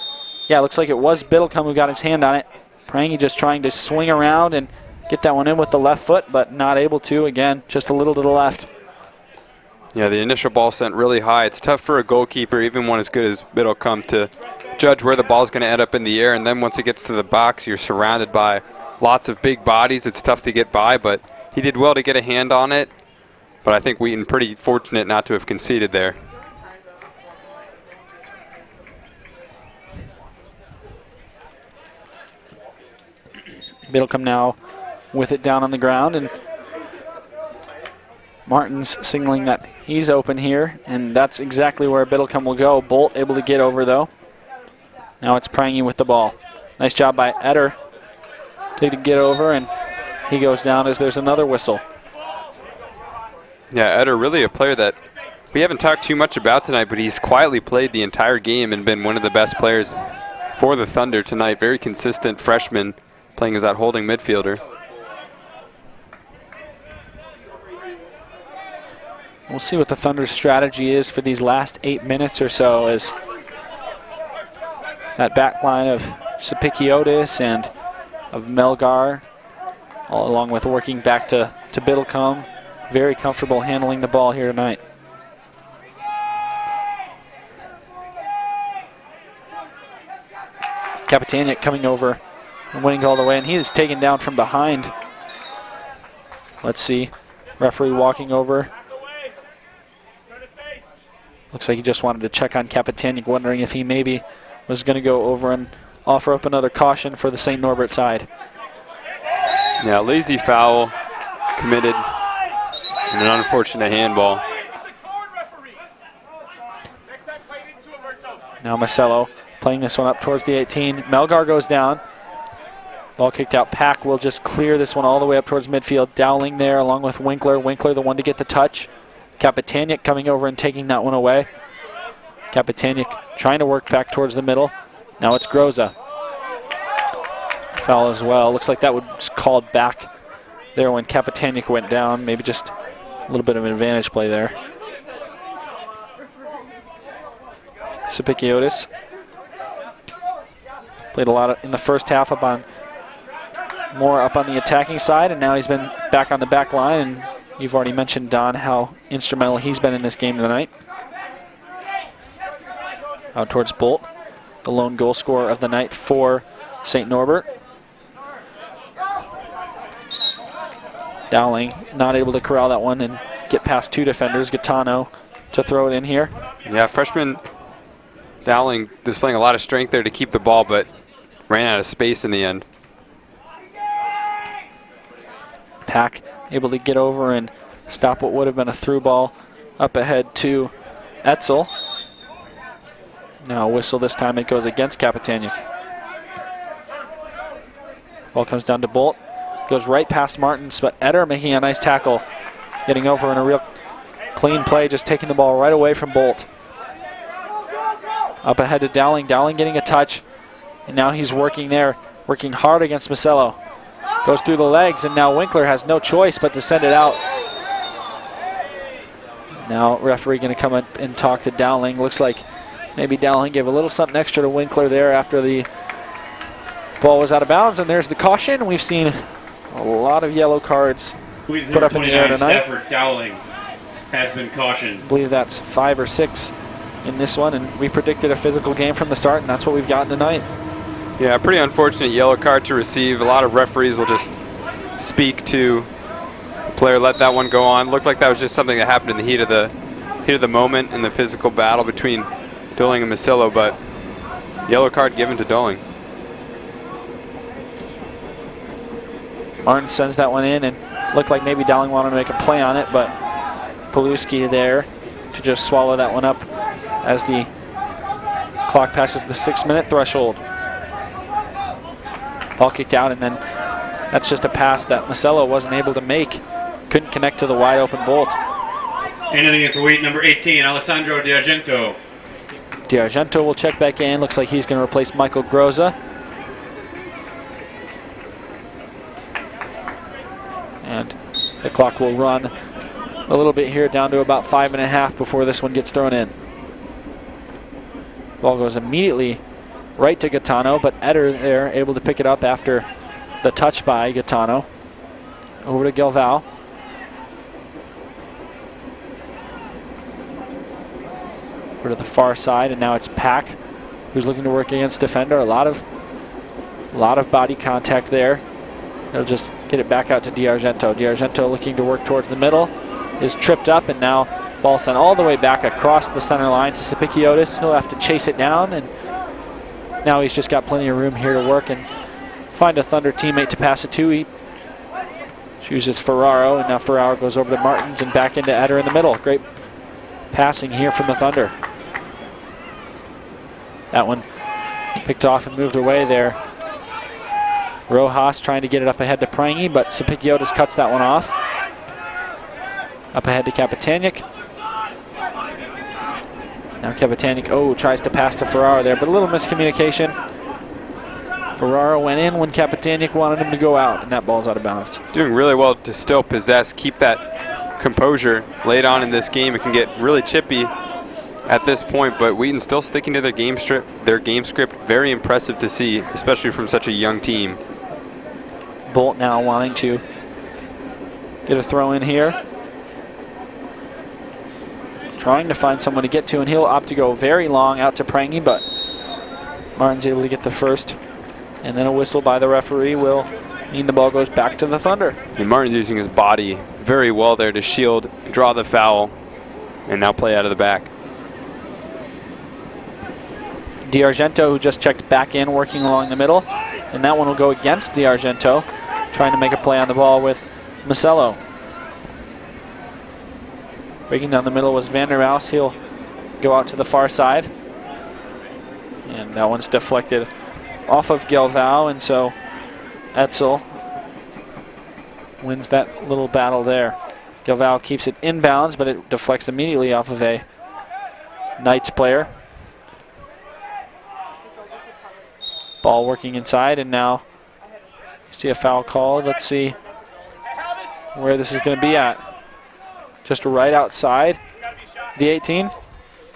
Yeah, it looks like it was Biddlecombe who got his hand on it. Prangy just trying to swing around and get that one in with the left foot, but not able to. Again, just a little to the left. Yeah, the initial ball sent really high. It's tough for a goalkeeper, even one as good as Biddlecombe, to judge where the ball is going to end up in the air. And then once it gets to the box, you're surrounded by lots of big bodies. It's tough to get by, but he did well to get a hand on it. But I think Wheaton pretty fortunate not to have conceded there. Biddlecombe now with it down on the ground, and Martins signaling that he's open here, and that's exactly where Biddlecombe will go. Bolt able to get over, though. Now it's Prangy with the ball. Nice job by Eder to get over, and he goes down as there's another whistle. Yeah, Eder, really a player that we haven't talked too much about tonight, but he's quietly played the entire game and been one of the best players for the Thunder tonight. Very consistent freshman, playing as that holding midfielder. We'll see what the Thunder's strategy is for these last 8 minutes or so, as that back line of Sapikiotis and of Melgar, all along with working back to Biddlecombe. Very comfortable handling the ball here tonight. Kapitaniak coming over and winning all the way, and he is taken down from behind. Let's see. Referee walking over. Looks like he just wanted to check on Kapitaniak, wondering if he maybe was going to go over and offer up another caution for the St. Norbert side. Yeah, lazy foul committed and an unfortunate handball. Now Marcelo playing this one up towards the 18. Melgar goes down. Ball kicked out. Pack will just clear this one all the way up towards midfield. Dowling there along with Winkler. Winkler the one to get the touch. Kapitaniak coming over and taking that one away. Kapitaniak trying to work back towards the middle. Now it's Groza. Foul as well. Looks like that was called back there when Kapitaniak went down. Maybe just a little bit of an advantage play there. Sapikiotis played a lot in the first half more up on the attacking side, and now he's been back on the back line, and you've already mentioned, Don, how instrumental he's been in this game tonight. Out towards Bolt, the lone goal scorer of the night for St. Norbert. Dowling not able to corral that one and get past two defenders. Gaetano to throw it in here. Yeah, freshman Dowling displaying a lot of strength there to keep the ball, but ran out of space in the end. Pack able to get over and stop what would have been a through ball up ahead to Etzel. Now whistle this time, it goes against Kapitaniak. Ball comes down to Bolt. Goes right past Martins, but Eder making a nice tackle. Getting over in a real clean play, just taking the ball right away from Bolt. Up ahead to Dowling. Dowling getting a touch. And now he's working there, working hard against Masello. Goes through the legs, and now Winkler has no choice but to send it out. Now referee going to come up and talk to Dowling. Looks like maybe Dowling gave a little something extra to Winkler there after the ball was out of bounds, and there's the caution. We've seen a lot of yellow cards put up in the air tonight. Stafford Dowling has been cautioned. I believe that's 5 or 6 in this one, and we predicted a physical game from the start, and that's what we've gotten tonight. Yeah, pretty unfortunate yellow card to receive. A lot of referees will just speak to the Player let that one go on. Looked like that was just something that happened in the heat of the moment in the physical battle between Dulling and Masillo, but yellow card given to Dulling. Martin sends that one in, and looked like maybe Dowling wanted to make a play on it, but Paluski there to just swallow that one up as the clock passes the 6-minute threshold. Ball kicked out, and then that's just a pass that Masello wasn't able to make. Couldn't connect to the wide open bolt. Anything in for Wheaton, number 18, Alessandro D'Argento. D'Argento will check back in. Looks like he's going to replace Michael Groza. And the clock will run a little bit here, down to about 5.5 before this one gets thrown in. Ball goes immediately right to Gaetano, but Eder there able to pick it up after the touch by Gaetano. Over to Galval. Over to the far side, and now it's Pack who's looking to work against defender. A lot of body contact there. He'll just get it back out to D'Argento. D'Argento looking to work towards the middle, is tripped up, and now ball sent all the way back across the center line to Sapikiotis. He'll have to chase it down, and now he's just got plenty of room here to work and find a Thunder teammate to pass it to. He chooses Ferraro, and now Ferraro goes over to Martins and back into Eder in the middle. Great passing here from the Thunder. That one picked off and moved away there. Rojas trying to get it up ahead to Prangy, but Sapikiotis cuts that one off. Up ahead to Kapitanic. Now Kapitanic, tries to pass to Ferraro there, but a little miscommunication. Ferraro went in when Kapitanic wanted him to go out, and that ball's out of bounds. Doing really well to still possess, keep that composure late on in this game. It can get really chippy at this point, but Wheaton's still sticking to their game script. Very impressive to see, especially from such a young team. Bolt now wanting to get a throw in here. Trying to find someone to get to, and he'll opt to go very long out to Prangy, but Martin's able to get the first. And then a whistle by the referee will mean the ball goes back to the Thunder. And Martin's using his body very well there to shield, draw the foul, and now play out of the back. D'Argento, who just checked back in, working along the middle. And that one will go against D'Argento, trying to make a play on the ball with Masello. Breaking down the middle was Van der Roos. He'll go out to the far side. And that one's deflected off of Galval, and so Etzel wins that little battle there. Galval keeps it inbounds, but it deflects immediately off of a Knights player. Ball working inside, and now you see a foul call. Let's see where this is going to be at. Just right outside the 18.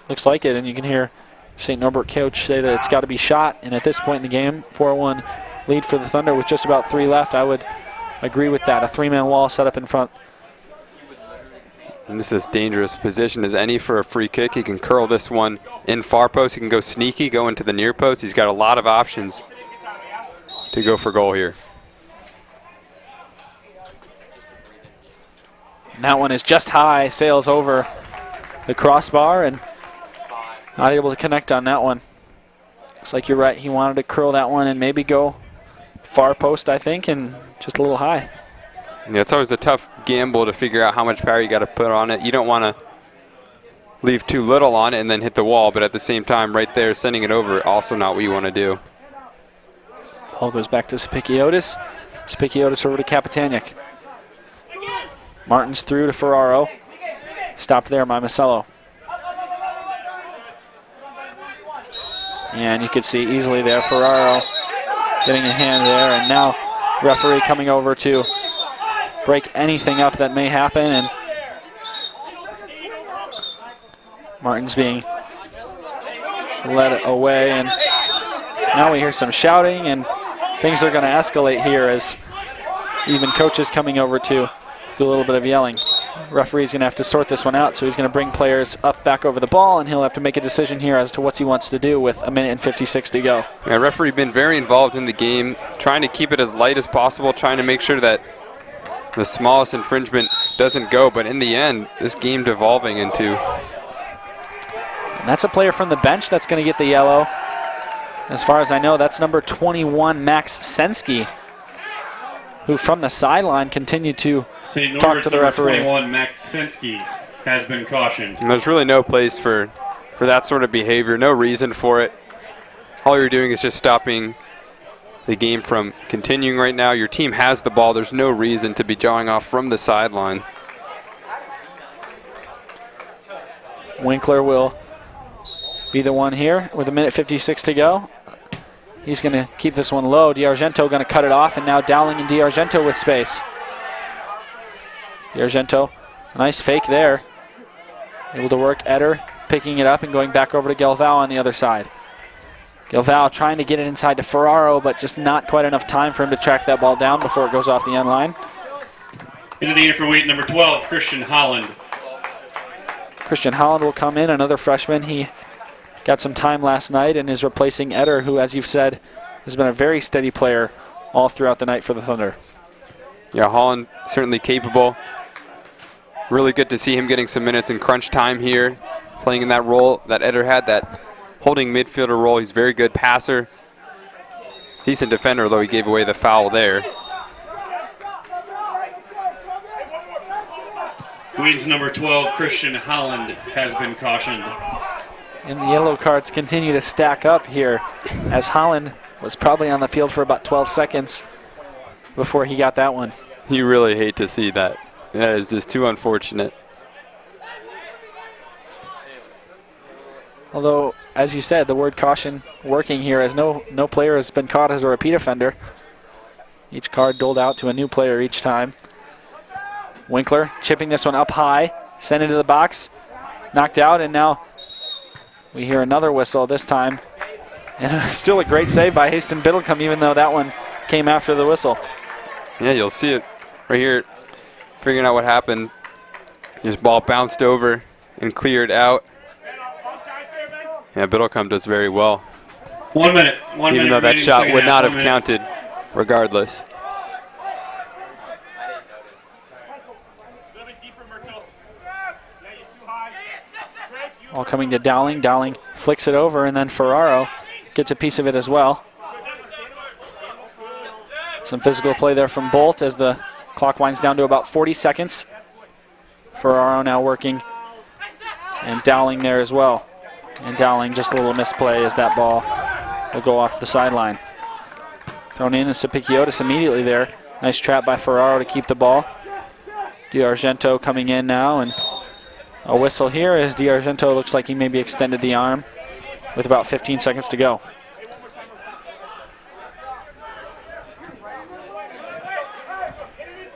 Looks like it, and you can hear St. Norbert coach say that it's got to be shot. And at this point in the game, 4-1 lead for the Thunder with just about 3 left. I would agree with that. A 3-man wall set up in front. And this is as dangerous position as any for a free kick. He can curl this one in far post. He can go sneaky, go into the near post. He's got a lot of options to go for goal here. And that one is just high, sails over the crossbar, and not able to connect on that one. Looks like you're right. He wanted to curl that one and maybe go far post, I think, and just a little high. Yeah, it's always a tough gamble to figure out how much power you got to put on it. You don't want to leave too little on it and then hit the wall, but at the same time, right there, sending it over, also not what you want to do. Ball goes back to Sapikiotis. Sapikiotis over to Kapitanic. Martins through to Ferraro. Stopped there by Masello. And you could see easily there Ferraro getting a hand there, and now referee coming over to break anything up that may happen, and Martin's being led away, and now we hear some shouting, and things are going to escalate here as even coaches coming over to do a little bit of yelling. Referee's going to have to sort this one out, so he's going to bring players up back over the ball, and he'll have to make a decision here as to what he wants to do with 1:56 to go. Yeah, referee been very involved in the game, trying to keep it as light as possible, trying to make sure that The smallest infringement doesn't go, but in the end, this game devolving into... And that's a player from the bench that's going to get the yellow. As far as I know, that's number 21, Max Sensky, who from the sideline continued to talk to the referee. 21, Max Sensky, has been cautioned. And there's really no place for that sort of behavior, no reason for it. All you're doing is just stopping the game from continuing right now. Your team has the ball. There's no reason to be jawing off from the sideline. Winkler will be the one here with 1:56 to go. He's going to keep this one low. D'Argento going to cut it off, and now Dowling and D'Argento with space. D'Argento, a nice fake there. Able to work Eder, picking it up and going back over to Galvao on the other side. Galvao trying to get it inside to Ferraro, but just not quite enough time for him to track that ball down before it goes off the end line. Into the inning for Wheaton, number 12, Christian Holland. Christian Holland will come in, another freshman. He got some time last night and is replacing Eder, who, as you've said, has been a very steady player all throughout the night for the Thunder. Yeah, Holland certainly capable. Really good to see him getting some minutes in crunch time here, playing in that role that Eder had, that holding midfielder role. He's very good passer. Decent defender, though he gave away the foul there. Wheaton's number 12, Christian Holland, has been cautioned. And the yellow cards continue to stack up here, as Holland was probably on the field for about 12 seconds before he got that one. You really hate to see that. That is just too unfortunate. Although, as you said, the word caution working here, as no player has been caught as a repeat offender. Each card doled out to a new player each time. Winkler chipping this one up high, sent into the box, knocked out, and now we hear another whistle this time. And still a great save by Haston Biddlecombe, even though that one came after the whistle. Yeah, you'll see it right here, figuring out what happened. His ball bounced over and cleared out. Yeah, Biddlecombe does very well. 1 minute. Even though that shot would not have counted regardless. All coming to Dowling. Dowling flicks it over, and then Ferraro gets a piece of it as well. Some physical play there from Bolt as the clock winds down to about 40 seconds. Ferraro now working, and Dowling there as well. And Dowling, just a little misplay as that ball will go off the sideline. Thrown in, and Sapikiotis immediately there. Nice trap by Ferraro to keep the ball. D'Argento coming in now, and a whistle here as D'Argento looks like he maybe extended the arm with about 15 seconds to go.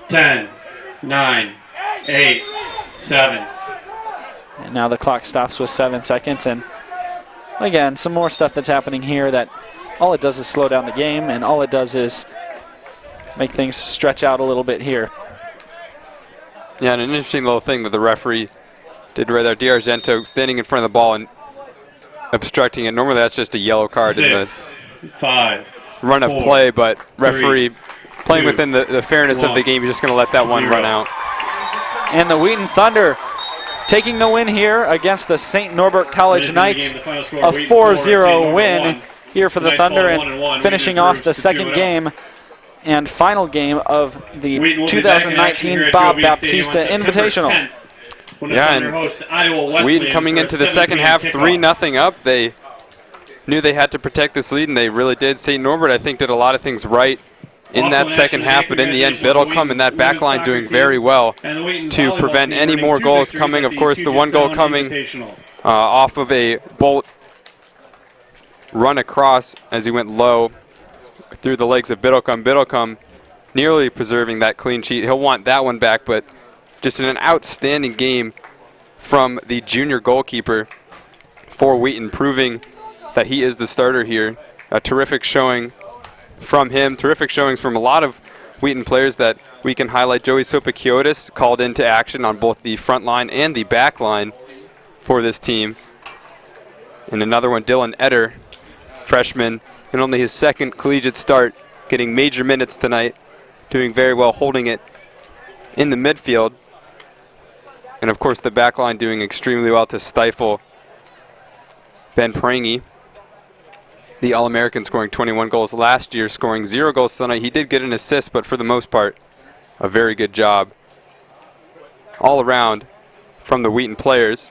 Ten, 9, 8, 7. And now the clock stops with 7 seconds. And again, some more stuff that's happening here that all it does is slow down the game, and all it does is make things stretch out a little bit here. Yeah, and an interesting little thing that the referee did right there. D'Argento standing in front of the ball and obstructing it. Normally that's just a yellow card 6, in the 5, run of 4, play, but referee 3, playing 2, within the fairness of the game, he's just going to let that one 0. run out. And the Wheaton Thunder taking the win here against the St. Norbert College Knights. A 4-0 win here for the Thunder, and finishing off the second game and final game of the 2019 Bob Baptista Invitational. Yeah, and Wheaton coming into the second half 3-0 up. They knew they had to protect this lead, and they really did. St. Norbert, I think, did a lot of things right in that second half, but in the end, Biddlecombe and that back line doing very well to prevent any more goals coming. Of course, the one goal coming off of a Bolt run across as he went low through the legs of Biddlecombe. Biddlecombe nearly preserving that clean sheet. He'll want that one back, but just an outstanding game from the junior goalkeeper for Wheaton, proving that he is the starter here. A terrific showing from him, terrific showings from a lot of Wheaton players that we can highlight. Joey Sopakiotis called into action on both the front line and the back line for this team. And another one, Dylan Eder, freshman, in only his second collegiate start, getting major minutes tonight, doing very well, holding it in the midfield. And of course the back line doing extremely well to stifle Ben Prangy, the All-American, scoring 21 goals last year, scoring 0 goals tonight. He did get an assist, but for the most part, a very good job all around from the Wheaton players.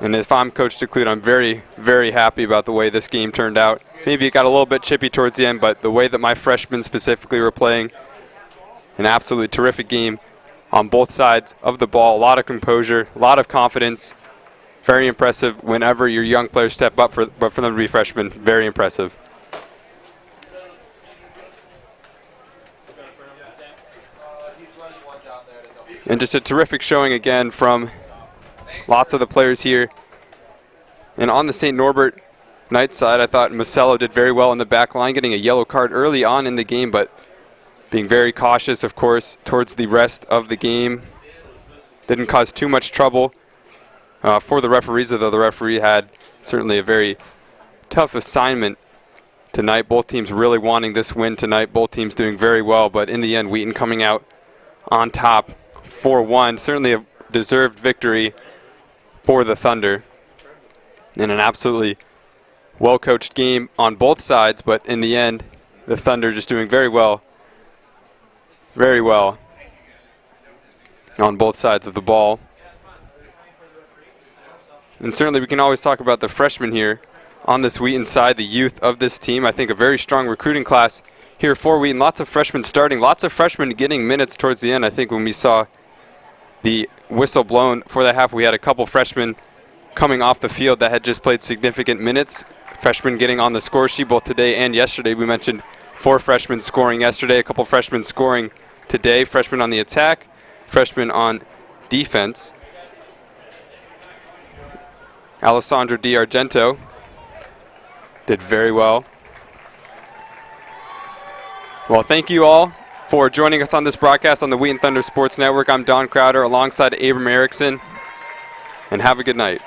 And if I'm Coach DeClute, I'm very, very happy about the way this game turned out. Maybe it got a little bit chippy towards the end, but the way that my freshmen specifically were playing, an absolutely terrific game on both sides of the ball. A lot of composure, a lot of confidence. Very impressive whenever your young players step up, but for them to be freshmen, very impressive. And just a terrific showing again from lots of the players here. And on the St. Norbert Knights side, I thought Masello did very well in the back line, getting a yellow card early on in the game, but being very cautious, of course, towards the rest of the game. Didn't cause too much trouble for the referees, although the referee had certainly a very tough assignment tonight. Both teams really wanting this win tonight. Both teams doing very well, but in the end, Wheaton coming out on top 4-1. Certainly a deserved victory for the Thunder. And an absolutely well-coached game on both sides, but in the end, the Thunder just doing very well on both sides of the ball. And certainly we can always talk about the freshmen here on this Wheaton side, the youth of this team. I think a very strong recruiting class here for Wheaton. Lots of freshmen starting, lots of freshmen getting minutes towards the end. I think when we saw the whistle blown for the half, we had a couple freshmen coming off the field that had just played significant minutes. Freshmen getting on the score sheet both today and yesterday. We mentioned 4 freshmen scoring yesterday, a couple freshmen scoring today. Freshmen on the attack, freshmen on defense. Alessandro Di Argento did very well. Well, thank you all for joining us on this broadcast on the Wheaton Thunder Sports Network. I'm Don Crowder alongside Abram Erickson, and have a good night.